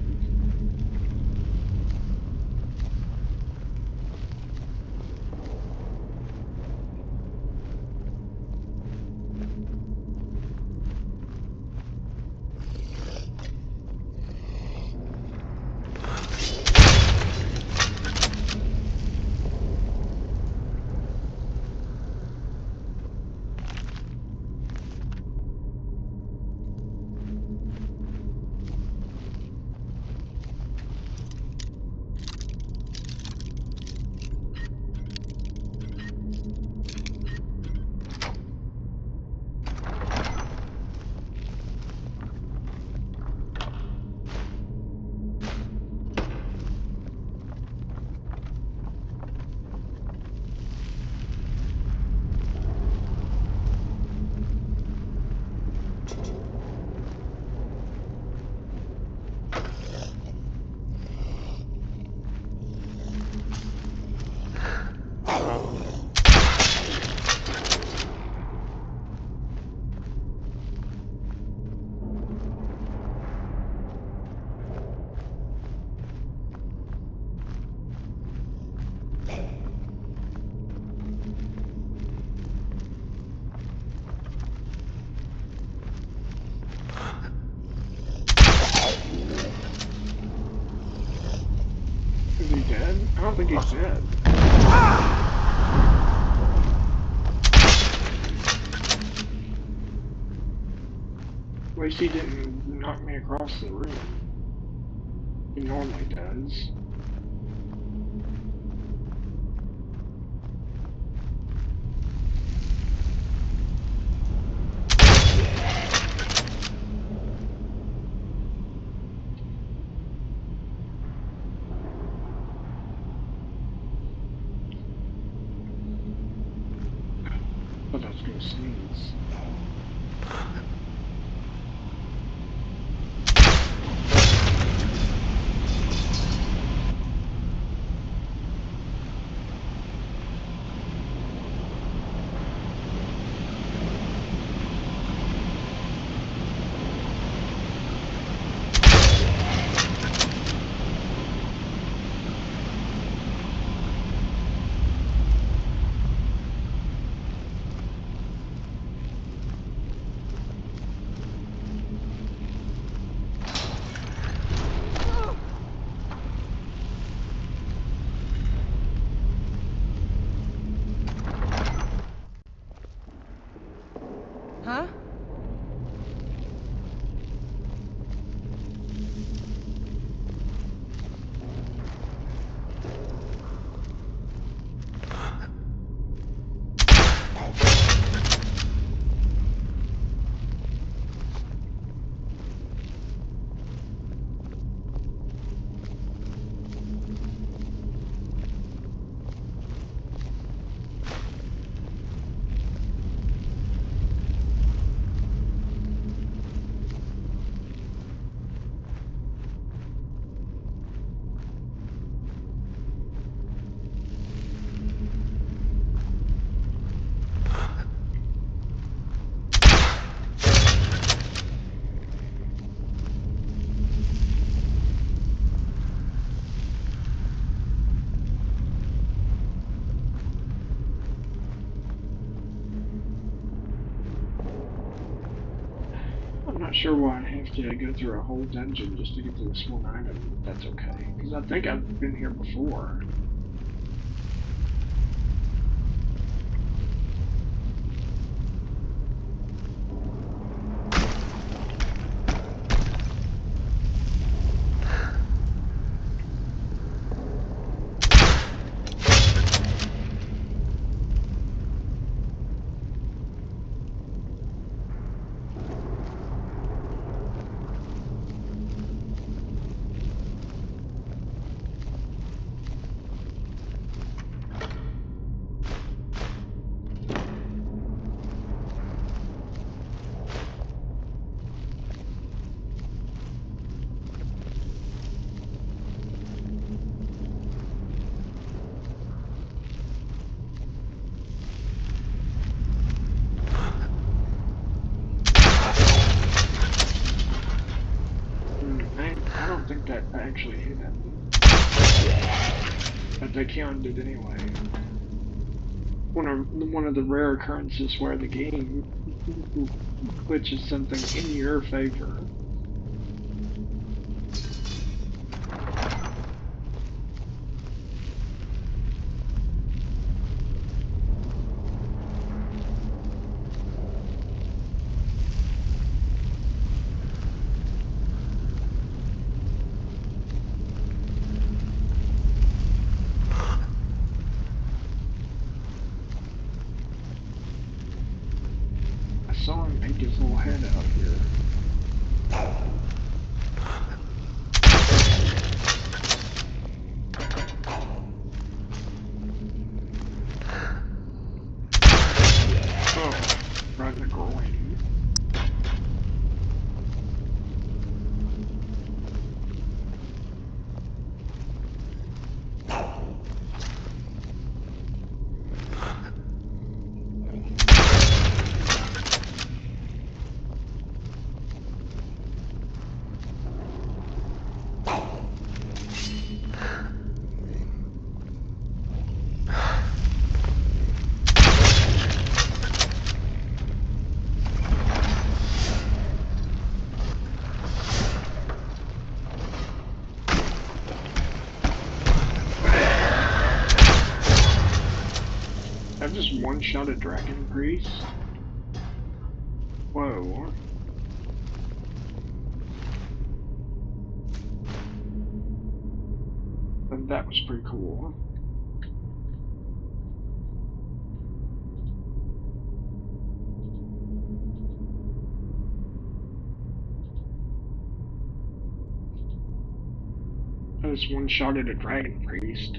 Is he dead? I don't think he's dead. At least he didn't knock me across the room. He normally does. I thought I was gonna sneeze. I'm not sure why I have to go through a whole dungeon just to get to this one item, but that's okay. Because I think I've been here before. I don't think that actually hit him. But they counted it anyway. One of the rare occurrences where the game glitches something in your favor. I saw him peek his little head out here. Oh, right in the groin. I've just one-shot a dragon priest. Whoa. And that was pretty cool. I just one-shotted a dragon priest.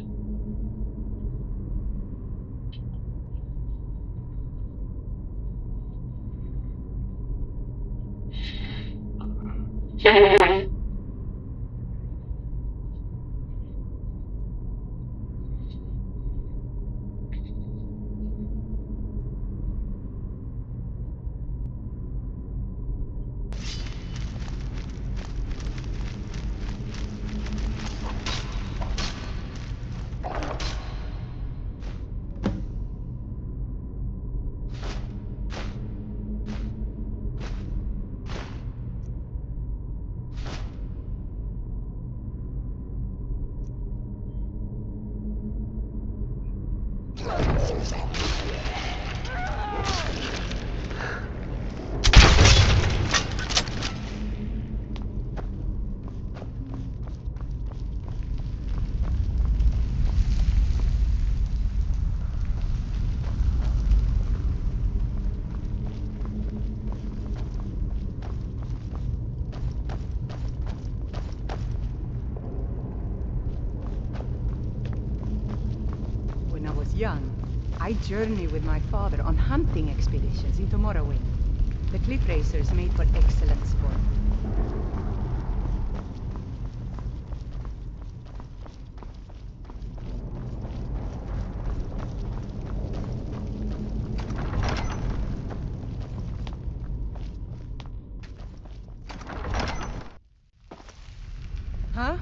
When I was young, I journeyed with my father on hunting expeditions into Morrowind. The cliff racers made for excellent sport. Huh?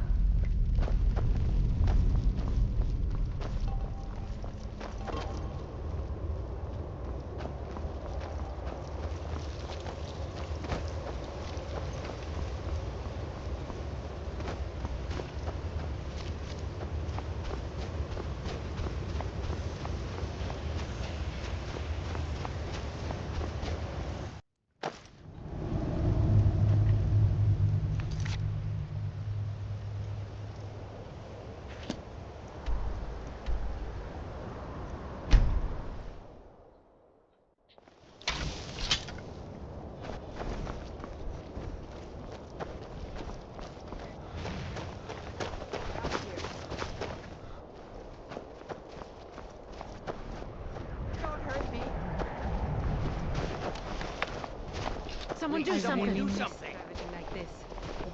Someone do something. Do something. Like this.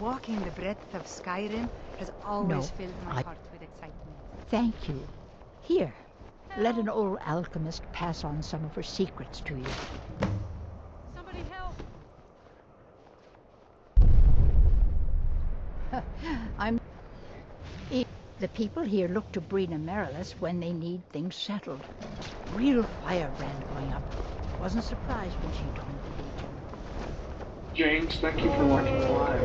Walking the breadth of Skyrim has always filled my heart with excitement. Thank you. Here, let an old alchemist pass on some of her secrets to you. Somebody help! The people here look to Brina Marilis when they need things settled. Real firebrand going up. Wasn't surprised when she joined the Legion. James, thank you for watching live.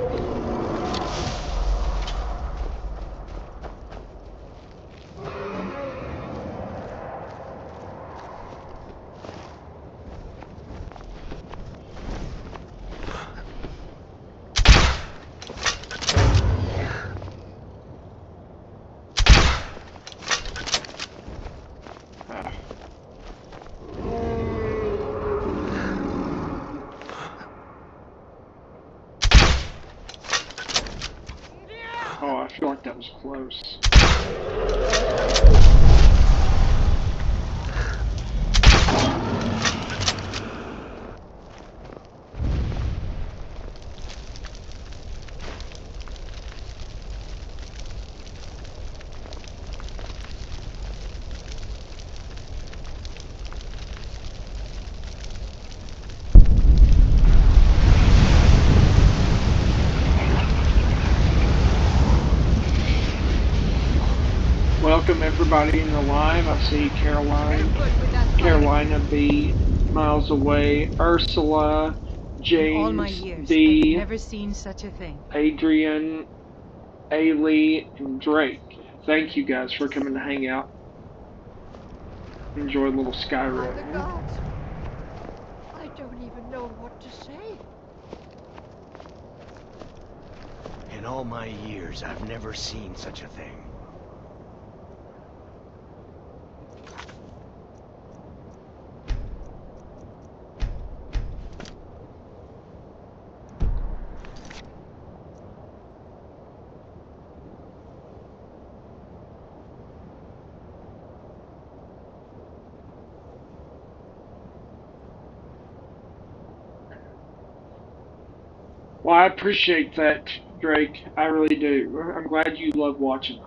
Oh, I feel like that was close. Welcome everybody in the live. I see Carolina B, Miles Away, Ursula, James in all my years, B, I've never seen such a thing. Adrian, Ailey, and Drake. Thank you guys for coming to hang out. Enjoy a little Skyrim. The gods. I don't even know what to say. In all my years, I've never seen such a thing. Well, I appreciate that, Drake. I really do. I'm glad you love watching them.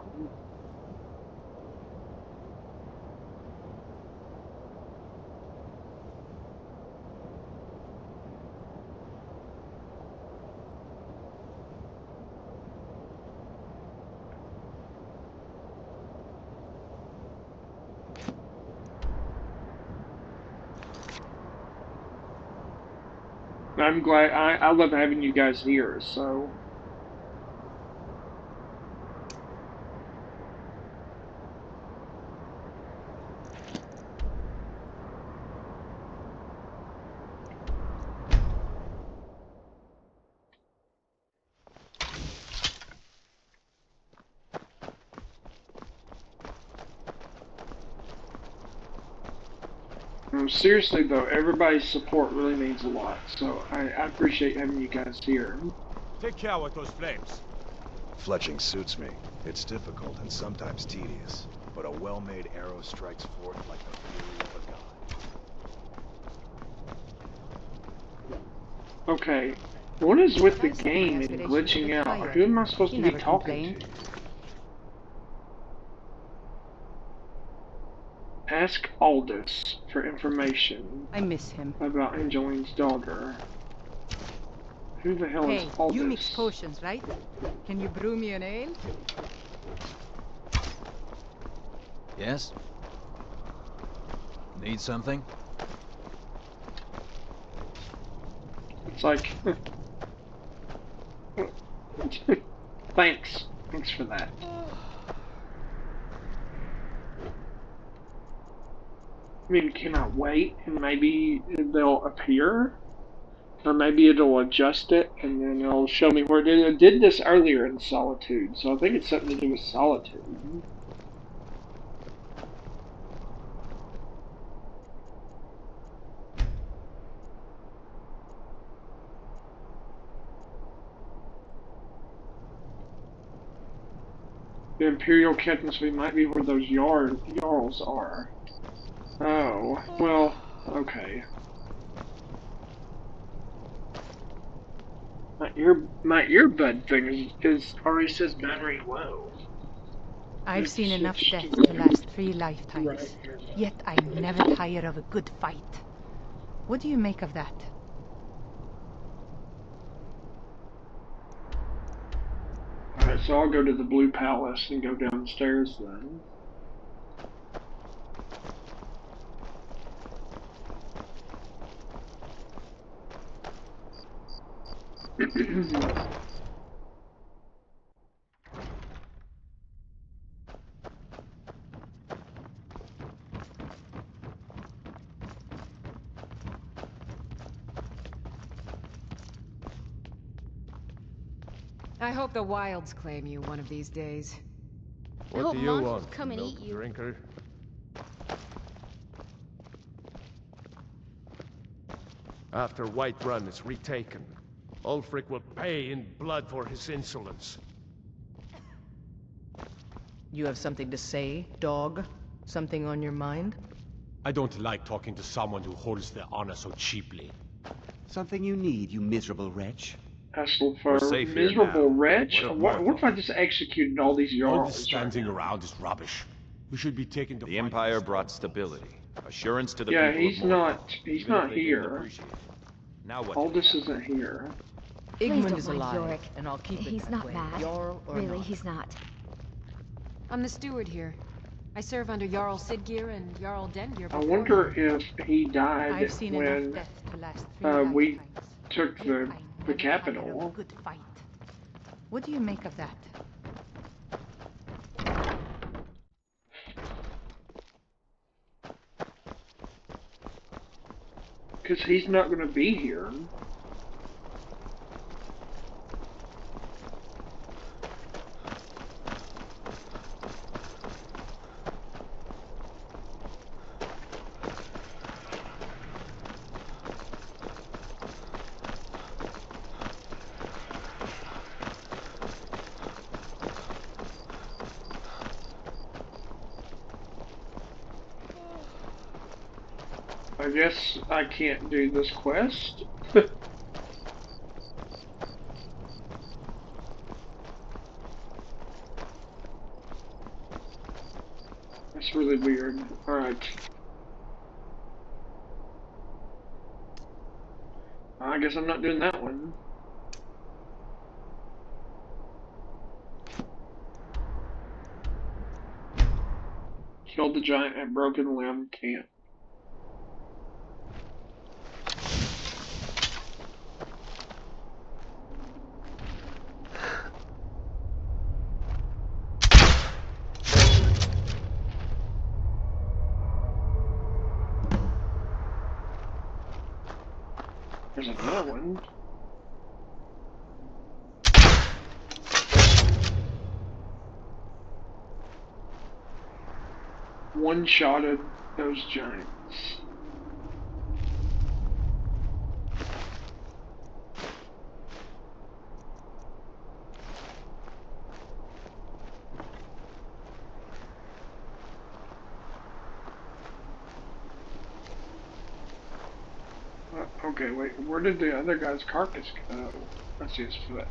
I'm glad. I love having you guys here, so. Seriously though, everybody's support really means a lot, so I appreciate having you guys here. Take care with those flames. Fletching suits me. It's difficult and sometimes tedious, but a well-made arrow strikes forth like the fury of a god. Okay, what is with the game and glitching out? Who am I supposed to be talking to? Ask Aldous for information. I miss him. About Angeline's daughter. Who the hell is Aldous? You mix potions, right? Can you brew me an ale? Yes? Need something? It's like... Thanks. Thanks for that. I mean, can I wait and maybe they'll appear? Or maybe it'll adjust it and then it'll show me where it is. I did this earlier in Solitude, so I think it's something to do with Solitude. The Imperial Captains, we might be where those Jarls are. Oh, well, okay. My earbud thing is already says battery low. I've It's seen enough switched death to to last 3 lifetimes. right here. Yet I never tire of a good fight. What do you make of that? Alright, so I'll go to the Blue Palace and go downstairs then. I hope the wilds claim you one of these days. What do you want, come and milk eat you. drinker? After Whiterun is retaken, Ulfric will pay in blood for his insolence. You have something to say, dog? Something on your mind? I don't like talking to someone who holds their honor so cheaply. Something you need, you miserable wretch? For miserable wretch? What if I just executed all these All Jarls? this standing around is rubbish. We should be taken to The Empire brought stability, assurance to the Yeah, people he's of Mordor, not. He's even if not they didn't here. appreciate it. Now what? Aldous isn't here. Please Igmund don't is mind alive, Yorick. and I'll keep it He's that not way. bad. Jarl or Really, not. he's not. I'm the steward here. I serve under Jarl Siggeir and Jarl Dengir I before wonder you. if he died I've seen when enough death to last 3 we lifetimes. took Yet the I never tire of capital. a good fight. What do you make of that? Because he's not going to be here. I guess I can't do this quest. That's really weird. Alright. I guess I'm not doing that one. Killed the giant at Broken Limb Camp. There's another one. One-shotted those giants. Okay, wait, where did the other guy's carcass go? I see his foot.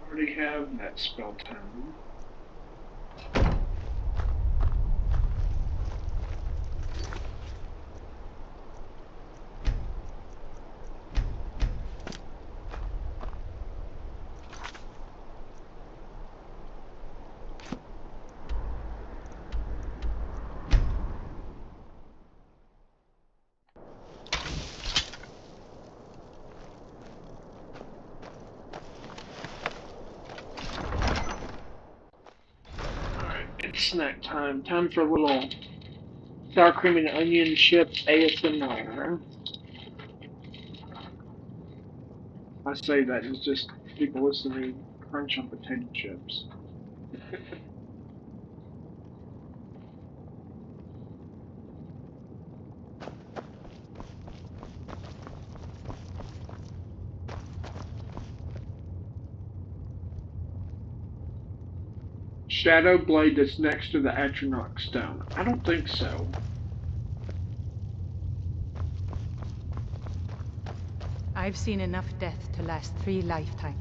I already have that spell time. Snack time. Time for a little sour cream and onion chips ASMR. I say that it's just people listening crunch on potato chips. Shadow blade that's next to the Atronach stone. I don't think so. I've seen enough death to last 3 lifetimes.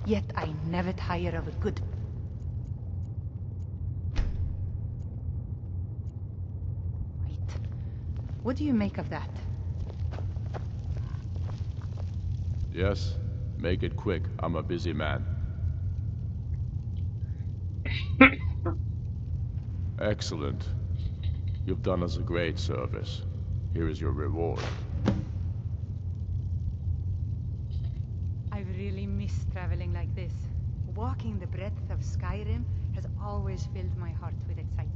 Yet I never tire of a good... Wait. What do you make of that? Yes? Make it quick. I'm a busy man. Excellent. You've done us a great service. Here is your reward. I've really missed traveling like this. Walking the breadth of Skyrim has always filled my heart with excitement.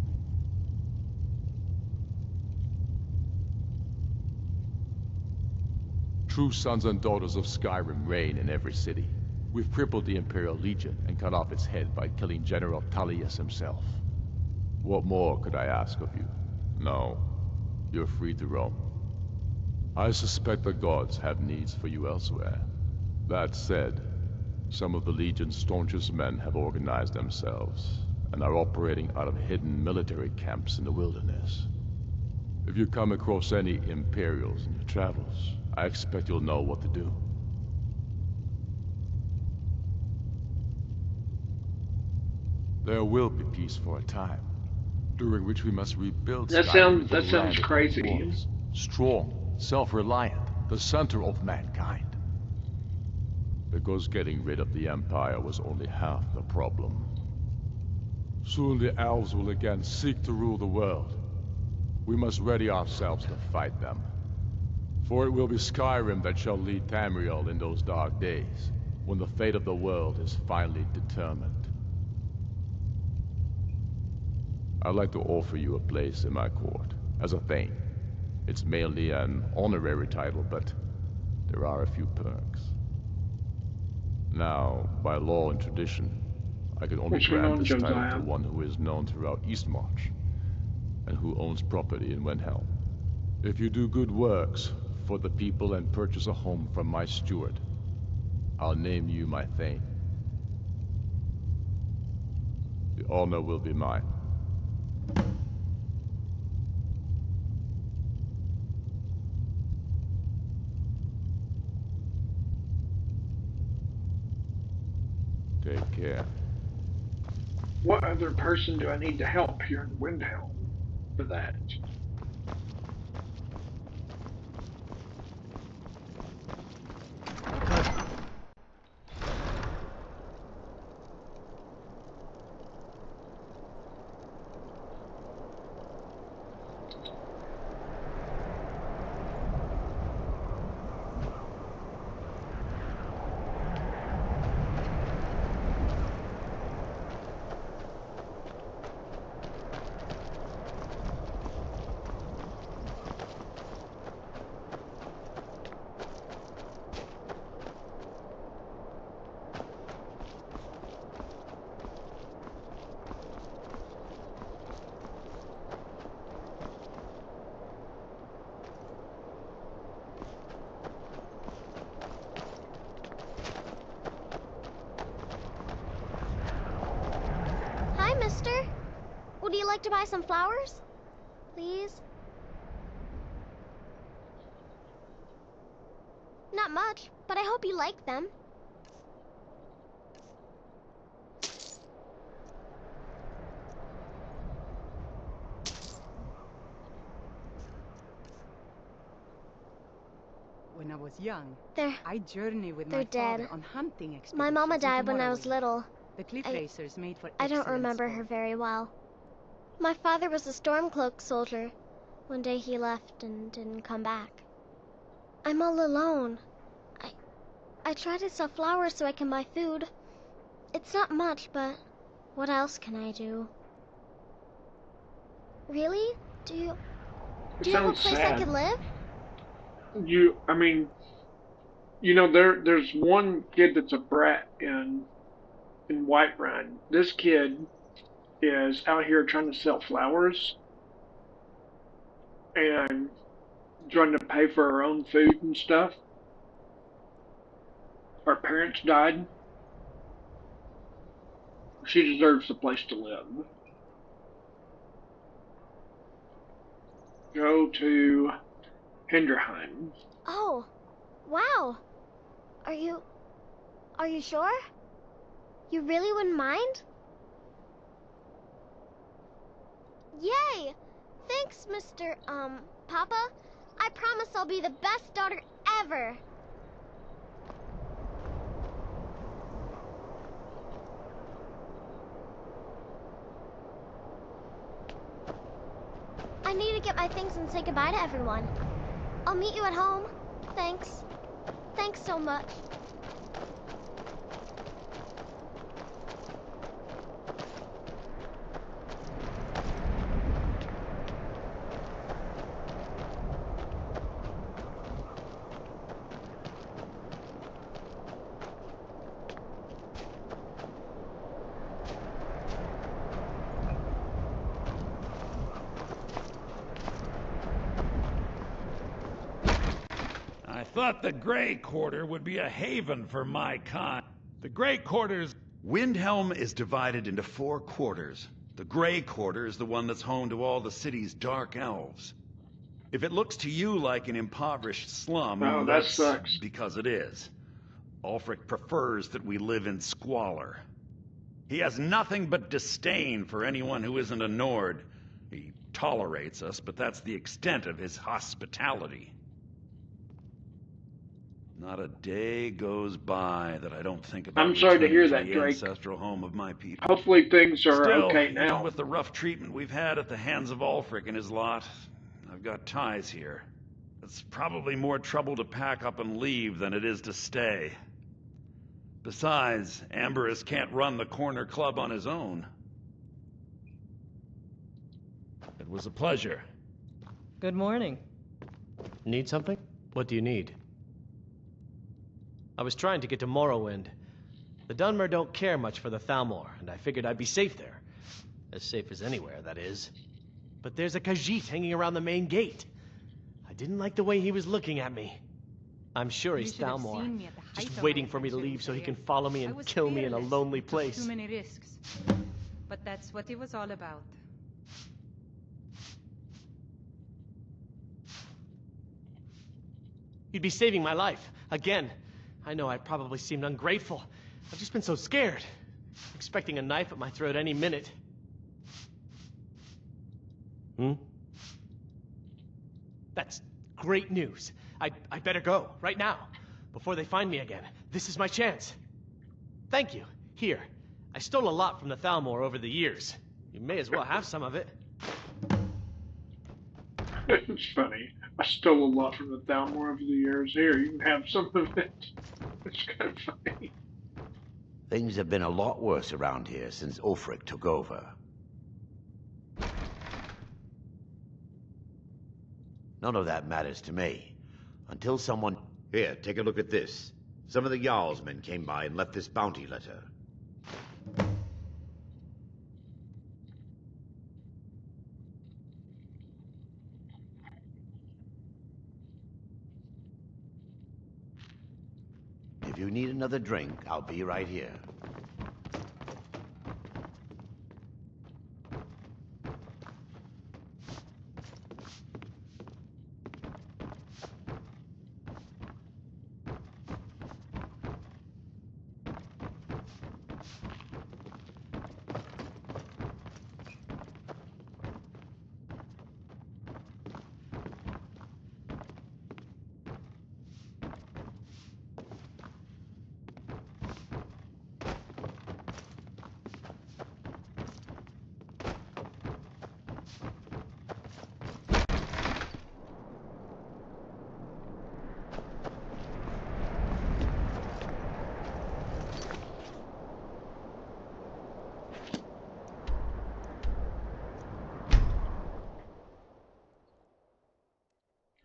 True sons and daughters of Skyrim reign in every city. We've crippled the Imperial Legion and cut off its head by killing General Tullius himself. What more could I ask of you? No, you're free to roam. I suspect the gods have needs for you elsewhere. That said, some of the Legion's staunchest men have organized themselves and are operating out of hidden military camps in the wilderness. If you come across any Imperials in your travels, I expect you'll know what to do. There will be peace for a time, during which we must rebuild Skyrim. That sounds crazy. Strong, self-reliant, the center of mankind. Because getting rid of the Empire was only half the problem. Soon the elves will again seek to rule the world. We must ready ourselves to fight them. For it will be Skyrim that shall lead Tamriel in those dark days, when the fate of the world is finally determined. I'd like to offer you a place in my court, as a thane. It's mainly an honorary title, but there are a few perks. Now, by law and tradition, I can only grant this title to one who is known throughout Eastmarch, and who owns property in Wendhelm. If you do good works for the people and purchase a home from my steward, I'll name you my thane. The honor will be mine. Take care. What other person do I need to help here in Windhelm for that? Mister? Would you like to buy some flowers? Please? Not much, but I hope you like them. When I was young, They're I journeyed with my dead. father on hunting expeditions. My mama died when I was little. The cliff racers made for I don't remember her very well. My father was a Stormcloak soldier. One day he left and didn't come back. I'm all alone. I try to sell flowers so I can buy food. It's not much, but what else can I do? Really? Do you have a place I can live? I mean, you know, there's one kid that's a brat in Whiterun. This kid is out here trying to sell flowers, and trying to pay for her own food and stuff. Her parents died. She deserves a place to live. Go to Hinderheim. Oh, wow. Are you sure? You really wouldn't mind? Yay! Thanks, Mr. Papa. I promise I'll be the best daughter ever. I need to get my things and say goodbye to everyone. I'll meet you at home. Thanks. Thanks so much. I thought the Grey Quarter would be a haven for my kind. The Grey Quarter's... Windhelm is divided into 4 quarters. The Grey Quarter is the one that's home to all the city's dark elves. If it looks to you like an impoverished slum, Oh, that that's sucks. because it is. Ulfric prefers that we live in squalor. He has nothing but disdain for anyone who isn't a Nord. He tolerates us, but that's the extent of his hospitality. Not a day goes by that I don't think about I'm sorry to hear returning that, the Drake. ancestral home of my people. Hopefully things are Still, okay even now. with the rough treatment we've had at the hands of Ulfric and his lot, I've got ties here. It's probably more trouble to pack up and leave than it is to stay. Besides, Amberus can't run the corner club on his own. It was a pleasure. Good morning. Need something? What do you need? I was trying to get to Morrowind. The Dunmer don't care much for the Thalmor, and I figured I'd be safe there. As safe as anywhere, that is. But there's a Khajiit hanging around the main gate. I didn't like the way he was looking at me. I'm sure he's Thalmor, just waiting for me to leave so he can follow me and kill me in a lonely place. Too many risks. But that's what it was all about. You'd be saving my life, again. I know I probably seemed ungrateful. I've just been so scared. Expecting a knife at my throat any minute. That's great news. I better go, right now, before they find me again. This is my chance. Thank you. Here, I stole a lot from the Thalmor over the years. You may as well have some of it. It's funny. I stole a lot from the Thalmor over the years. Here, you can have some of it. It's kind of funny. Things have been a lot worse around here since Ulfric took over. None of that matters to me. Until someone... Here, take a look at this. Some of the Jarl's men came by and left this bounty letter. If you need another drink, I'll be right here.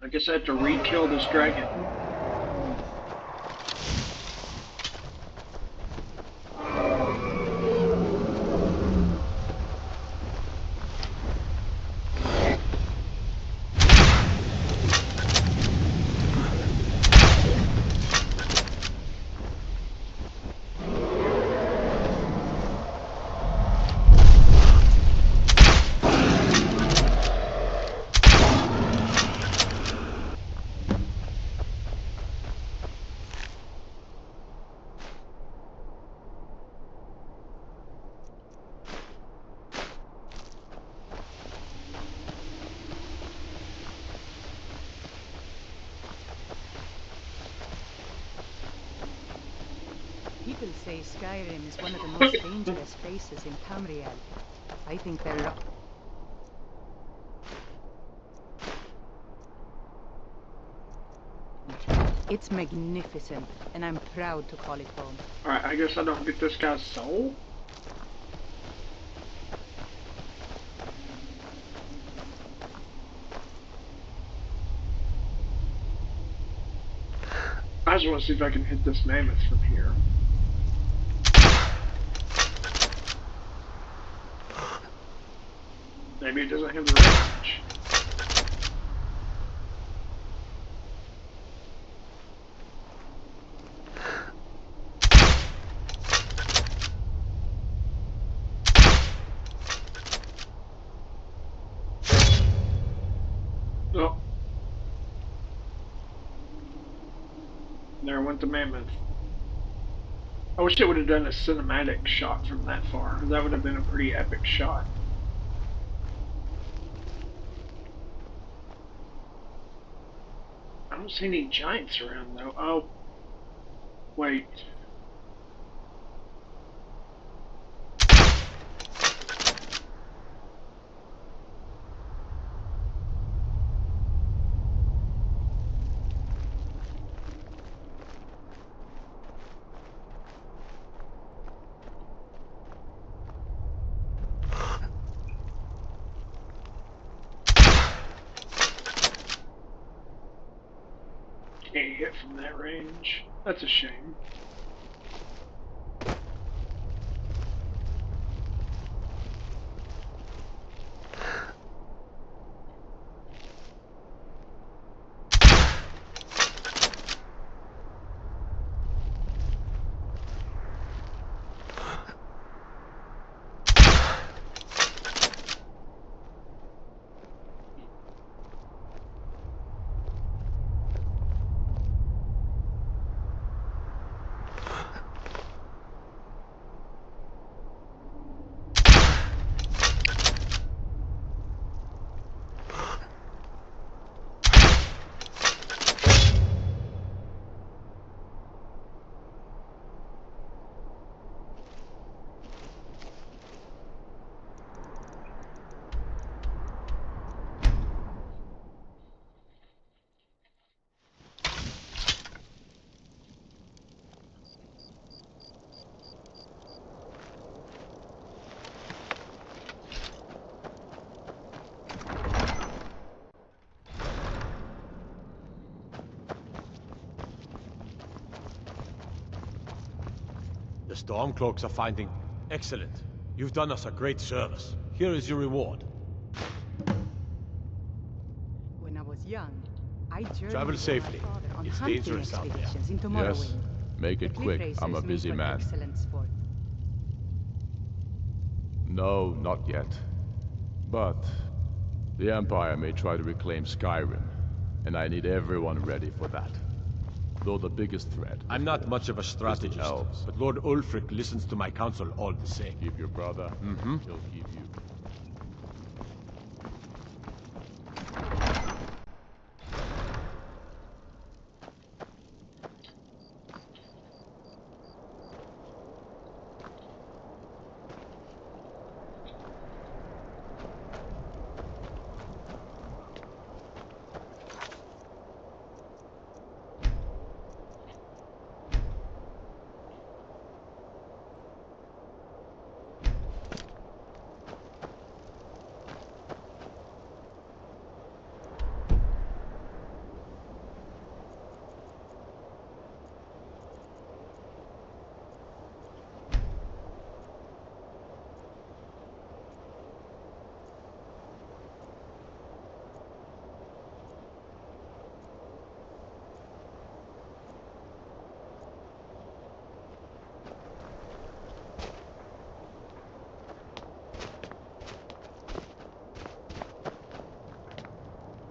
I guess I have to re-kill this dragon. say Skyrim is one of the most dangerous places in Tamriel. I think there are... It's magnificent, and I'm proud to call it home. Alright, I guess I don't get this guy's soul? I just want to see if I can hit this mammoth from here. Maybe it doesn't have the range. Oh. There went the mammoth. I wish it would have done a cinematic shot from that far. That would have been a pretty epic shot. I don't see any giants around though. Oh. Wait. Can't hit from that range. That's a shame. The Stormcloaks are finding... Excellent. You've done us a great service. Here is your reward. When I was young, I journeyed Travel with safely. my father on It's hunting dangerous out there. expeditions into Yes. Morrowind. Make The it cliff quick. racers I'm a made busy for man. excellent sport. No, not yet. But the Empire may try to reclaim Skyrim, and I need everyone ready for that. Though the biggest threat... I'm not much of a strategist, elves. but Lord Ulfric listens to my counsel all the same. Keep your brother. Mm-hmm. He'll keep you.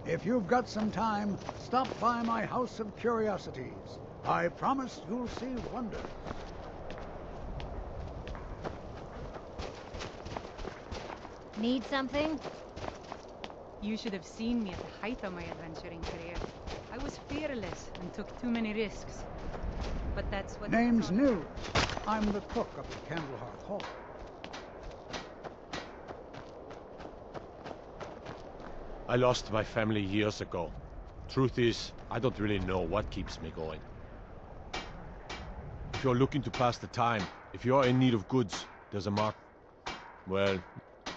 If you've got some time, stop by my House of Curiosities. I promise you'll see wonders. Need something? You should have seen me at the height of my adventuring career. I was fearless and took too many risks. But that's what... Name's Nils. I'm the cook of the Candlehearth Hall. I lost my family years ago. Truth is, I don't really know what keeps me going. If you're looking to pass the time, if you're in need of goods, there's a market. Well,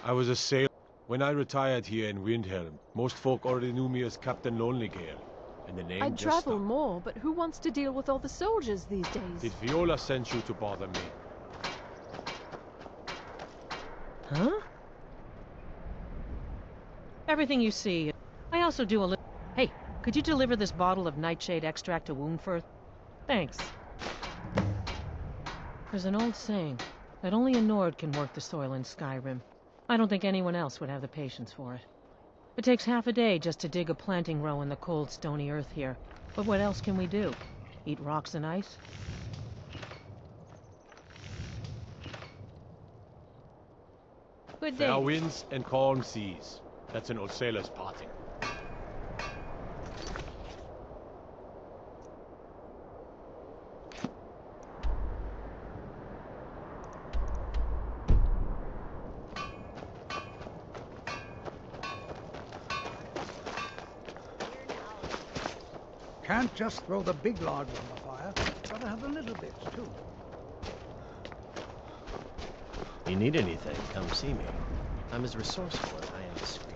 I was a sailor. When I retired here in Windhelm, most folk already knew me as Captain Lonelygale, and the name I'd just travel stuck. more, but who wants to deal with all the soldiers these days? Did Viola send you to bother me? Huh? Everything you see. I also do a little... Hey, could you deliver this bottle of nightshade extract to Woundford? Thanks. There's an old saying that only a Nord can work the soil in Skyrim. I don't think anyone else would have the patience for it. It takes half a day just to dig a planting row in the cold, stony earth here. But what else can we do? Eat rocks and ice? Good day. Fair winds and calm seas. That's an old sailor's parting. Can't just throw the big logs on the fire. Gotta have the little bits, too. You need anything, come see me. I'm as resourceful as I am discreet.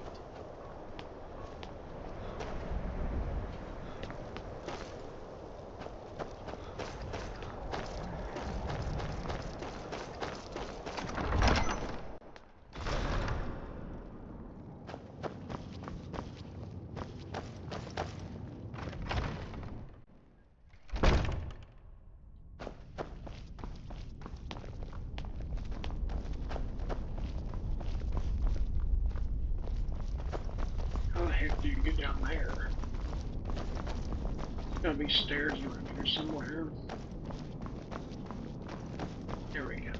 How the heck do you get down there? Gotta be stairs around here somewhere. There we go.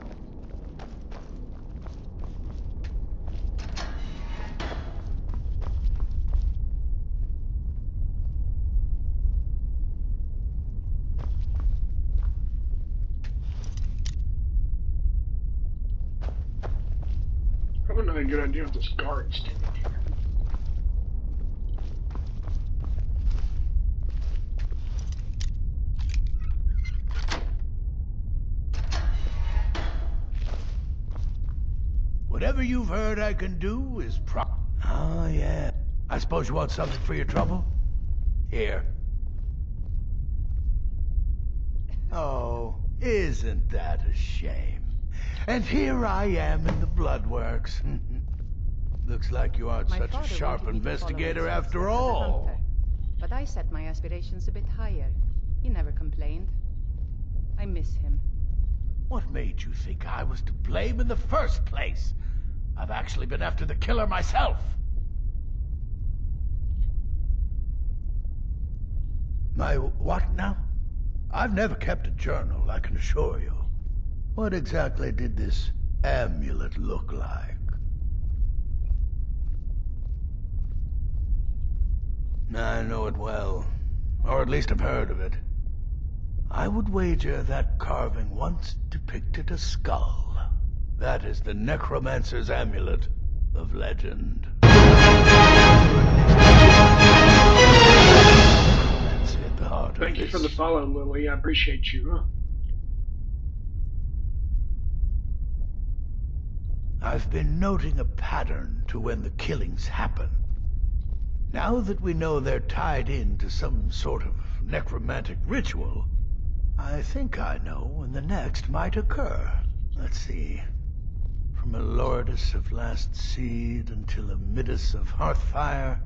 Probably not a good idea with this guard standing here. Whatever you've heard I can do is Oh, yeah. I suppose you want something for your trouble? Here. Oh, isn't that a shame? And here I am in the Bloodworks. Looks like you aren't such a sharp investigator after all. But I set my aspirations a bit higher. He never complained. I miss him. What made you think I was to blame in the first place? I've actually been after the killer myself. My what now? I've never kept a journal, I can assure you. What exactly did this amulet look like? I know it well, or at least I've heard of it. I would wager that carving once depicted a skull. That is the necromancer's amulet of legend. Thank you for the follow, Lily. I appreciate you. I've been noting a pattern to when the killings happen. Now that we know they're tied into some sort of necromantic ritual, I think I know when the next might occur. Let's see. From a Lordess of Last Seed until a Midas of Hearthfire.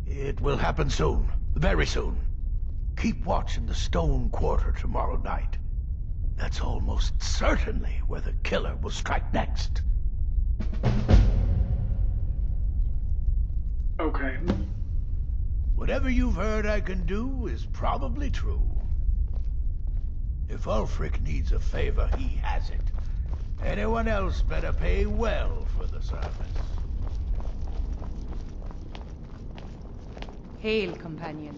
It will happen soon. Very soon. Keep watch in the Stone Quarter tomorrow night. That's almost certainly where the killer will strike next. Okay. Whatever you've heard I can do is probably true. If Ulfric needs a favor, he has it. Anyone else better pay well for the service. Hail, companion.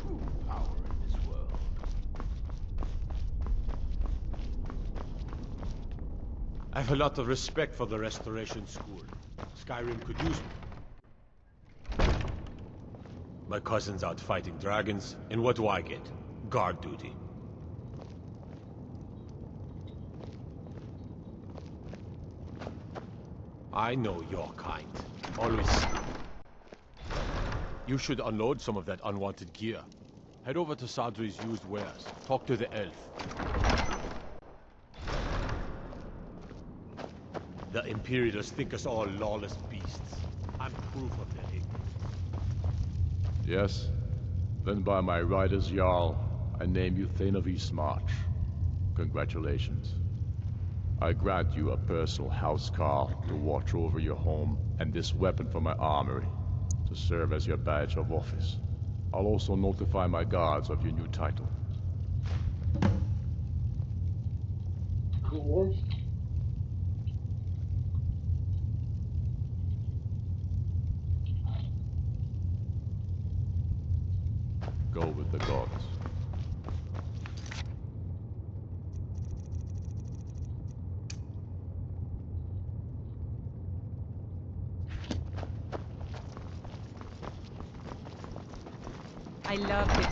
True power in this world. I have a lot of respect for the Restoration School. Skyrim could use me. My cousin's out fighting dragons, and what do I get? Guard duty. I know your kind. Always. You should unload some of that unwanted gear. Head over to Sadri's used wares. Talk to the elf. The Imperials think us all lawless beasts. I'm proof of their ignorance. Yes? Then by my right as Jarl, I name you Thane of Eastmarch. Congratulations. I grant you a personal housecarl to watch over your home, and this weapon from my armory to serve as your badge of office. I'll also notify my guards of your new title. Cool. Go with the gods. I loved it.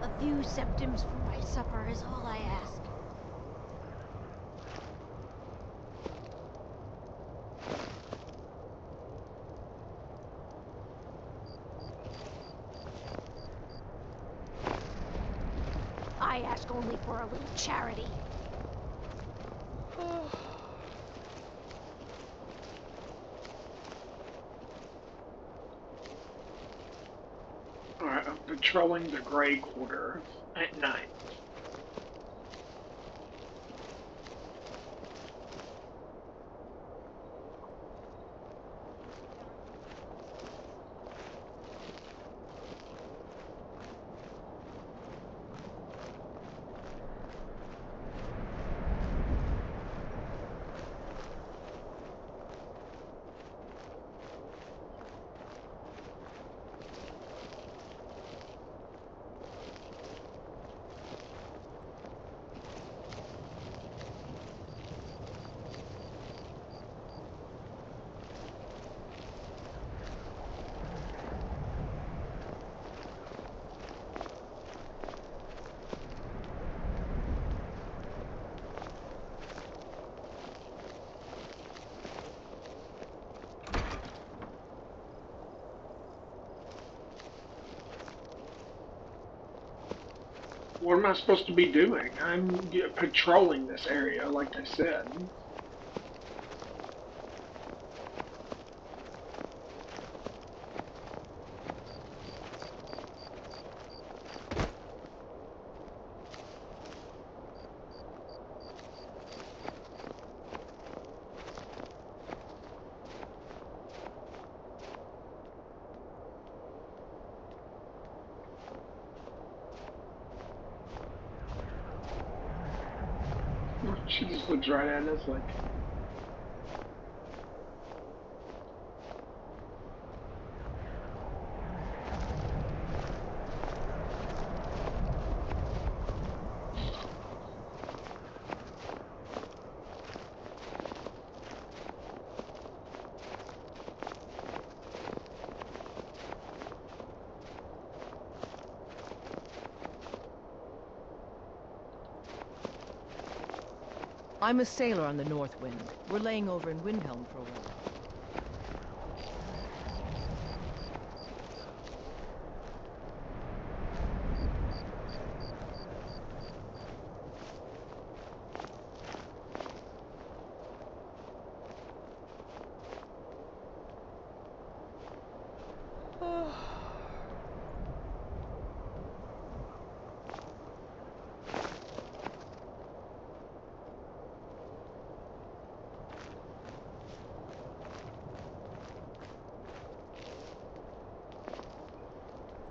A few septims for my supper is all I ask. I ask only for a little charity. Alright, I'm patrolling the Grey Quarter at night. What am I supposed to be doing? I'm patrolling this area, like I said. She just looks right at us like... I'm a sailor on the North Wind. We're laying over in Windhelm for a while.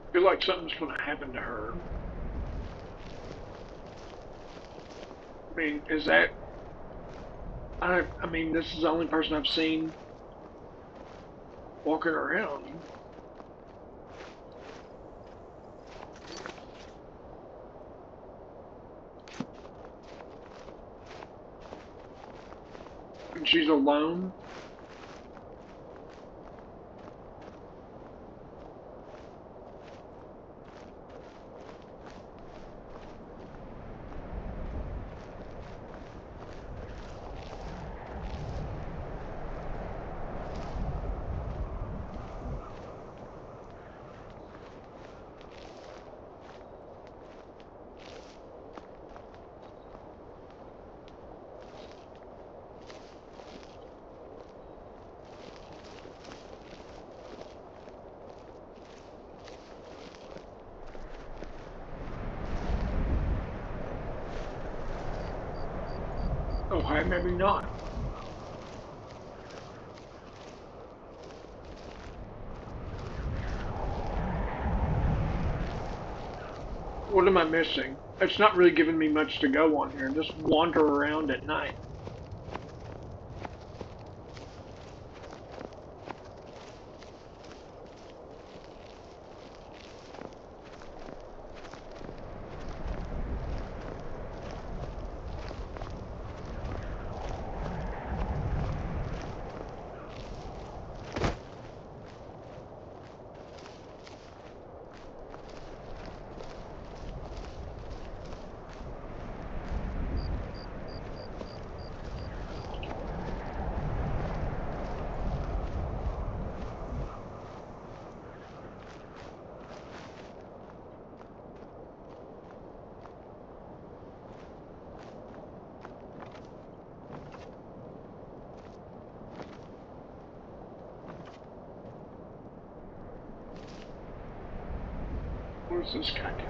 I feel like something's going to happen to her. I mean, is that... I mean, this is the only person I've seen walking around. And she's alone. Okay, maybe not. What am I missing? It's not really giving me much to go on here. Just wander around at night. Where's this guy doing?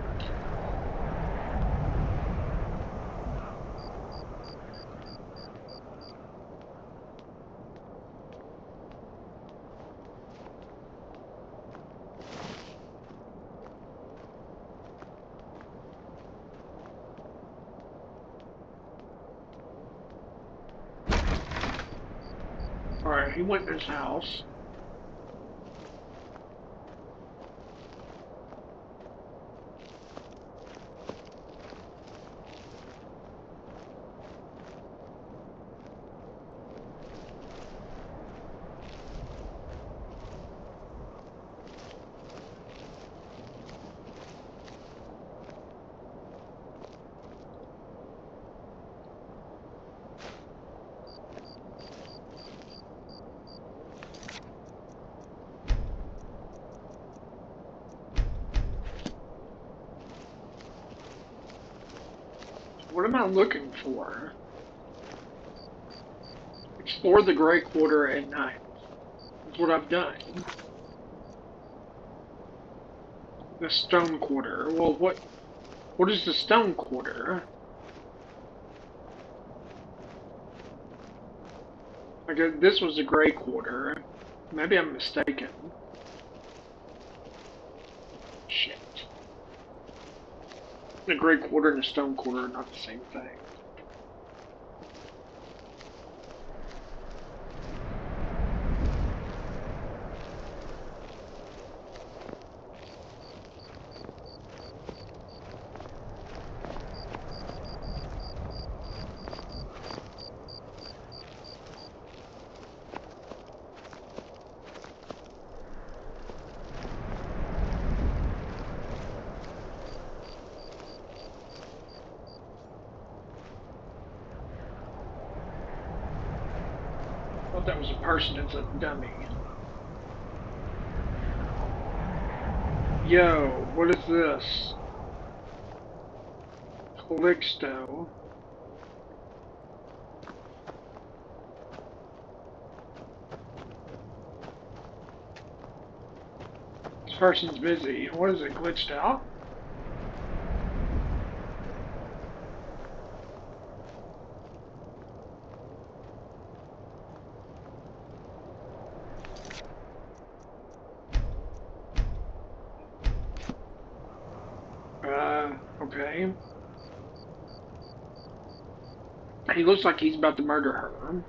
Alright, he went in his house. What am I looking for? Explore the Grey Quarter at night. That's what I've done. The Stone Quarter. Well, what is the Stone Quarter? Okay, this was the Grey Quarter. Maybe I'm mistaken. Shit. The Grey Quarter and the Stone Quarter are not the same thing. that was a person, it's a dummy. Yo, what is this? Calixto. This person's busy. What is it, glitched out? Okay. He looks like he's about to murder her.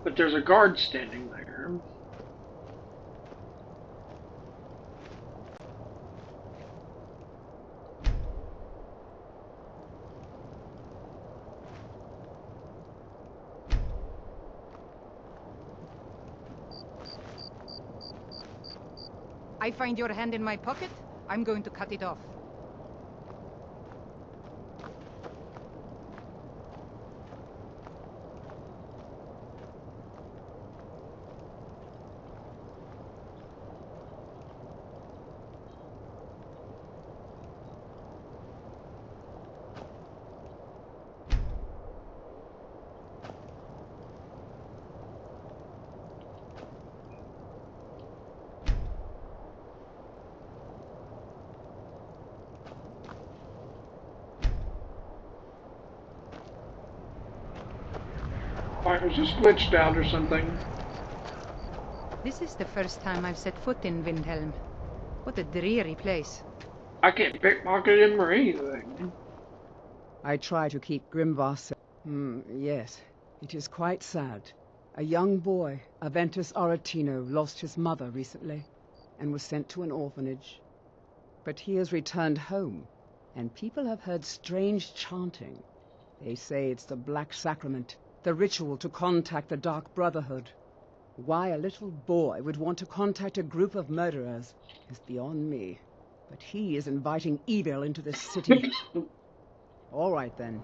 But there's a guard standing there. I find your hand in my pocket, I'm going to cut it off. It was just glitched out or something. This is the first time I've set foot in Windhelm. What a dreary place. I can't pickpocket him or anything. I try to keep Grimvar safe. Yes, it is quite sad. A young boy, Aventus Aretino, lost his mother recently and was sent to an orphanage. But he has returned home, and people have heard strange chanting. They say it's the Black Sacrament, the ritual to contact the Dark Brotherhood. Why a little boy would want to contact a group of murderers is beyond me. But he is inviting evil into this city. All right, then.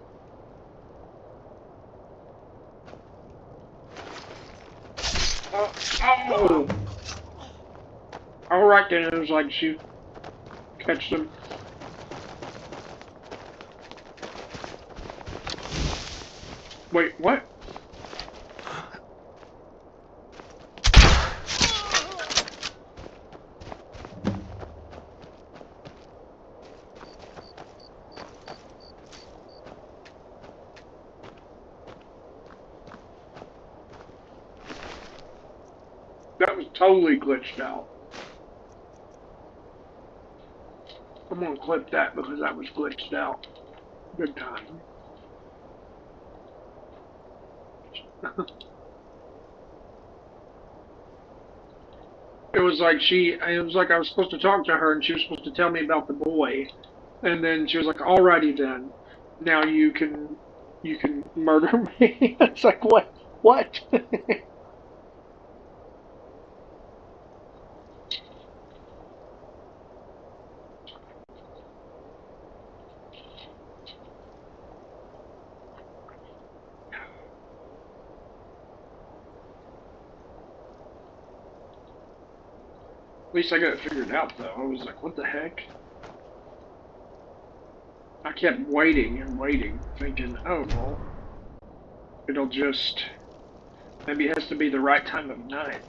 Oh! All right, then. It was like she catch them. Wait, what? That was totally glitched out. I'm gonna clip that because that was glitched out. Big time. It was like I was supposed to talk to her and she was supposed to tell me about the boy. And then she was like, alrighty then. Now you can murder me. It's like, what? What? At least I got it figured out, though. I was like, what the heck? I kept waiting and waiting, thinking, oh, well, it'll just... Maybe it has to be the right time of night.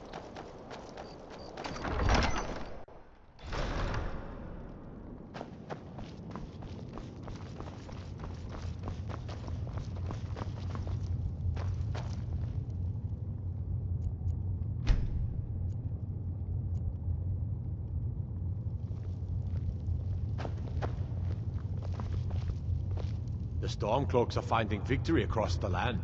The Stormcloaks are finding victory across the land.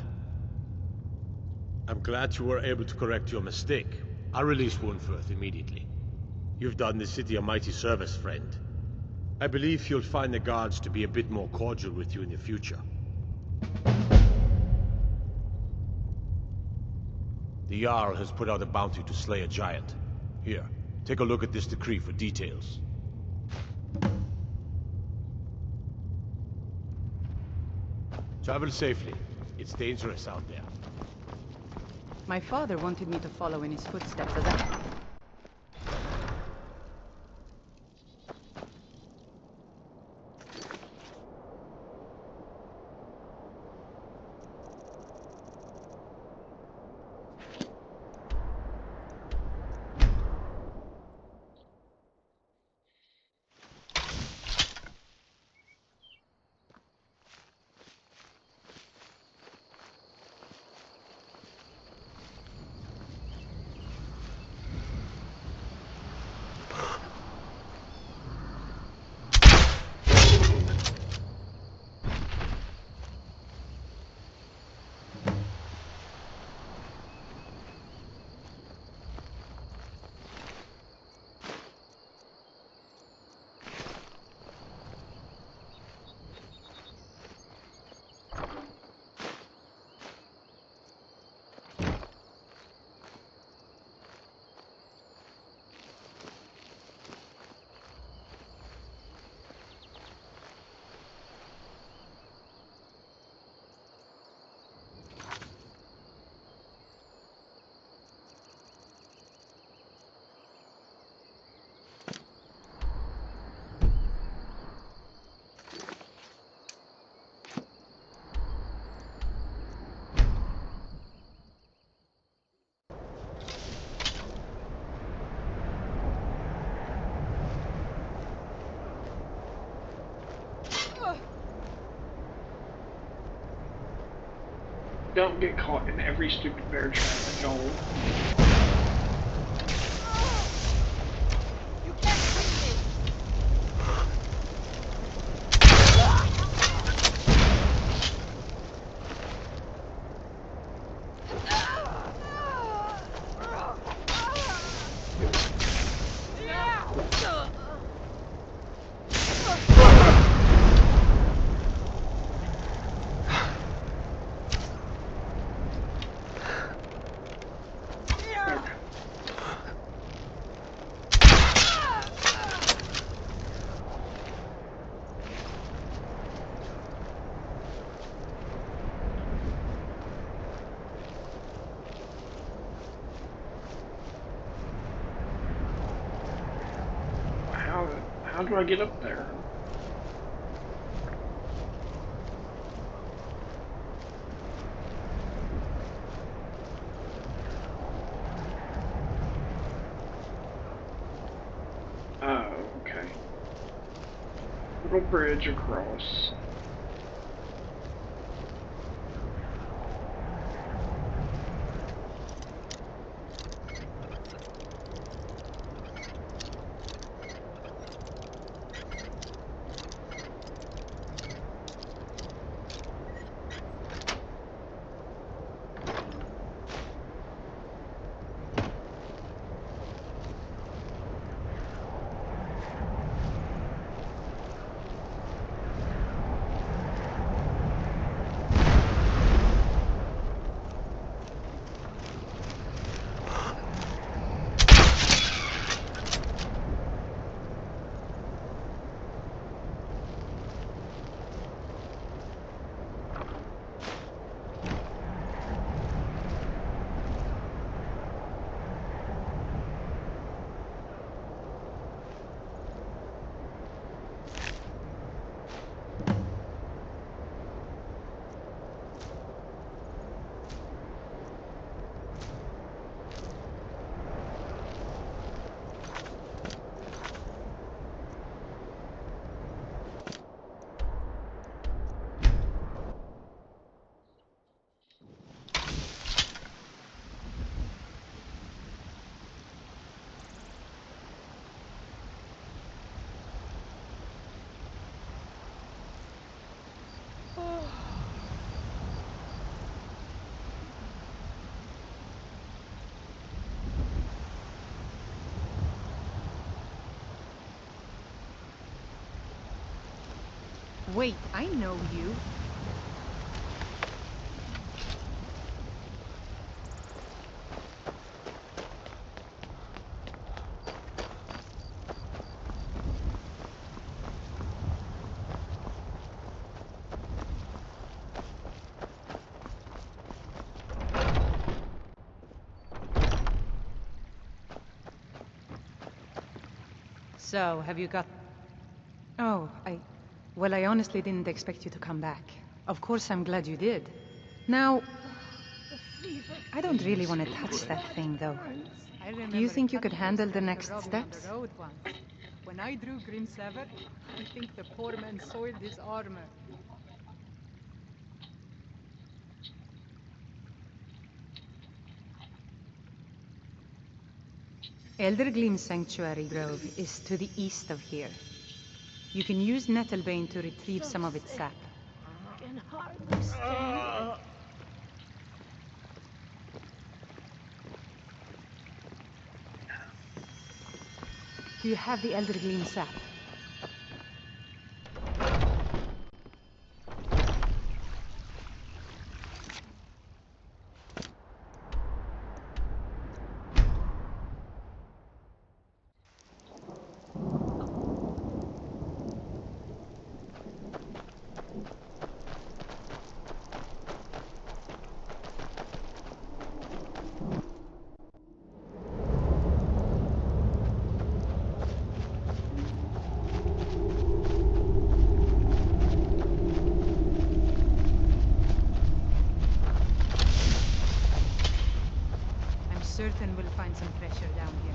I'm glad you were able to correct your mistake. I'll release Wunferth immediately. You've done the city a mighty service, friend. I believe you'll find the guards to be a bit more cordial with you in the future. The Jarl has put out a bounty to slay a giant. Here, take a look at this decree for details. Travel safely. It's dangerous out there. My father wanted me to follow in his footsteps as a... Don't get caught in every stupid bear trap, Joel. How do I get up there? Oh, okay. Little bridge across. Wait, I know you. So, have you got... Oh, Well, I honestly didn't expect you to come back. Of course, I'm glad you did. Now... I don't really want to touch that thing, though. Do you think you could handle the next steps? When I drew Grimsever, I think the poor man soiled his armor. Eldergleam Sanctuary Grove is to the east of here. You can use Nettlebane to retrieve some of its sap. I can hardly stand. Do you have the Eldergleam sap? Certain we'll find some treasure down here.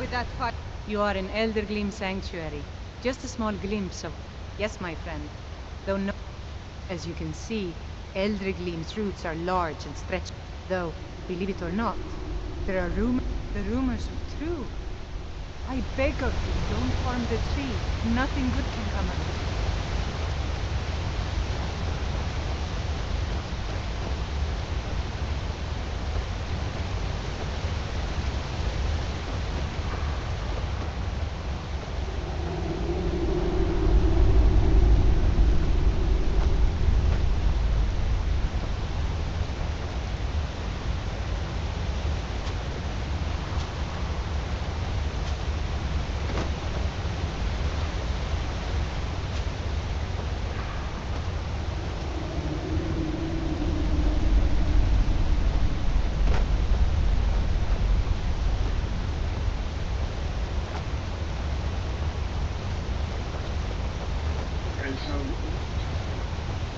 With that fire. You are in Eldergleam Sanctuary. Just a small glimpse of... Yes, my friend. Though no... As you can see, Eldergleam's roots are large and stretched. Though, believe it or not, there are the rumors are true. I beg of you, don't harm the tree. Nothing good can come of it.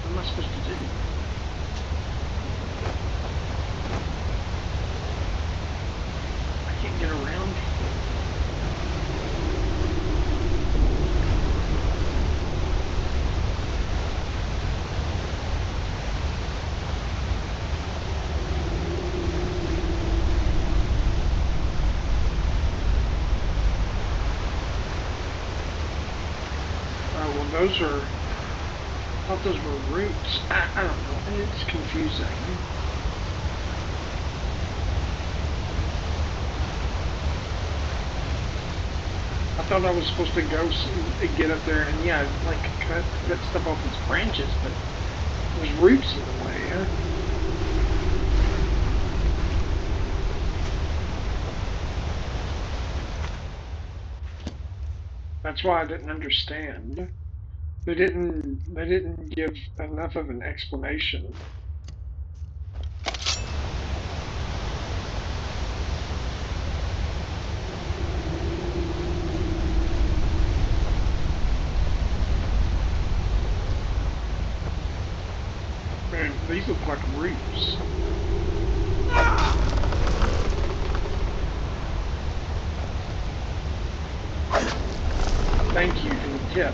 What am I supposed to do? I can't get around. Oh, well, those are... I thought those were roots. I don't know. It's confusing. I thought I was supposed to go and get up there and, yeah, like, cut stuff off its branches, but there's roots in the way, huh? That's why I didn't understand. They didn't give enough of an explanation. Man, these look like roots. Thank you for the tip.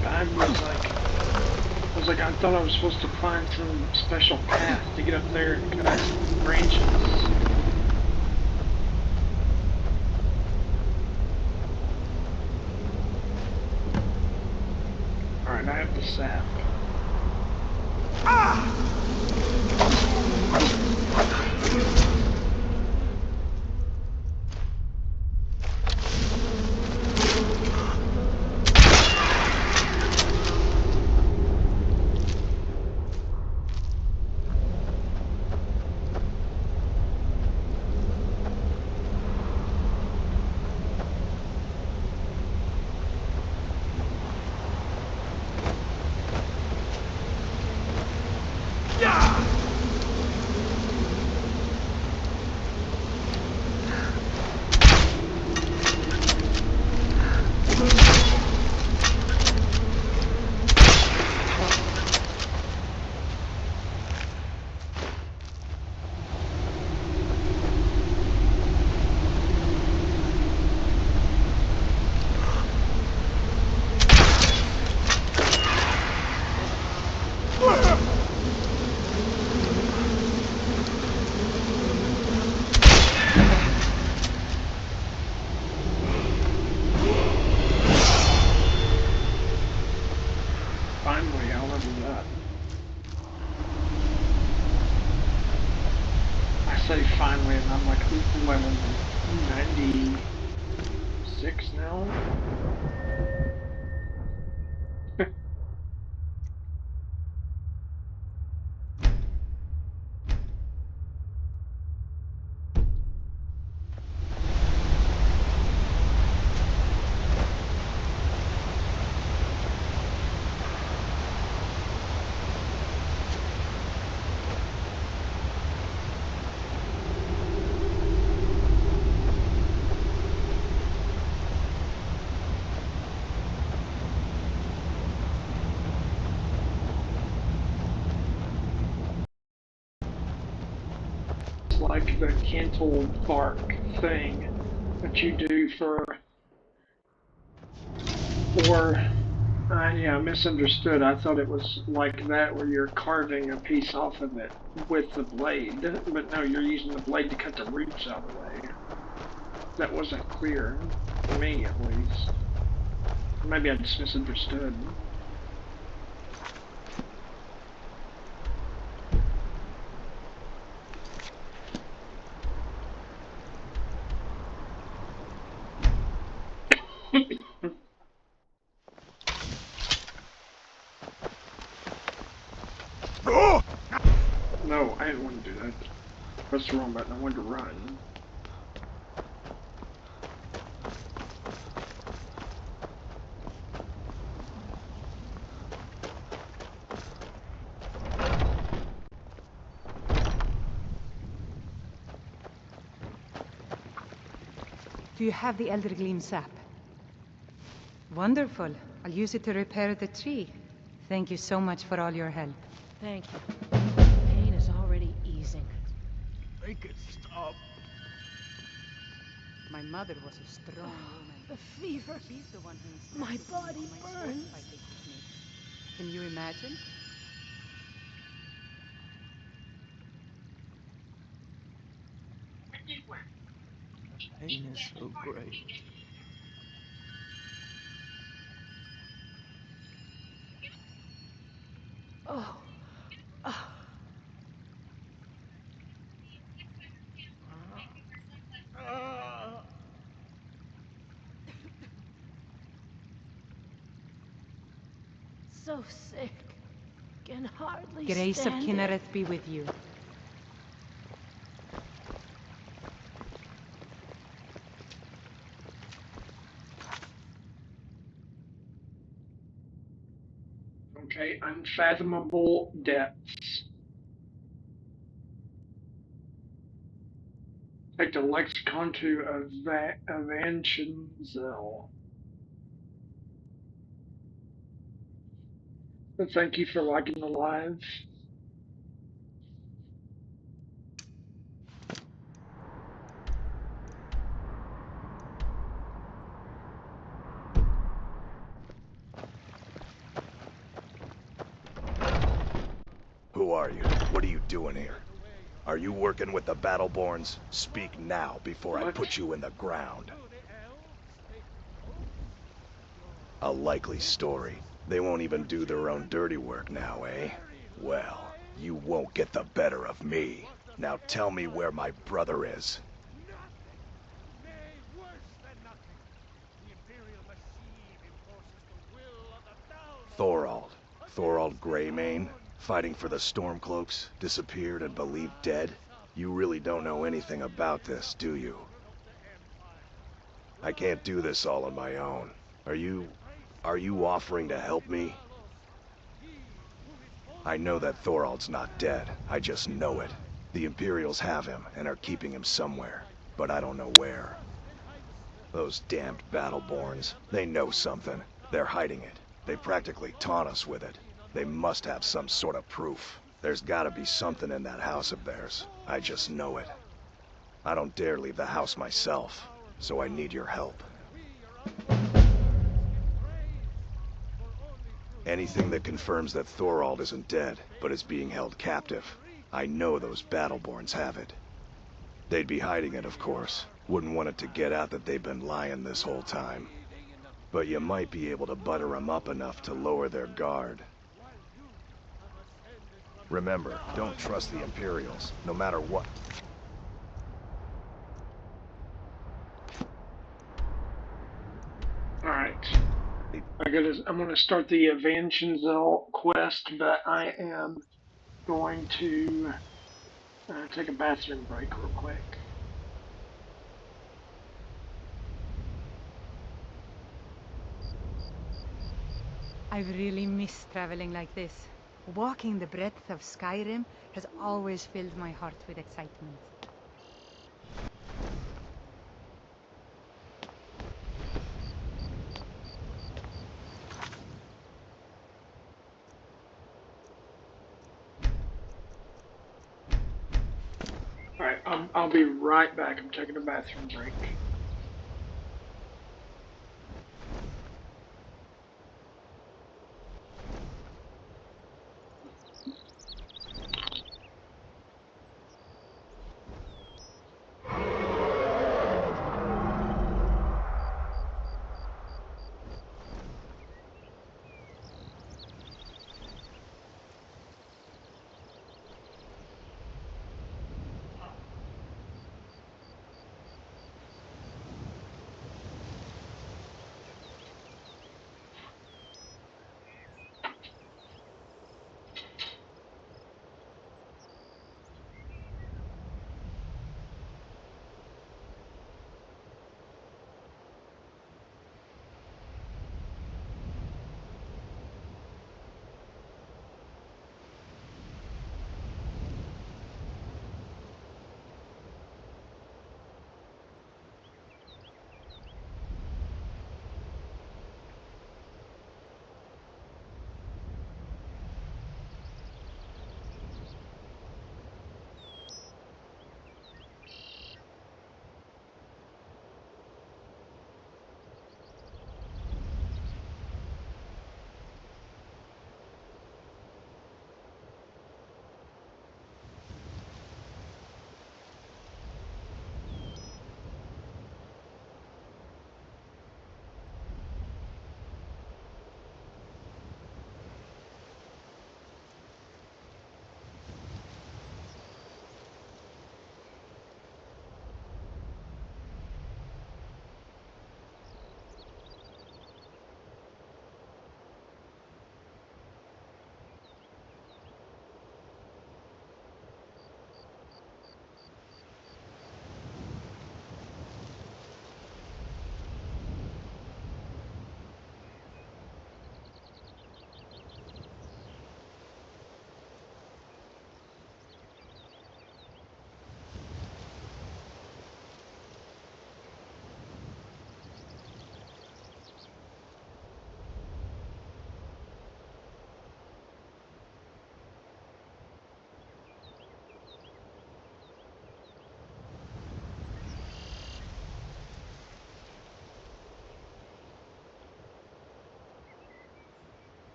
I thought I was supposed to find some special path to get up there and cut branches. Alright, I have the sap. finally, I'll remember that. I say finally, and I'm like level 96 now. Like the cantle bark thing that you do yeah, misunderstood. I thought it was like that where you're carving a piece off of it with the blade, but no, you're using the blade to cut the roots out of the way. That wasn't clear, to me at least. Maybe I just misunderstood. No, I didn't want to do that. Press the wrong button. I wanted to run. Do you have the Elder Gleam sap? Wonderful. I'll use it to repair the tree. Thank you so much for all your help. Thank you. Pain is already easing. Make it stop. My mother was a strong woman. The fever. She's the one who My body burns. Can you imagine? Pain is so great. Oh. Oh. So sick. Can hardly Grace of stand it. Kinnereth be with you. Okay, unfathomable depths. Take the lexicon to Avanchenzell. But thank you for liking the live. Who are you? What are you doing here? Are you working with the Battleborns? Speak now before I put you in the ground. A likely story. They won't even do their own dirty work now, eh? Well, you won't get the better of me. Now tell me where my brother is. Thorald. Thorald Greymane? Fighting for the Stormcloaks, disappeared and believed dead? You really don't know anything about this, do you? I can't do this all on my own. Are you offering to help me? I know that Thorald's not dead. I just know it. The Imperials have him and are keeping him somewhere, but I don't know where. Those damned Battleborns, they know something. They're hiding it. They practically taunt us with it. They must have some sort of proof. There's gotta be something in that house of theirs. I just know it. I don't dare leave the house myself, so I need your help. Anything that confirms that Thorald isn't dead, but is being held captive. I know those Battleborns have it. They'd be hiding it, of course. Wouldn't want it to get out that they've been lying this whole time. But you might be able to butter them up enough to lower their guard. Remember, don't trust the Imperials, no matter what. Alright. I'm gonna start the Evangelism quest, but I am going to take a bathroom break real quick. I've really missed traveling like this. Walking the breadth of Skyrim has always filled my heart with excitement. Alright, I'll be right back. I'm taking a bathroom break.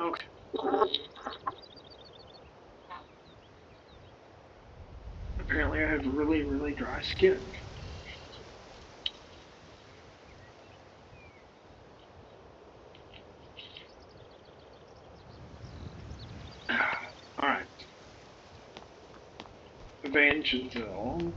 Okay. Apparently I have really, really dry skin. Alright. Evangelville.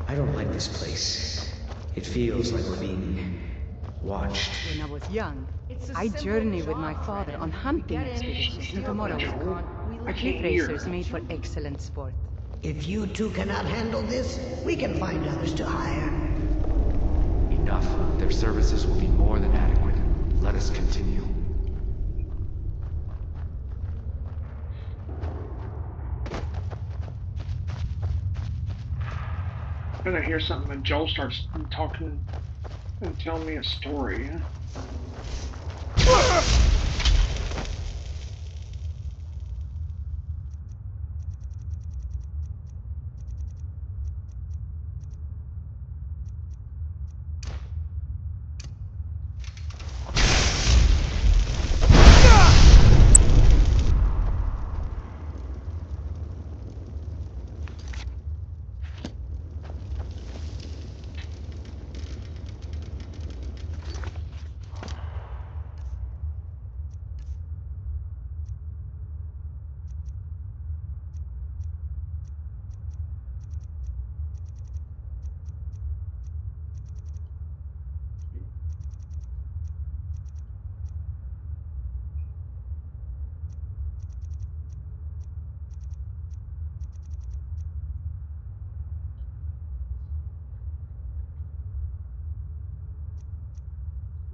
I don't like this place. It feels like we're being watched. When I was young, I journeyed with my father on hunting expeditions to Gomorrah was gone. The cliff racers made for excellent sport. If you two cannot handle this, we can find others to hire. Enough. Their services will be more than adequate. Let us continue. Then I hear something and Joel starts talking and telling me a story.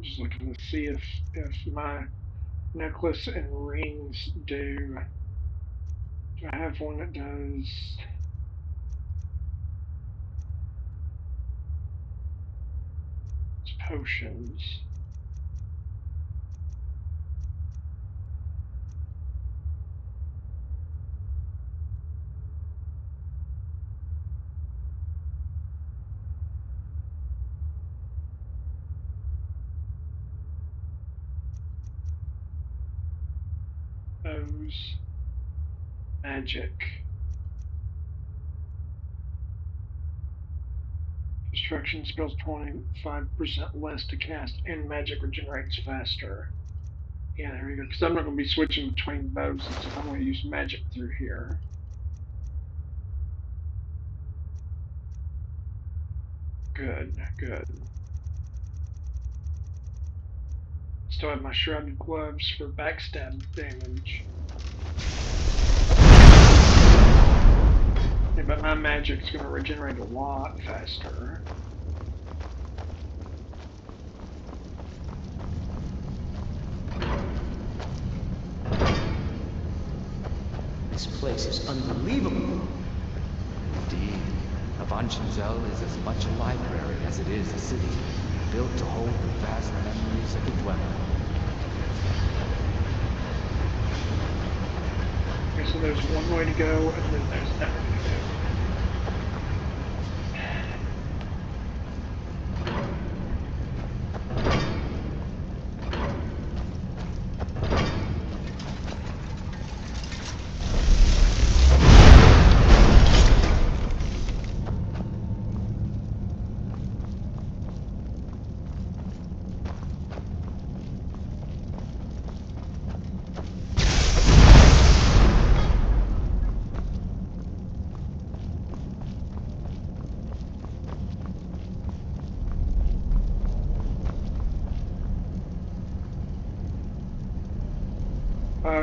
Just looking to see if my necklace and rings do. Do I have one that does? It's potions. Those magic. Destruction spells 25% less to cast, and magic regenerates faster. Yeah, there we go. Because I'm not going to be switching between bows and stuff. I'm going to use magic through here. Good, good. Still have my shrouded gloves for backstab damage. Yeah, but my magic's going to regenerate a lot faster. This place is unbelievable. Indeed, Avanchenzell is as much a library as it is a city, built to hold the vast memories of the dweller. Okay, so there's one way to go, and then there's that way to go.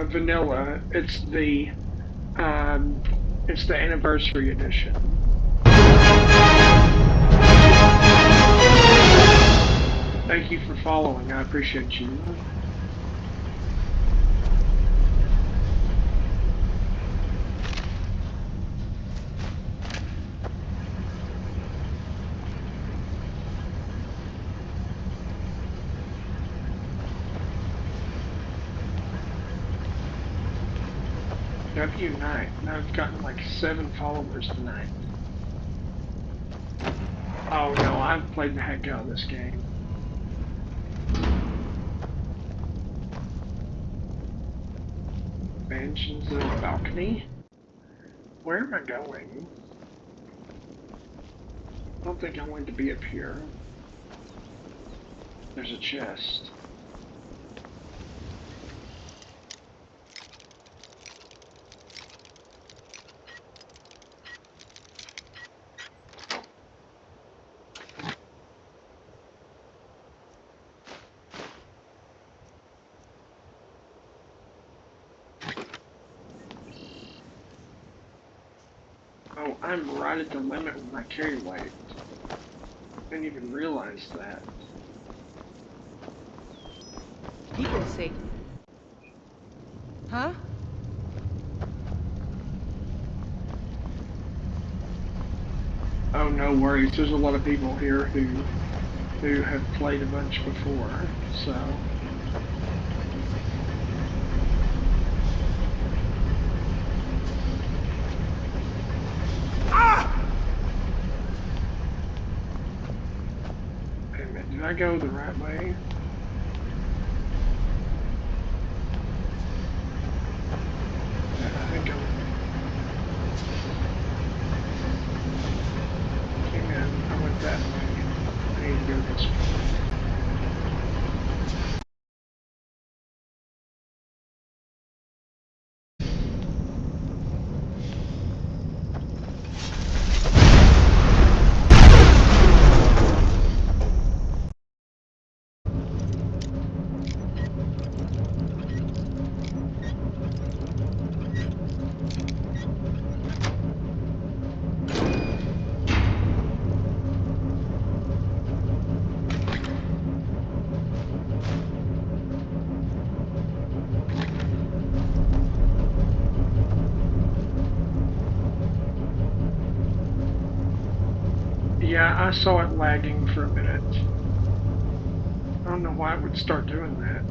Vanilla. It's the anniversary edition. Thank you for following. I appreciate you. W Knight, and I've gotten like 7 followers tonight. Oh no, I've played the heck out of this game. Mansions in a balcony? Where am I going? I don't think I wanted to be up here. There's a chest. Oh, I'm right at the limit with my carry weight. Didn't even realize that. People say... Huh? Oh, no worries. There's a lot of people here who have played a bunch before, so... Wait a minute, did I go the right way? Yeah, I think I came in. I went that way. I need to go this way. Yeah, I saw it lagging for a minute. I don't know why it would start doing that.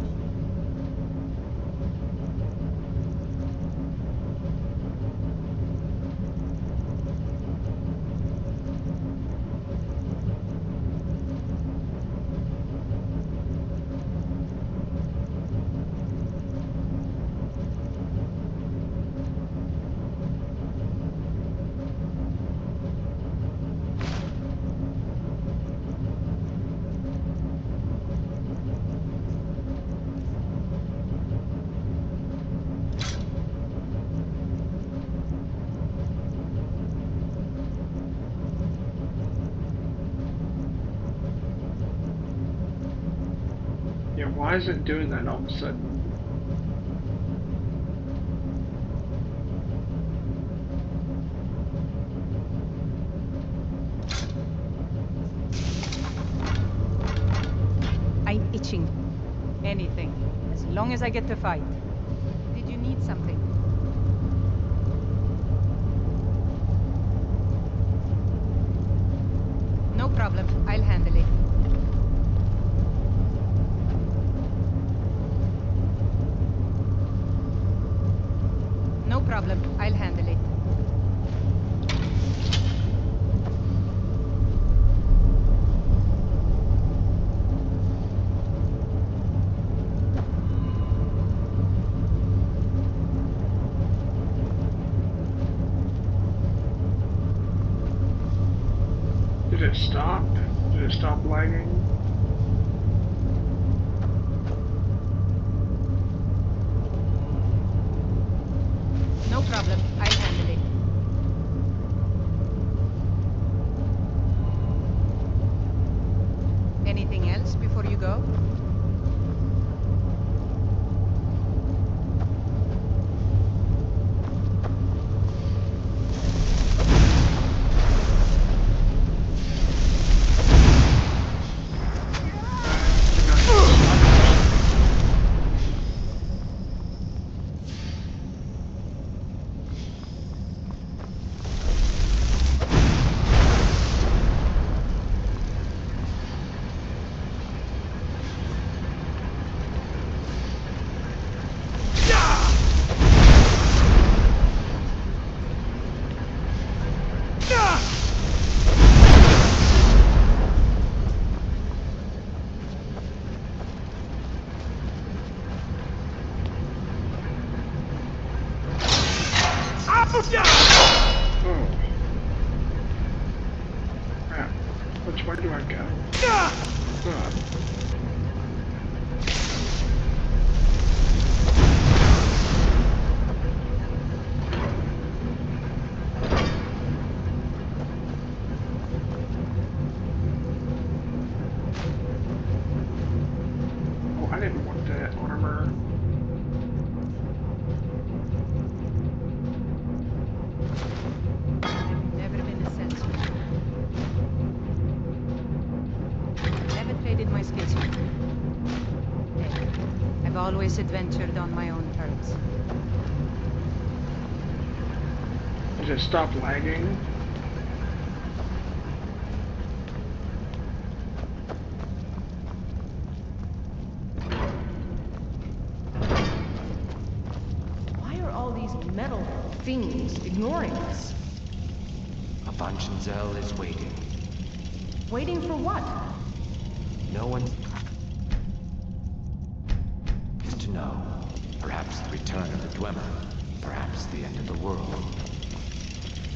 Yeah, why is it doing that all of a sudden? I'm itching. Anything, as long as I get to fight. Did you need something? No problem, I'll handle it. No problem, I'll handle it. Did it stop? Did it stop lagging? No problem, I'll handle it. Anything else before you go? Oh. Crap. Which way do I go? Oh, I didn't want that armor. Never been a sense. Never traded my skills for it. I've always adventured on my own terms. Does it stop lagging? Why are all these metal things ignoring us? Avanchenzell is waiting. Waiting for what? No one is to know. Perhaps the return of the Dwemer. Perhaps the end of the world.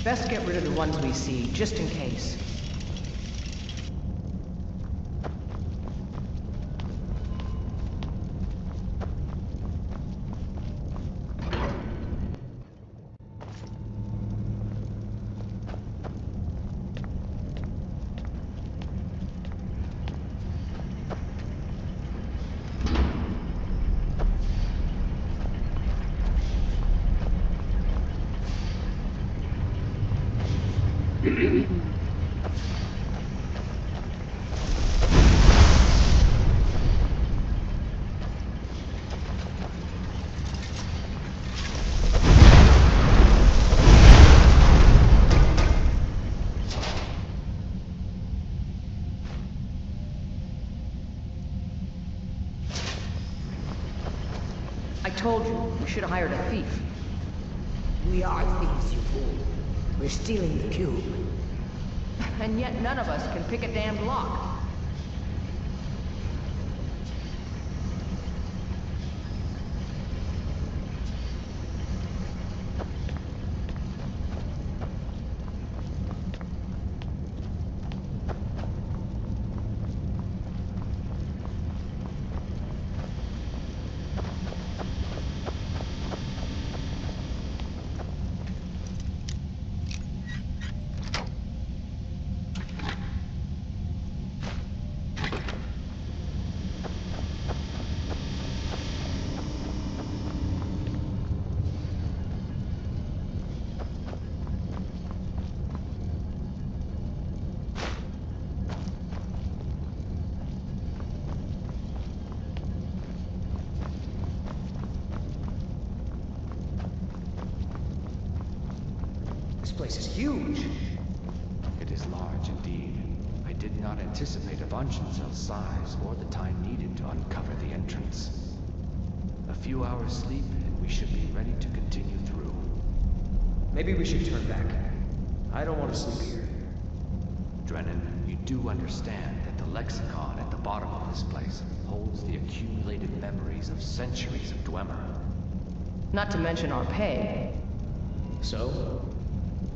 Best get rid of the ones we see, just in case. I told you, we should have hired a thief. We are thieves, you fool. We're stealing the cube. And yet none of us can pick a damned lock. This place is huge. It is large indeed. I did not anticipate Avanchenzell's size or the time needed to uncover the entrance. A few hours sleep and we should be ready to continue through. Maybe we should turn back. I don't want to sleep here. Drennan, you do understand that the lexicon at the bottom of this place holds the accumulated memories of centuries of Dwemer. Not to mention our pay. So?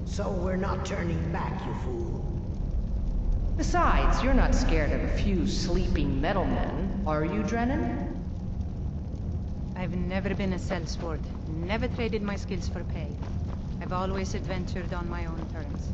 So we're not turning back, you fool. Besides, you're not scared of a few sleeping metal men, are you, Drennan? I've never been a sellsword. Never traded my skills for pay. I've always adventured on my own terms.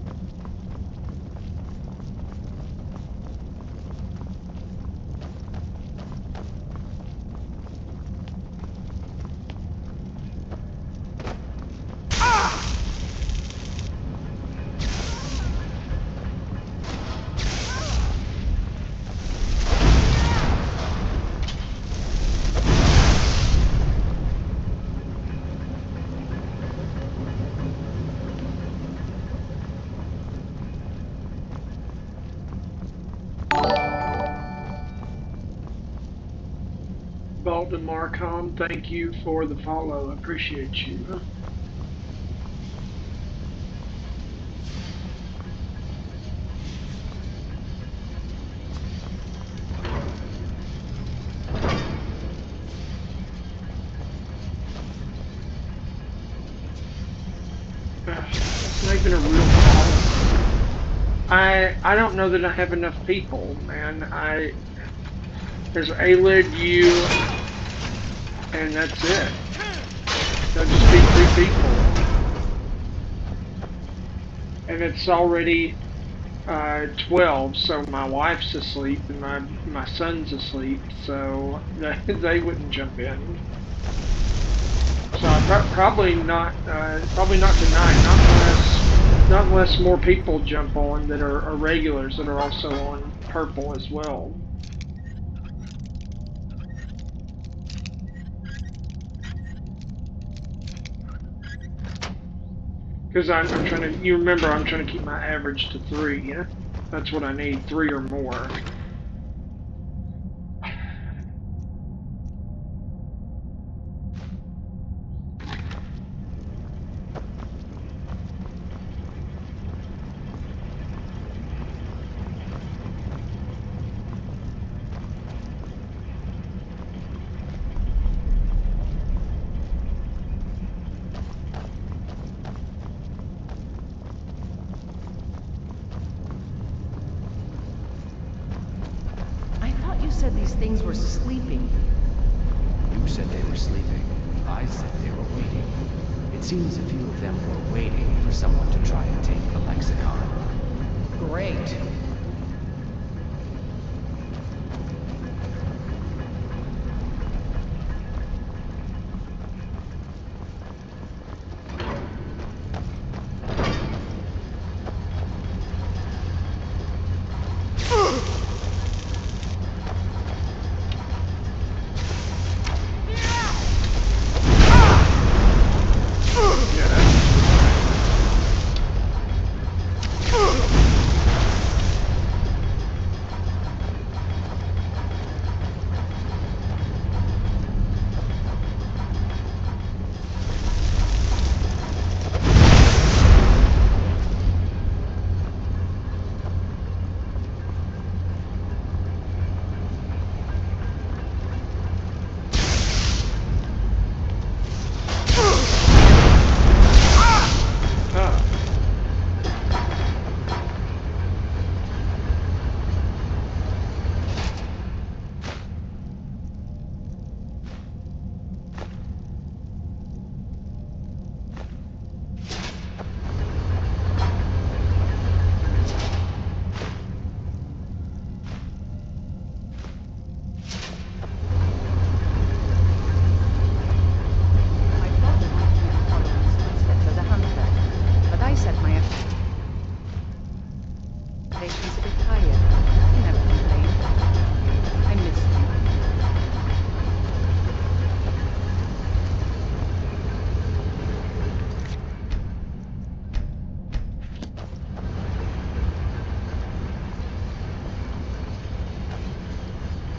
Balden Marcom, thank you for the follow. I appreciate you. It's not even a real problem. I don't know that I have enough people, man. There's A-Lid, you, and that's it. That'll just be 3 people. And it's already 12, so my wife's asleep and my son's asleep, so they wouldn't jump in. So probably not tonight, not unless more people jump on that are regulars that are also on purple as well. Because I'm trying to, you remember, I'm trying to keep my average to 3, yeah? That's what I need, 3 or more. You said these things were sleeping. You said they were sleeping. I said they were waiting. It seems a few of them were waiting for someone to try and take the lexicon. Great.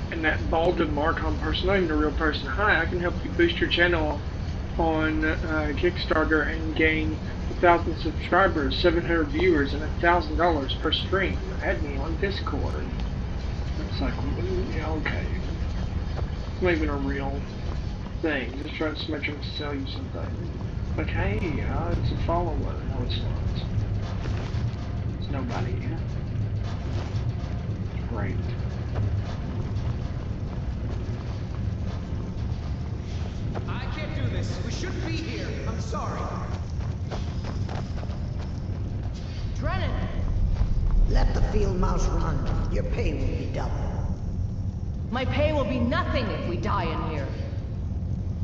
And that balded Marcom person, not even a real person. Hi, I can help you boost your channel on Kickstarter and gain 1,000 subscribers, 700 viewers, and $1,000 per stream. Add me on Discord. It's like, yeah, okay. It's not even a real thing. Just trying to sell you something. Like, hey, it's a follower. No, it's not. It's nobody. Great. I can't do this. We shouldn't be here. I'm sorry. Drennan! Let the field mouse run. Your pay will be double. My pay will be nothing if we die in here.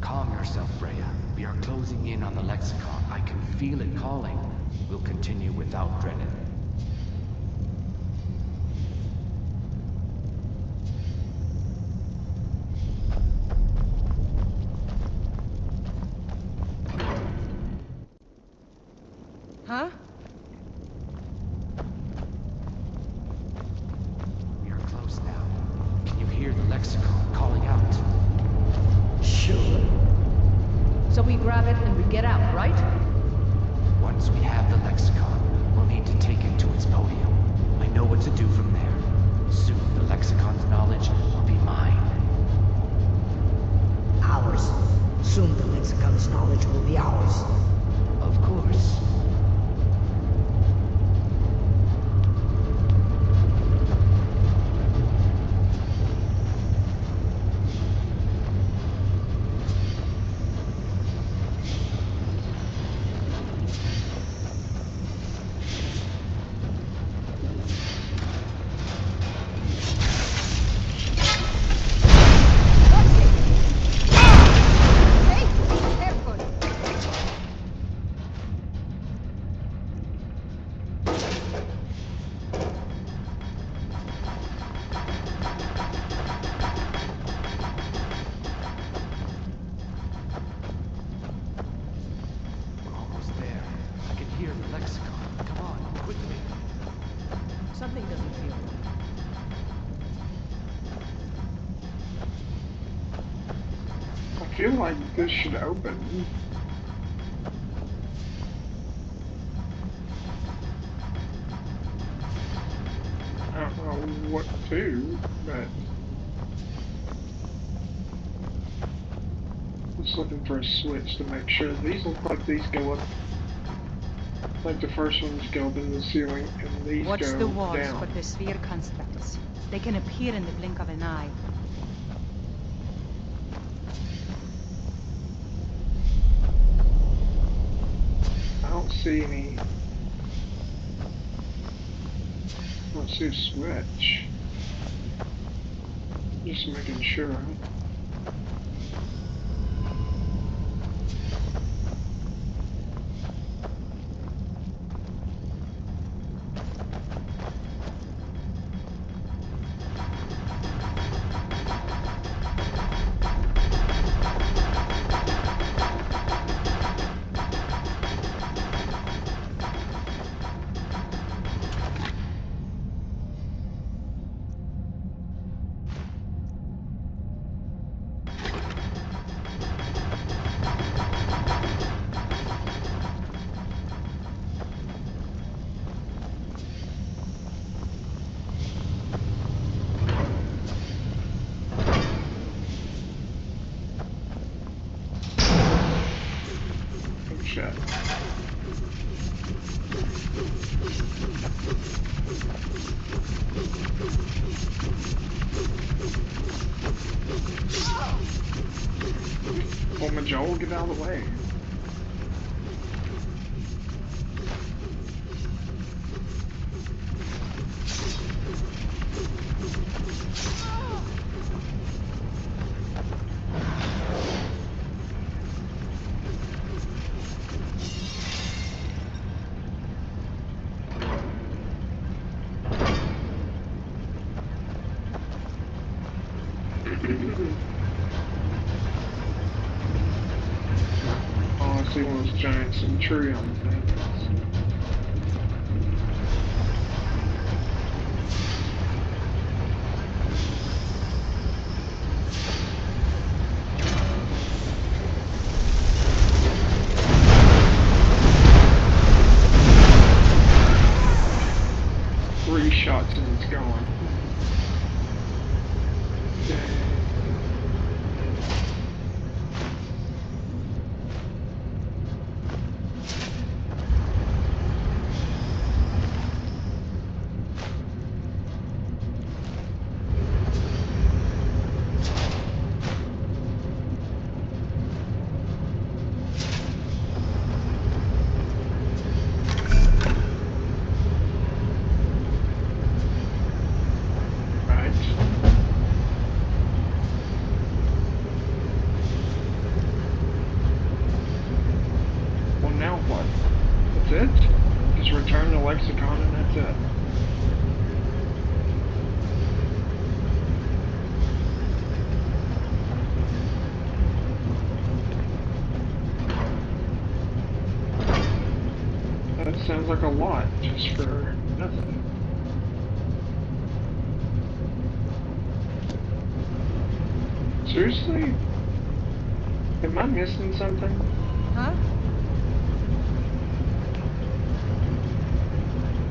Calm yourself, Freya. We are closing in on the lexicon. I can feel it calling. We'll continue without Drennan. Huh? We are close now. Can you hear the lexicon calling out? Sure. So we grab it and we get out, right? Once we have the lexicon, we'll need to take it to its podium. I know what to do from there. Soon the lexicon's knowledge will be mine. Ours. Soon the lexicon's knowledge will be ours. Of course. feel like this should open. I don't know what to do, but just looking for a switch to make sure. These look like these go up. Like the first ones go up in the ceiling, and these Watch go the walls down. for the sphere constructs. They can appear in the blink of an eye. I don't see any. I don't see a switch. Just making sure. Shit. Well, Joel, get out of the way. Oh, I see one of those giant centurion things. Three shots and it's gone. That's it? Just return the lexicon and that's it. That sounds like a lot just for nothing. Seriously? Am I missing something? Huh?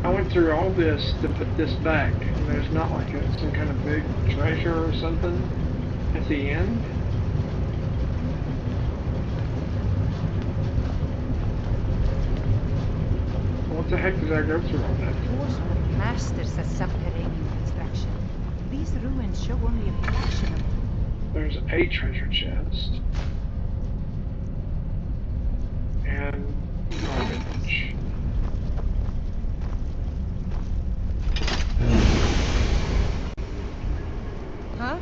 I went through all this to put this back, and there's not like some kind of big treasure or something at the end. What the heck did I go through all that? Those were masters of subterranean construction. These ruins show only a fraction of them. There's a treasure chest. And garbage. Huh?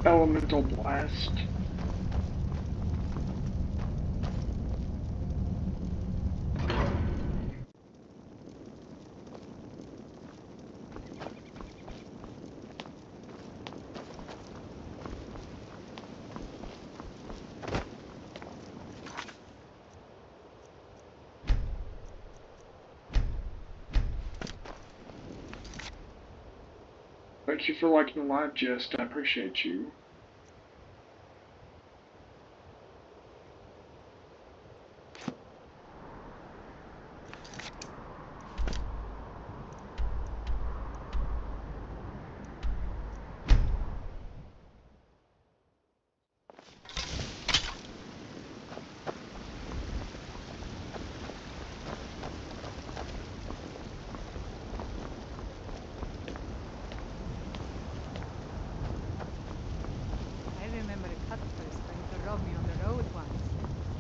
Elemental blast. Thank you for liking the live gist. I appreciate you.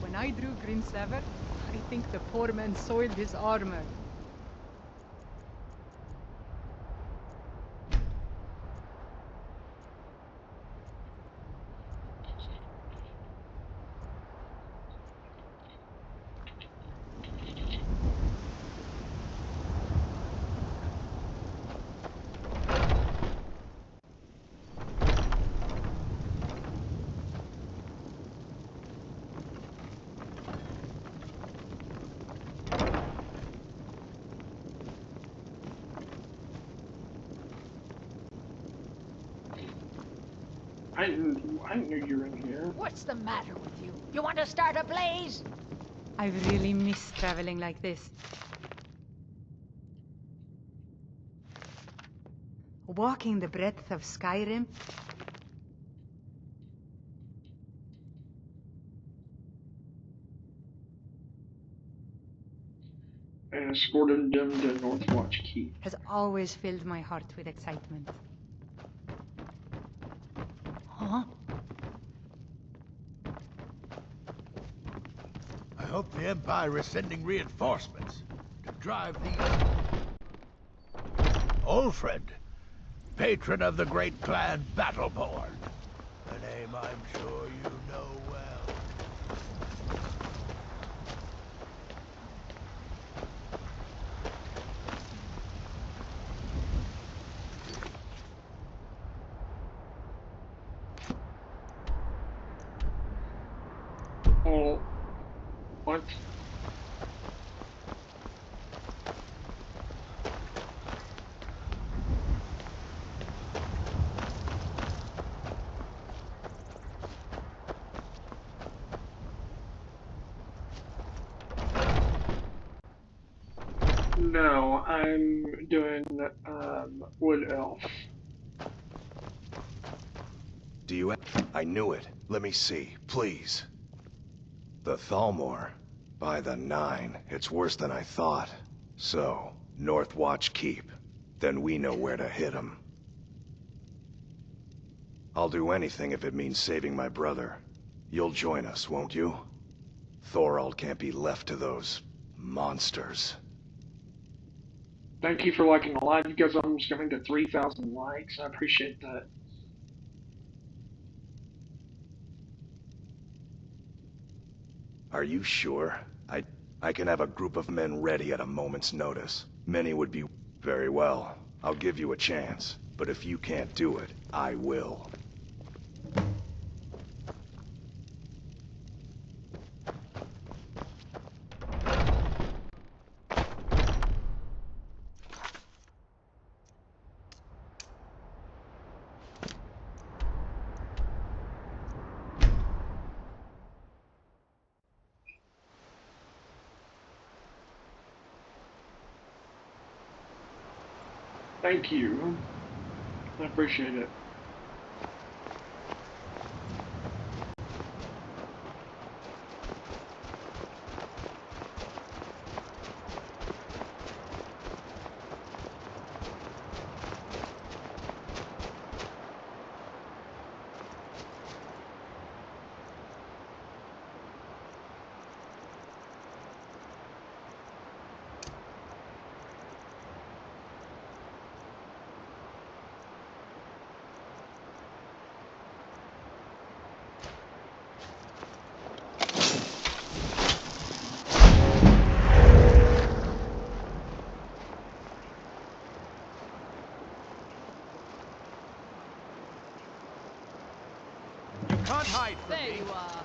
When I drew Grinslaver, I think the poor man soiled his armor. I didn't know you were in here. What's the matter with you? You want to start a blaze? I've really missed traveling like this. Walking the breadth of Skyrim. And escorted them to Northwatch Keep. Has always filled my heart with excitement. Huh? I hope the Empire is sending reinforcements to drive these... Olfred, patron of the great clan Battleborn. A name I'm sure you know well. Oh, what? No, I'm doing Wood Elf. Do you... I knew it. Let me see, please. The Thalmor. By the 9, it's worse than I thought. So, Northwatch Keep. Then we know where to hit him. I'll do anything if it means saving my brother. You'll join us, won't you? Thorald can't be left to those... monsters. Thank you for liking the live. You guys are almost coming to 3,000 likes. I appreciate that. Are you sure? I can have a group of men ready at a moment's notice. Many would be... Very well. I'll give you a chance. But if you can't do it, I will. Thank you. I appreciate it. Can't hide from There me. you are.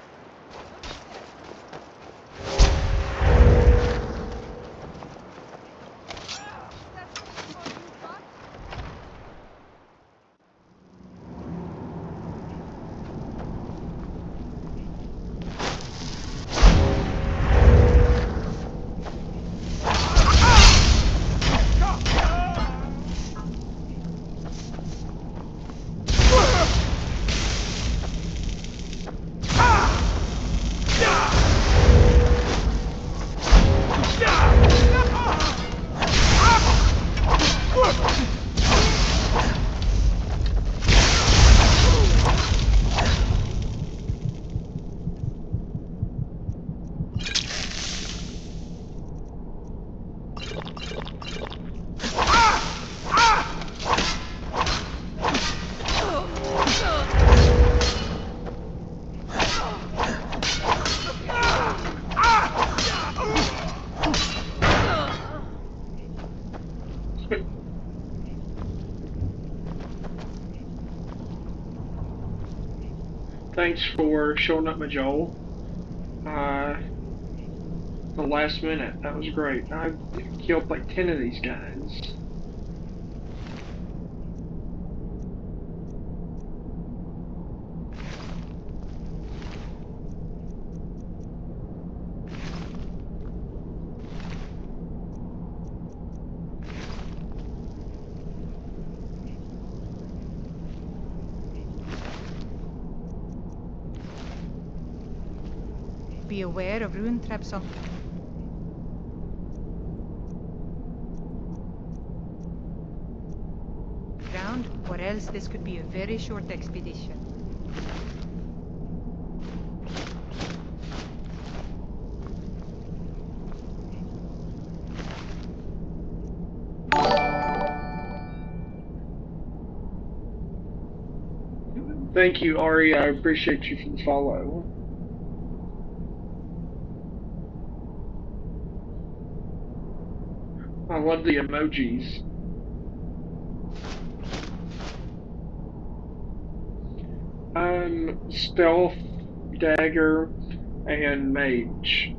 thanks for showing up, Joel. The last minute, that was great. I killed like 10 of these guys. Be aware of rune traps on ground, or else this could be a very short expedition. Thank you, Ari. I appreciate you for the follow. I love the emojis. Stealth, dagger, and mage.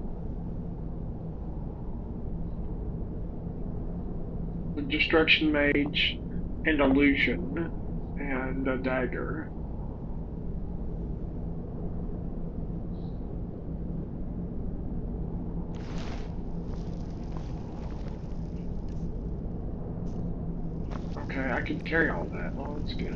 The destruction mage, and illusion, and a dagger. Okay, I can carry all that. Oh, that's good.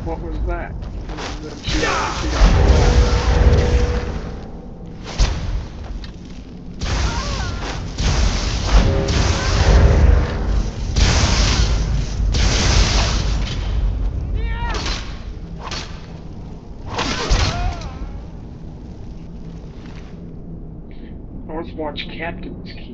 What was that? Let's watch Captain's Key.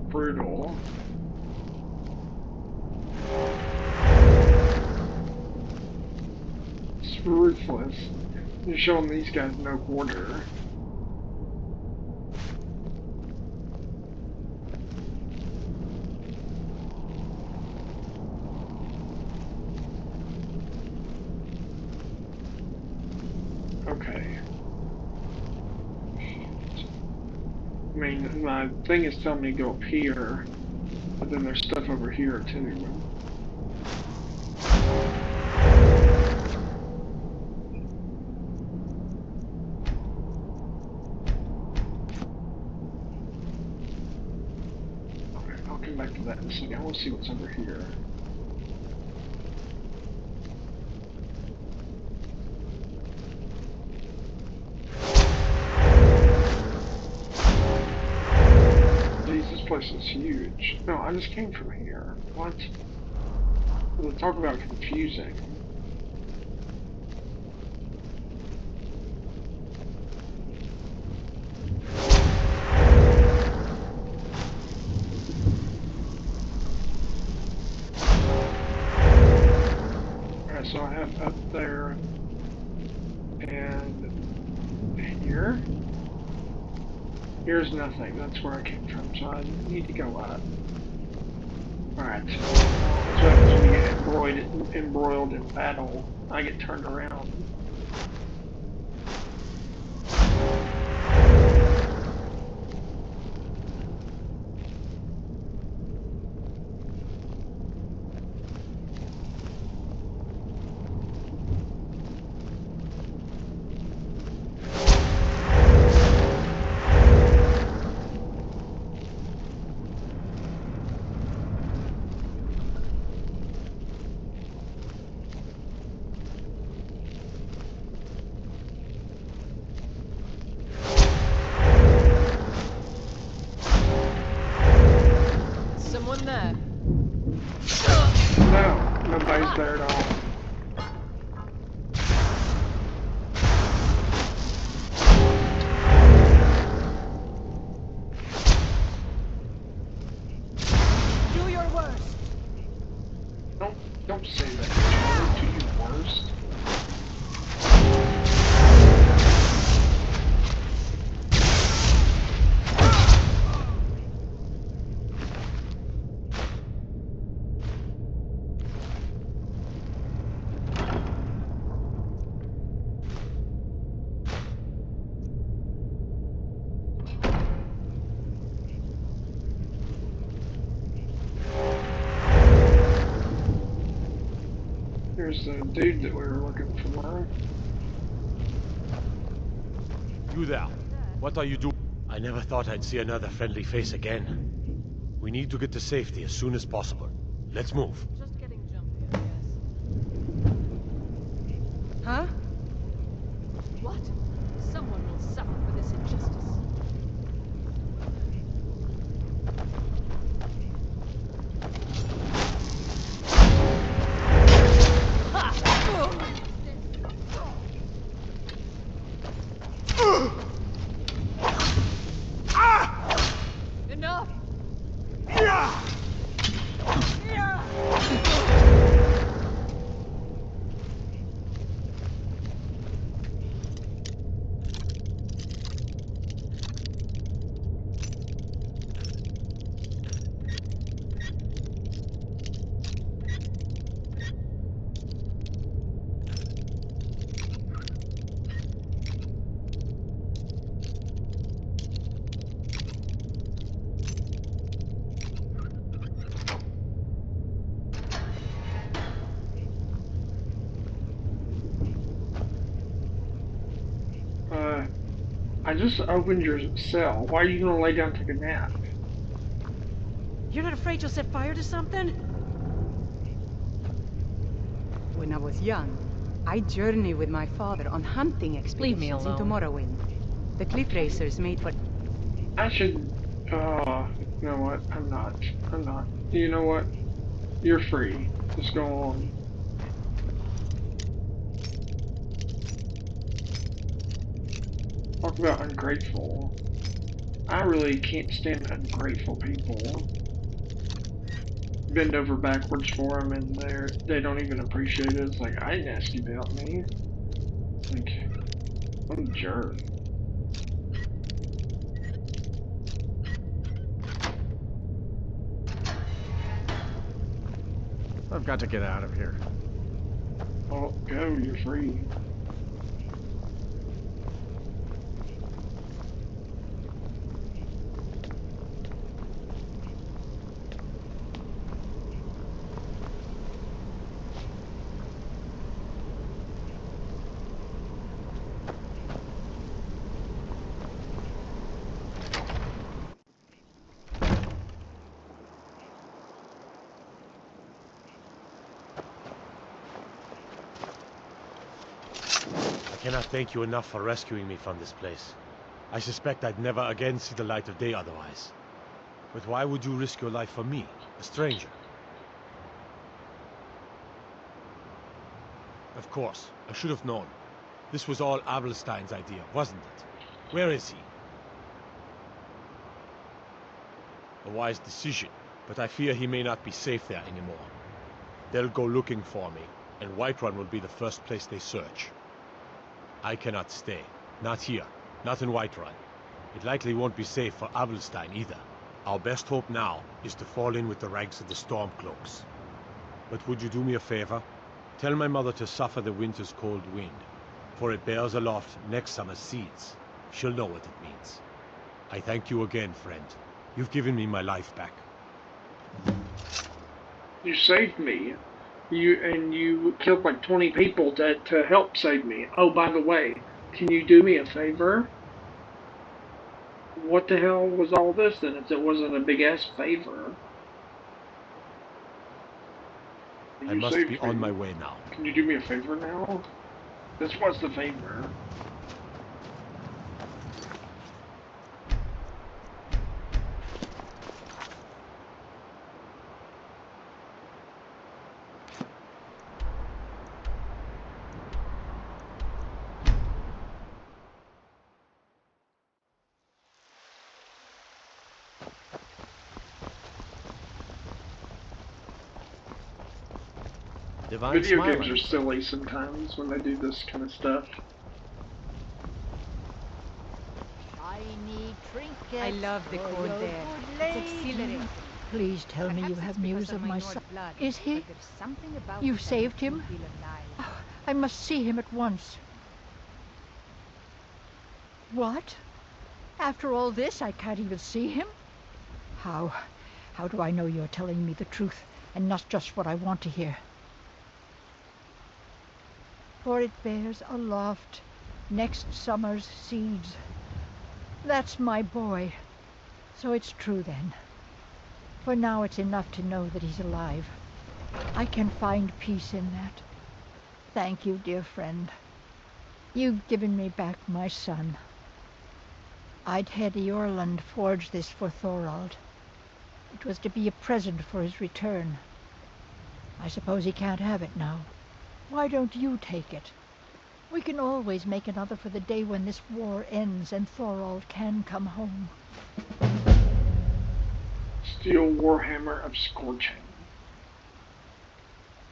Brutal. It's ruthless. You're showing these guys no quarter. Okay. I mean, my thing is telling me to go up here, but then there's stuff over here too. Okay, I'll come back to that in a second. I want to see what's over here. bridge. No, I just came from here. What? We'll talk about confusing. Alright, so I have up there and here. Here's nothing. That's where I came from, so I need to go up. Alright. That's what happens when you get embroiled in battle. I get turned around. Someone there? No, nobody's there at all. Do your worst. Don't say that. Do your worst. Here's the dude that we were looking for. You there. What are you doing? I never thought I'd see another friendly face again. We need to get to safety as soon as possible. Let's move. Just getting jumpy, I guess. Huh? What? Someone will suffer for this injustice. Enough! I just opened your cell. Why are you gonna lay down and take a nap? You're not afraid you'll set fire to something? When I was young, I journeyed with my father on hunting expeditions into Morrowind. The cliff racers made for... I should... you know what? I'm not. You know what? You're free. Just go on. Talk about ungrateful. I really can't stand ungrateful people. Bend over backwards for them and they don't even appreciate it. It's like, I didn't ask you about me. Like, I'm a jerk. I've got to get out of here. Oh, go, you're free. I cannot thank you enough for rescuing me from this place. I suspect I'd never again see the light of day otherwise. But why would you risk your life for me, a stranger? Of course, I should have known. This was all Abelstein's idea, wasn't it? Where is he? A wise decision, but I fear he may not be safe there anymore. They'll go looking for me, and Whiterun will be the first place they search. I cannot stay. Not here. Not in Whiterun. It likely won't be safe for Abelstein either. Our best hope now is to fall in with the ranks of the Stormcloaks. But would you do me a favor? Tell my mother to suffer the winter's cold wind, for it bears aloft next summer's seeds. She'll know what it means. I thank you again, friend. You've given me my life back. You saved me. You killed like 20 people to help save me. Oh, by the way, can you do me a favor? What the hell was all this then, if it wasn't a big-ass favor? I must be on my way now. Can you do me a favor now? This was the favor. Divine Video Smiler. games are silly sometimes when they do this kind of stuff. Shiny trinkets. I love the for cold your there. good It's lady. exhilarating. Please tell me you Perhaps have it's news because of my Nord son. blood, Is he? but there's something about You've it that saved makes me him? feel alive. Oh, I must see him at once. What? After all this, I can't even see him? How do I know you're telling me the truth and not just what I want to hear? For it bears aloft next summer's seeds. That's my boy. So it's true then. For now it's enough to know that he's alive. I can find peace in that. Thank you, dear friend. You've given me back my son. I'd had Eorlund forge this for Thorald. It was to be a present for his return. I suppose he can't have it now. Why don't you take it? We can always make another for the day when this war ends and Thorald can come home. Steel Warhammer of Scorching.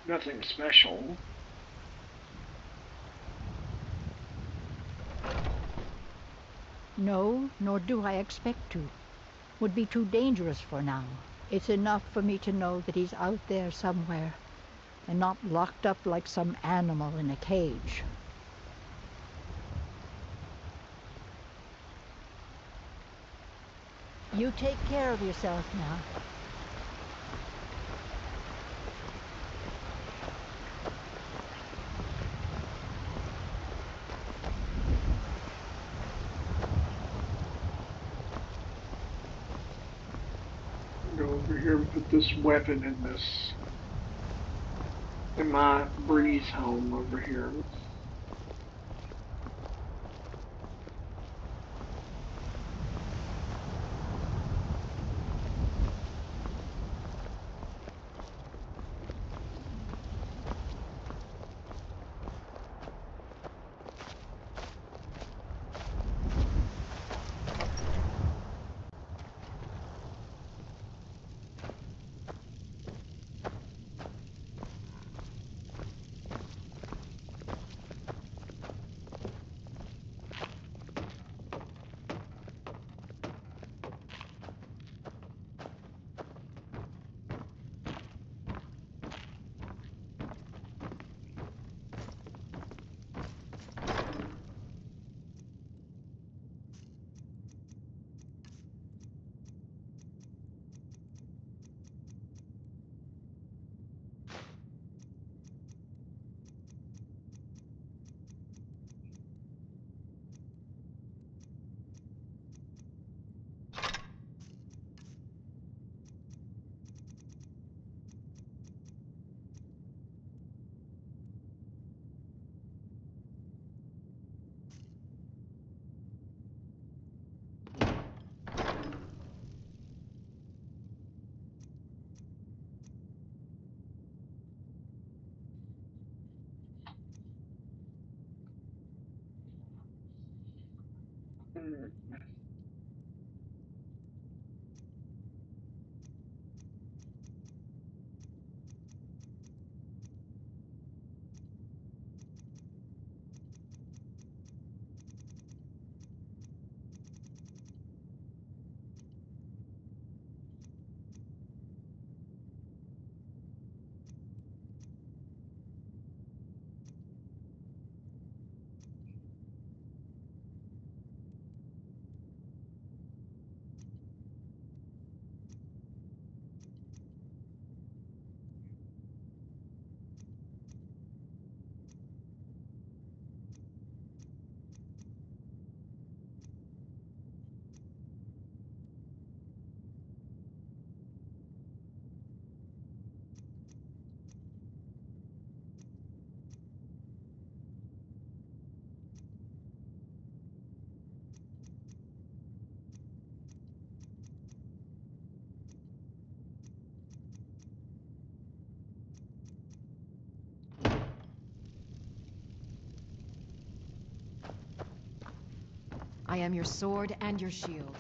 Nothing special. No, nor do I expect to. Would be too dangerous for now. It's enough for me to know that he's out there somewhere, and not locked up like some animal in a cage. You take care of yourself now. Go over here and put this weapon in my breeze home over here. I am your sword and your shield.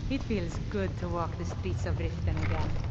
It feels good to walk the streets of Riften again.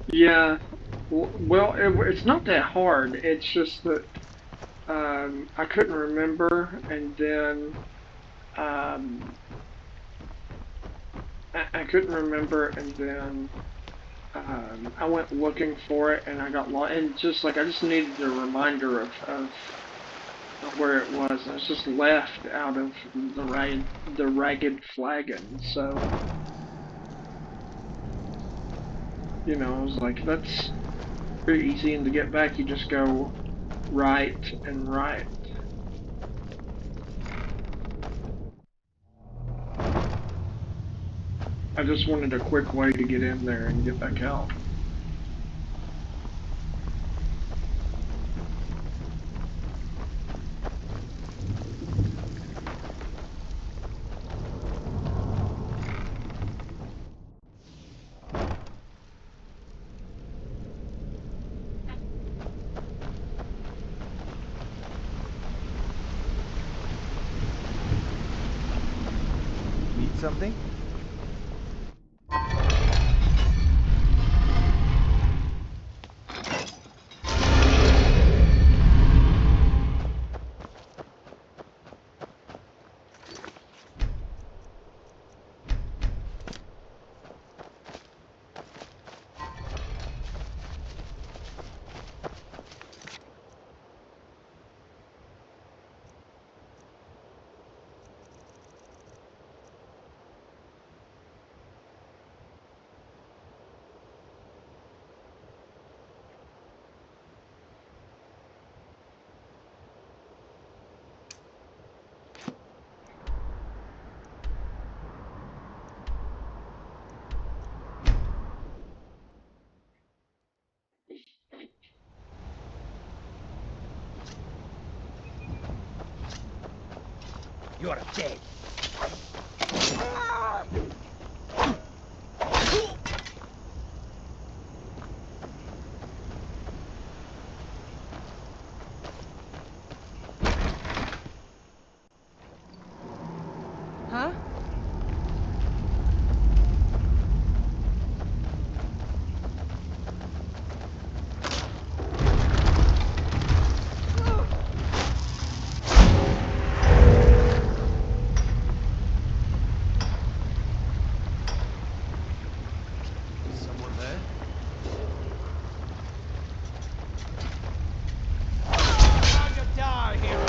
Yeah. Well, it's not that hard. It's just that I couldn't remember, and then I couldn't remember, and then I went looking for it, and I got lost. And just like I just needed a reminder of where it was. I was just left out of the ragged flagon. So you know, I was like, that's very easy, and to get back, you just go right and right. I just wanted a quick way to get in there and get back out. Need something? You're dead. Huh? Someone there? Time to die, hero.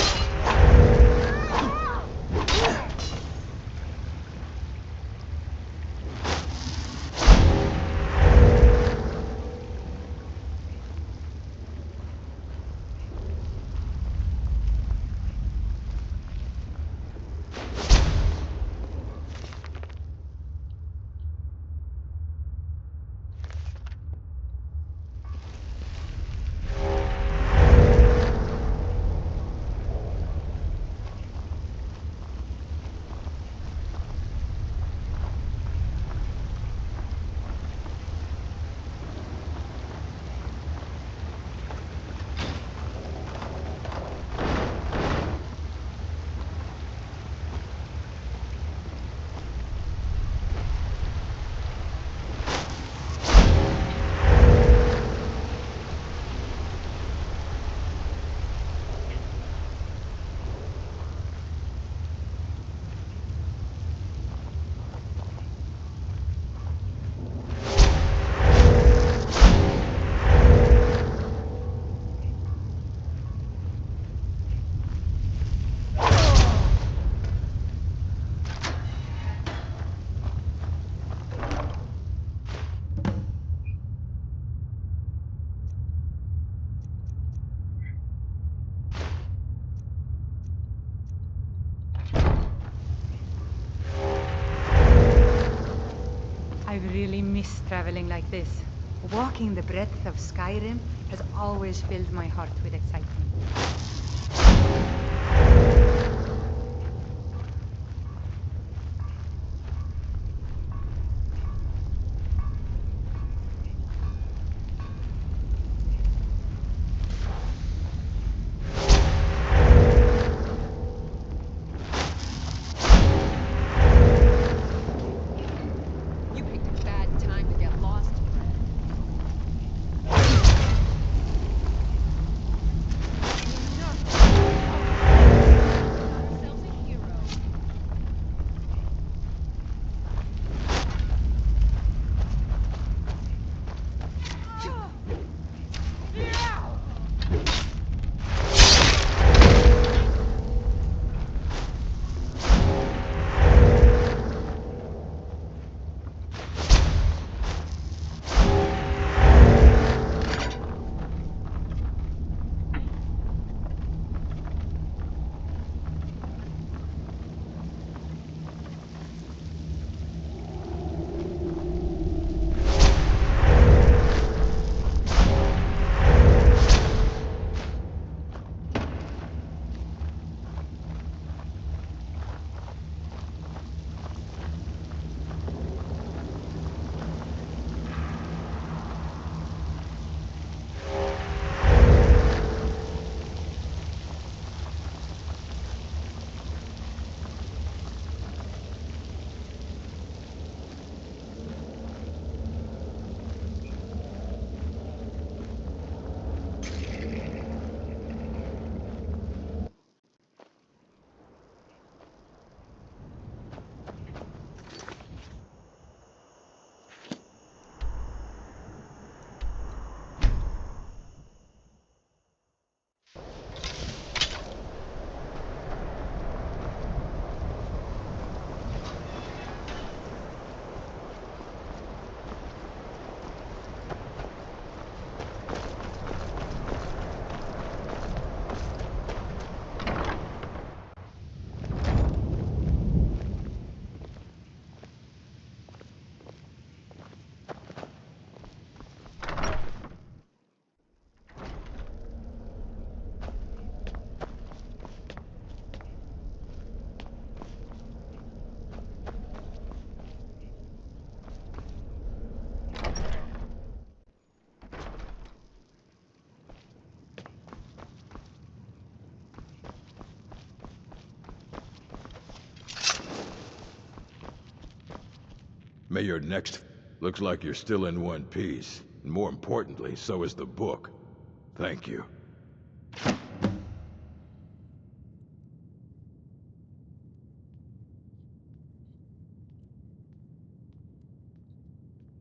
I've really missed traveling like this. Walking the breadth of Skyrim has always filled my heart with excitement. You picked a bad time to get lost May your next... Looks like you're still in one piece. And more importantly, so is the book. Thank you.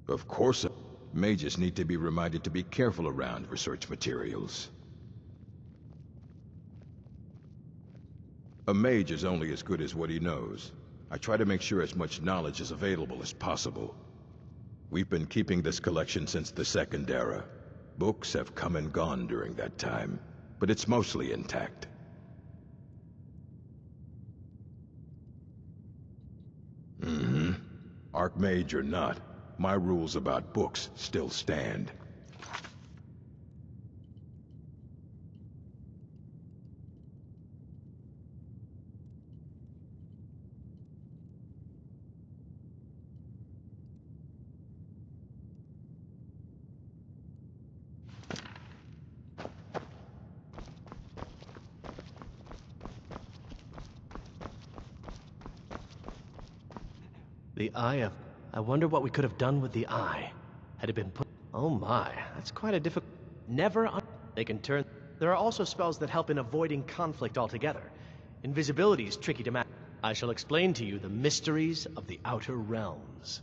Of course, mages need to be reminded to be careful around research materials. A mage is only as good as what he knows. I try to make sure as much knowledge is available as possible. We've been keeping this collection since the Second Era. Books have come and gone during that time, but it's mostly intact. Mm-hmm. Archmage or not, my rules about books still stand. The Eye of... I wonder what we could have done with the Eye. Had it been put... Oh my, that's quite a difficult... Never... They can turn... There are also spells that help in avoiding conflict altogether. Invisibility is tricky to match. I shall explain to you the mysteries of the Outer Realms.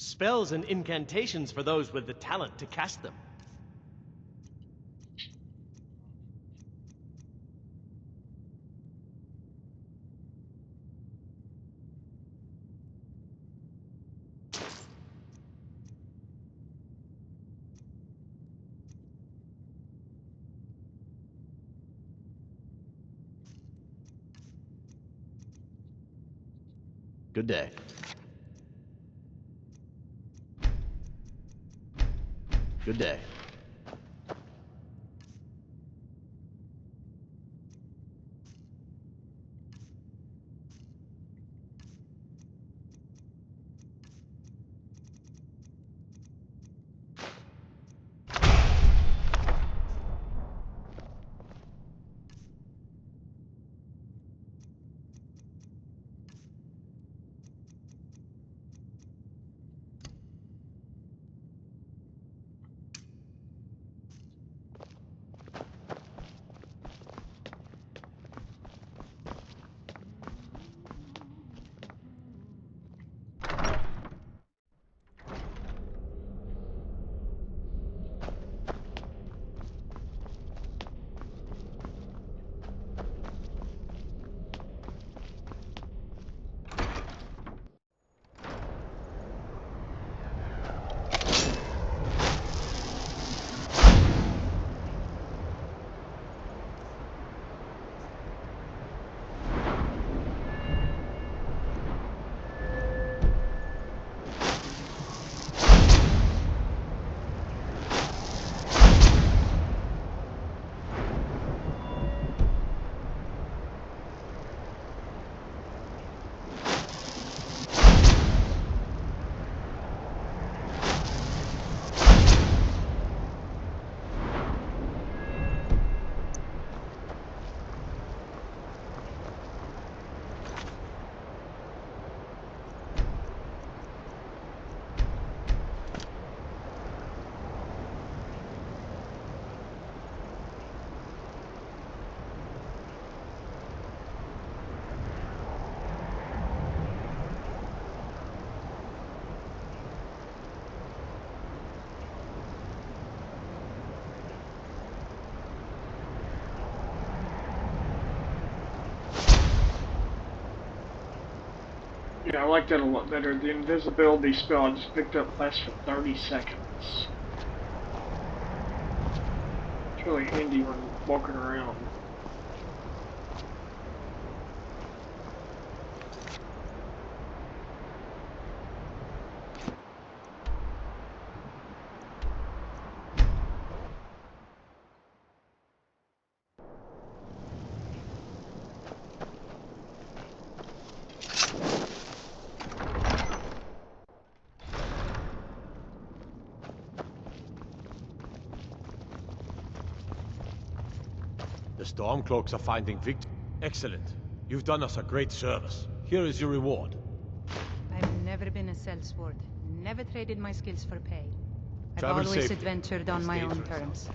Spells and incantations for those with the talent to cast them. Good day. Good day. Yeah, I like that a lot better. The invisibility spell I just picked up lasts for 30 seconds. It's really handy when walking around. The Stormcloaks are finding victims. Excellent. You've done us a great service. Here is your reward. I've never been a sellsword. Never traded my skills for pay. I've Travel always safely. adventured on It's my own dangerous. terms.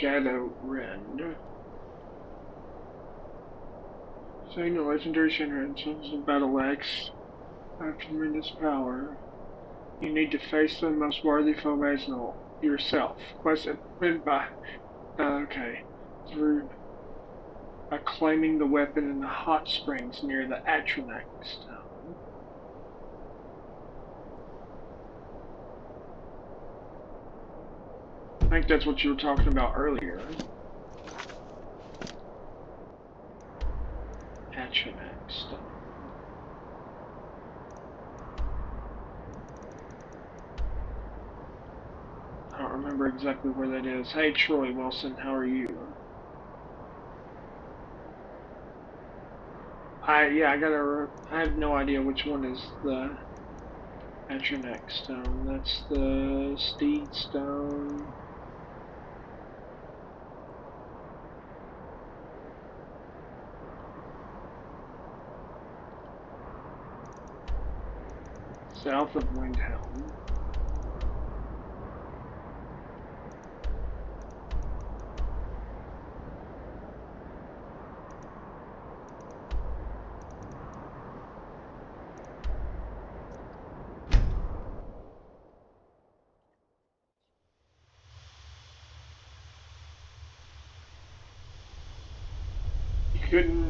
Shadow Rend. Saying the legendary Shinra sons of Battle Axe have tremendous power. You need to face the most worthy foe as yourself. Quest win by through claiming the weapon in the hot springs near the Atronac Stone. I think that's what you were talking about earlier. Atronac Stone. I don't remember exactly where that is. Hey Troy Wilson, how are you? I have no idea which one is the Atronac Stone. That's the Steed Stone. South of Windhelm.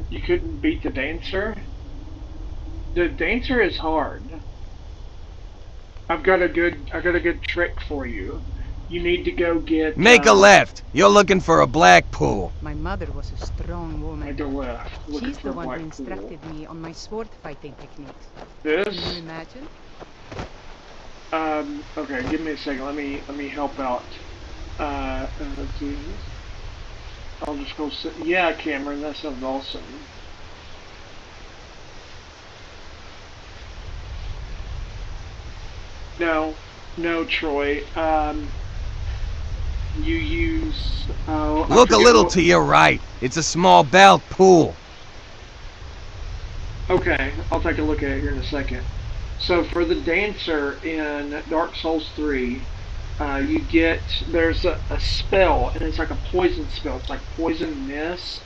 You couldn't beat the dancer? The dancer is hard. I've got a good trick for you. You need to go get Make a left. You're looking for a black pool. My mother was a strong woman. Make a left. She's the one who instructed me on my sword fighting techniques. This? Can you imagine? Okay, give me a second. Let me help out. Let's see. I'll just go sit. Yeah, Cameron, that sounds awesome. No, Troy. You use. Look a little to your right. It's a small belt pool. Okay, I'll take a look at it here in a second. So for the dancer in Dark Souls 3, there's a spell, and it's like a poison spell. It's like poison mist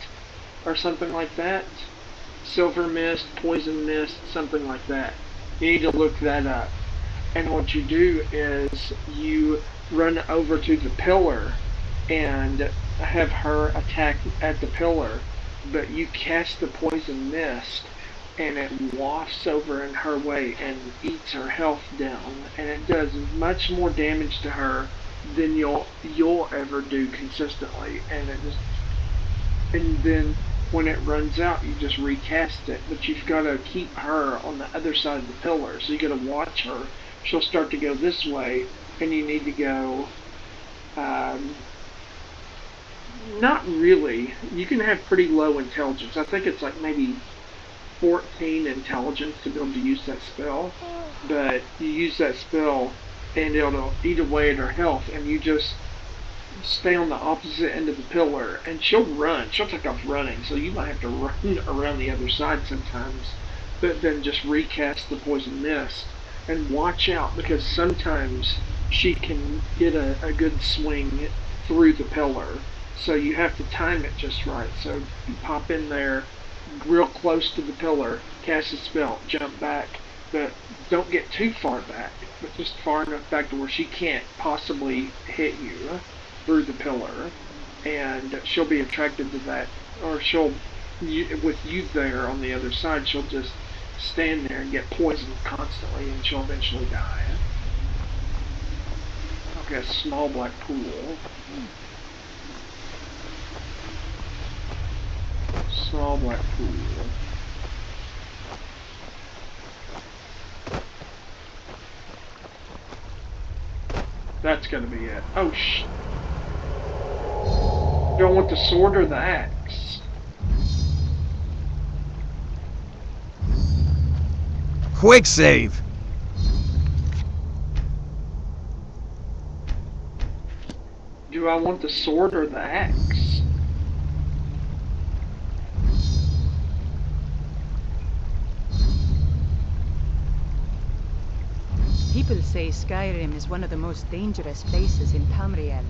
or something like that. Silver mist, poison mist, something like that. You need to look that up. And what you do is you run over to the pillar and have her attack at the pillar, but you cast the poison mist and it wafts over in her way and eats her health down, and it does much more damage to her than you'll ever do consistently. And then when it runs out, you just recast it, but you've got to keep her on the other side of the pillar, so you got to watch her. She'll start to go this way, and you need to go, not really. You can have pretty low intelligence. I think it's like maybe 14 intelligence to be able to use that spell, but you use that spell and it'll eat away at her health, and you just stay on the opposite end of the pillar, and she'll take off running, so you might have to run around the other side sometimes, but then just recast the poison mist. And watch out, because sometimes she can get a good swing through the pillar, so you have to time it just right. So you pop in there real close to the pillar, cast a spell, jump back, but don't get too far back, but just far enough back to where she can't possibly hit you through the pillar, and she'll be attracted to that, or with you there on the other side, she'll just stand there and get poisoned constantly, and she'll eventually die. Okay, a small black pool. Small black pool. That's gonna be it. Oh, do I want the sword or the axe? Quick save! Do I want the sword or the axe? People say Skyrim is one of the most dangerous places in Tamriel.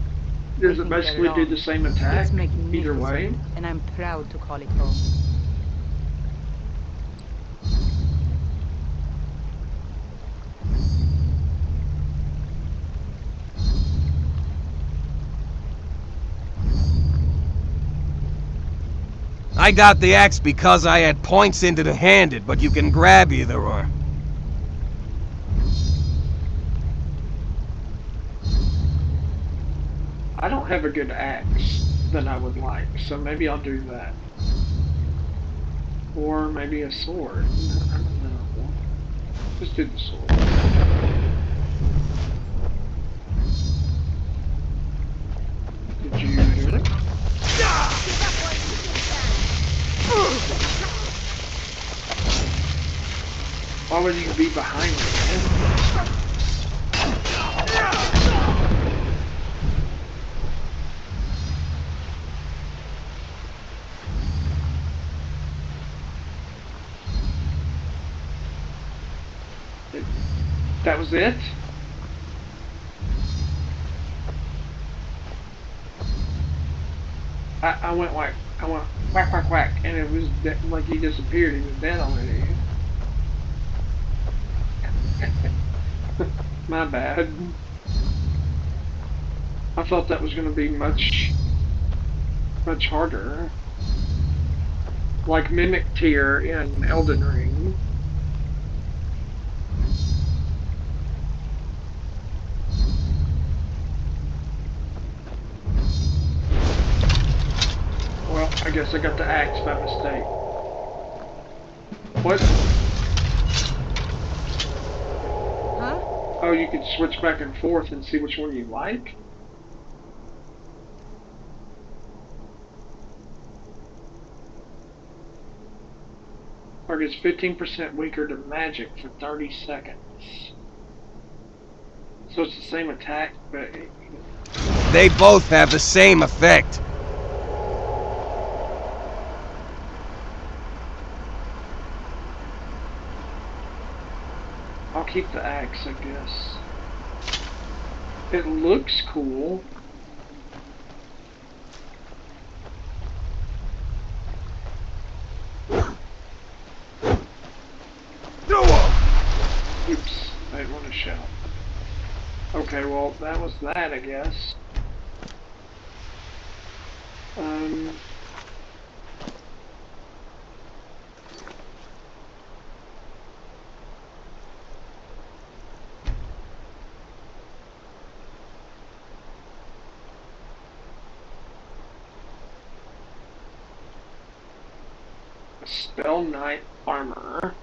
Does it basically do the same attack It's either way? magnificent, and I'm proud to call it home. I got the axe because I had points into the handed, but you can grab either or. I don't have a good axe that I would like, so maybe I'll do that. Or maybe a sword. I don't know. Let's do the sword. Did you hear it? Why would you be behind me? That was it? I went whack, whack, whack, and it was like he disappeared. He was dead already. My bad. I thought that was going to be much harder. Like Mimic Tier in Elden Ring. Well, I guess I got the axe by mistake. What? Huh? Oh, you can switch back and forth and see which one you like? Target's 15% weaker to magic for 30 seconds. So it's the same attack, but... They both have the same effect. I'll keep the axe, I guess. It looks cool. Oops, I didn't want to shout. Okay, well, that was that, I guess. Spell Knight Armor.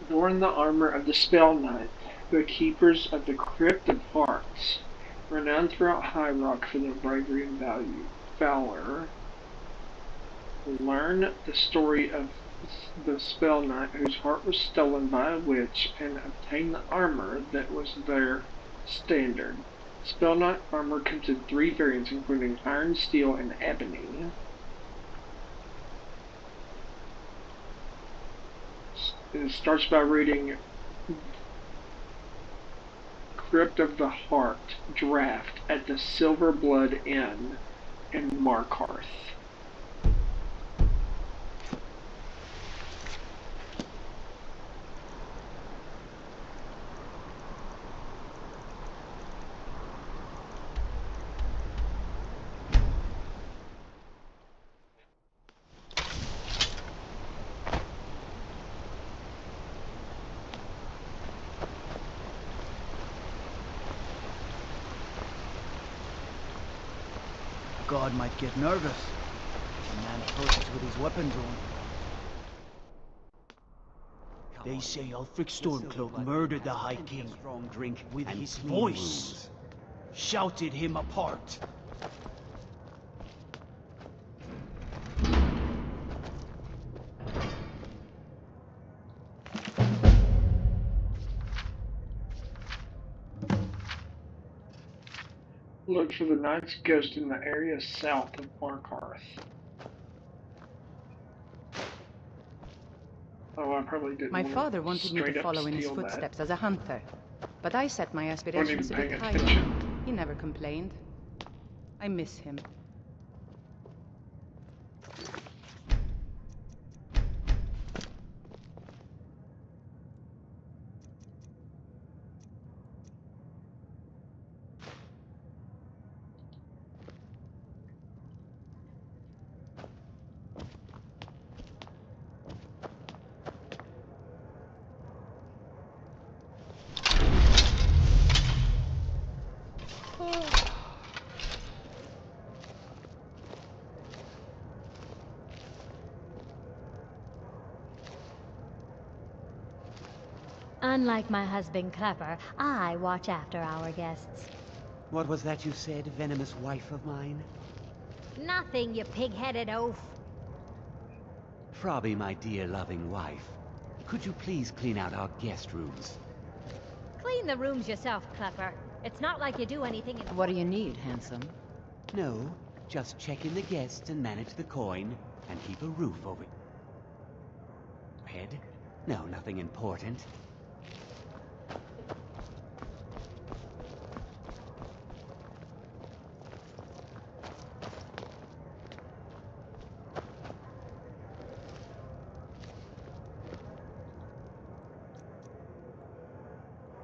Adorn the armor of the Spell Knight, the keepers of the Crypt of Hearts, renowned throughout High Rock for their bravery and valor. Learn the story of the Spell Knight whose heart was stolen by a witch and obtain the armor that was their standard. Spell Knight armor comes in 3 variants, including iron, steel, and ebony. It starts by reading Crypt of the Heart draft at the Silver Blood Inn in Markarth. God might get nervous. A man approaches with his weapon drawn. They say Ulfric Stormcloak murdered the High King strong drink with his voice. Shouted him apart. Look for the Knight's Ghost in the area south of Markarth. Oh, I probably didn't. My father wanted me to follow in his footsteps as a hunter, but I set my aspirations a bit higher. He never complained. I miss him. Unlike my husband Clever, I watch after our guests. What was that you said, venomous wife of mine? Nothing, you pig-headed oaf. Frobby, my dear loving wife, could you please clean out our guest rooms? Clean the rooms yourself, Clever. It's not like you do anything in— What do you need, handsome? No, just check in the guests and manage the coin, and keep a roof over... Head? No, nothing important.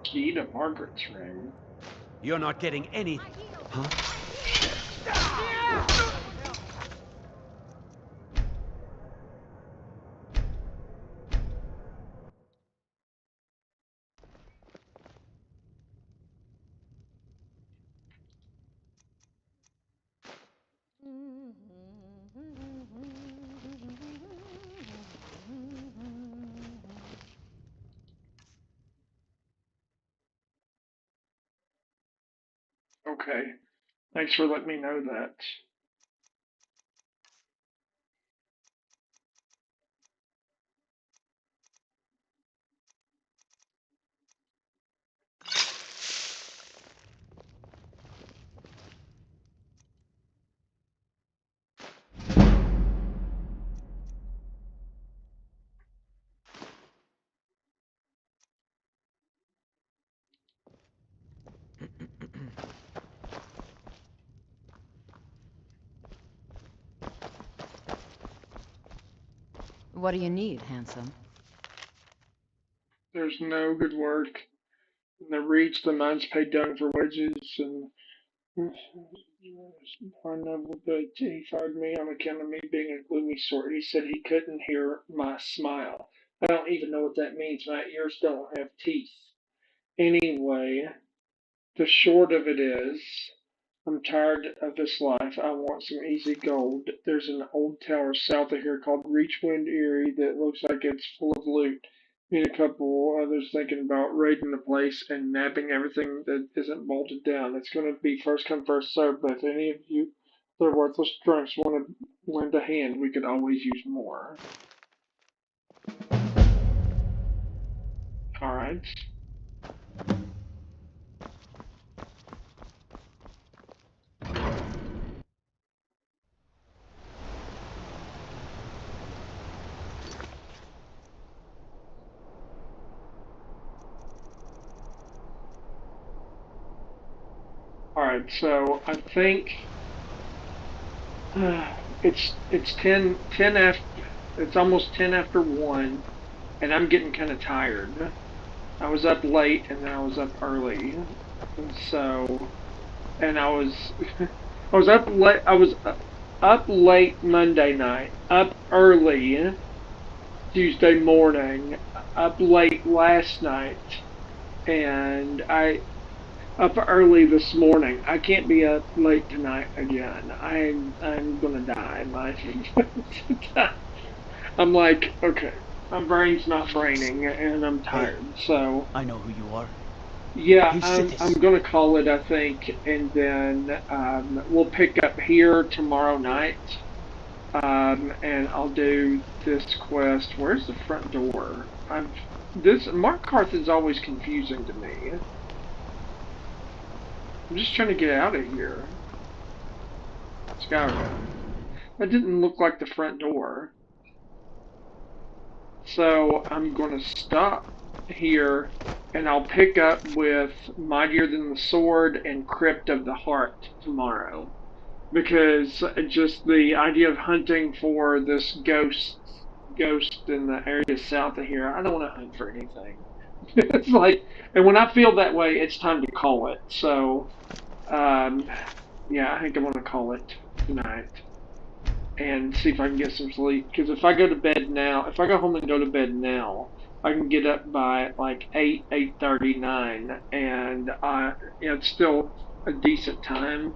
Key to Margaret's room. You're not getting any... Huh? Okay. Thanks for letting me know that. What do you need, handsome? There's no good work. The reach, the mines paid down for wages, and one noble, but he fired me on account of me being a gloomy sort. He said he couldn't hear my smile. I don't even know what that means. My ears don't have teeth. Anyway, the short of it is, I'm tired of this life. I want some easy gold. There's an old tower south of here called Reachwind Eyrie that looks like it's full of loot. Me and a couple others thinking about raiding the place and nabbing everything that isn't bolted down. It's going to be first come, first served, but if any of you, the worthless drunks, want to lend a hand, we could always use more. Alright. Alright, so I think it's 10 after, it's almost 10 after 1, and I'm getting kind of tired. I was up late and then I was up early, and so, and I was up late Monday night, up early Tuesday morning, up late last night, and up early this morning. I can't be up late tonight again. I'm gonna die. I'm like, okay. My brain's not braining, and I'm tired. So I know who you are. yeah, Hey, sit I'm gonna call it, I think, and then we'll pick up here tomorrow night. And I'll do this quest. Where's the front door? This Markarth is always confusing to me. I'm just trying to get out of here. Skyrim. That didn't look like the front door. So I'm going to stop here, and I'll pick up with Mightier Than the Sword and Crypt of the Heart tomorrow. Because just the idea of hunting for this ghost in the area south of here, I don't want to hunt for anything. It's like, and when I feel that way, it's time to call it. So, yeah, I think I want to call it tonight and see if I can get some sleep. Because if I go to bed now, if I go home and go to bed now, I can get up by like 8:39, and it's still a decent time,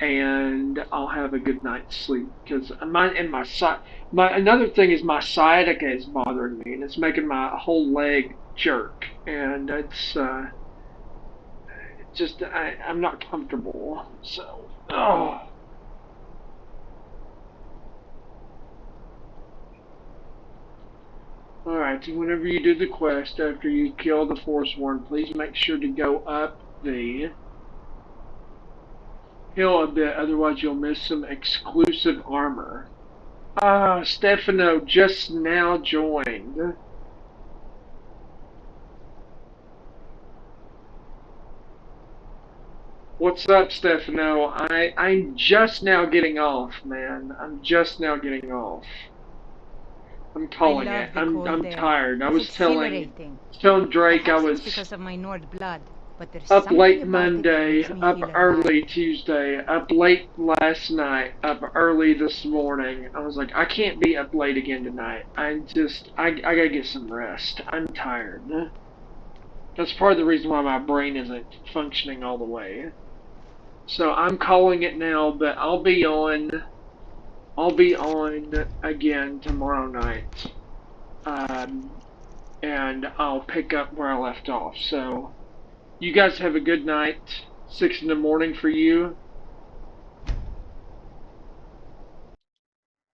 and I'll have a good night's sleep. Because another thing is my sciatica is bothering me, and it's making my whole leg jerk, and I'm not comfortable. So, oh. Alright, whenever you do the quest after you kill the Forsworn, please make sure to go up the hill a bit, otherwise you'll miss some exclusive armor. Ah, Stefano just now joined. What's up, Stefano? I'm just now getting off, man. I'm just now getting off. I'm calling it. I'm tired. I was telling Drake I was because of my Nord blood, but there's up something late about Monday, it that makes me up feel early alive. Tuesday, up late last night, up early this morning. I was like, I can't be up late again tonight. I gotta get some rest. I'm tired. That's part of the reason why my brain isn't functioning all the way. So I'm calling it now, but I'll be on again tomorrow night. And I'll pick up where I left off. So you guys have a good night. 6 in the morning for you.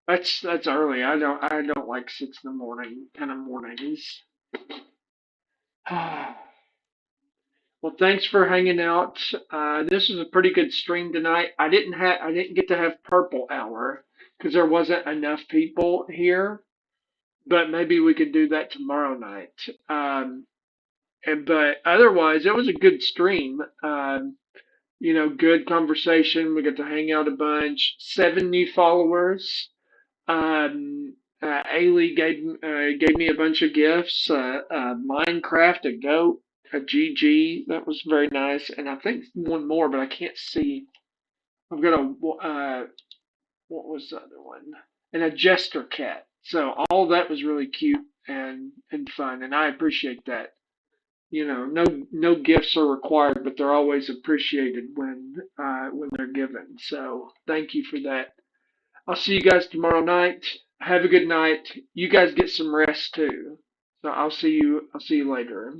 That's early. I don't like 6 in the morning kind of mornings. Well, thanks for hanging out. This was a pretty good stream tonight. I didn't get to have purple hour because there wasn't enough people here. But maybe we could do that tomorrow night. But otherwise, it was a good stream. Good conversation. We got to hang out a bunch. 7 new followers. Ailey gave me a bunch of gifts. Minecraft, a goat, a GG. That was very nice. And I think one more, but I can't see. I've got what was the other one? And a jester cat. So all that was really cute and fun, and I appreciate that. No gifts are required, but they're always appreciated when they're given. So thank you for that. I'll see you guys tomorrow night. Have a good night. You guys get some rest too. So I'll see you later.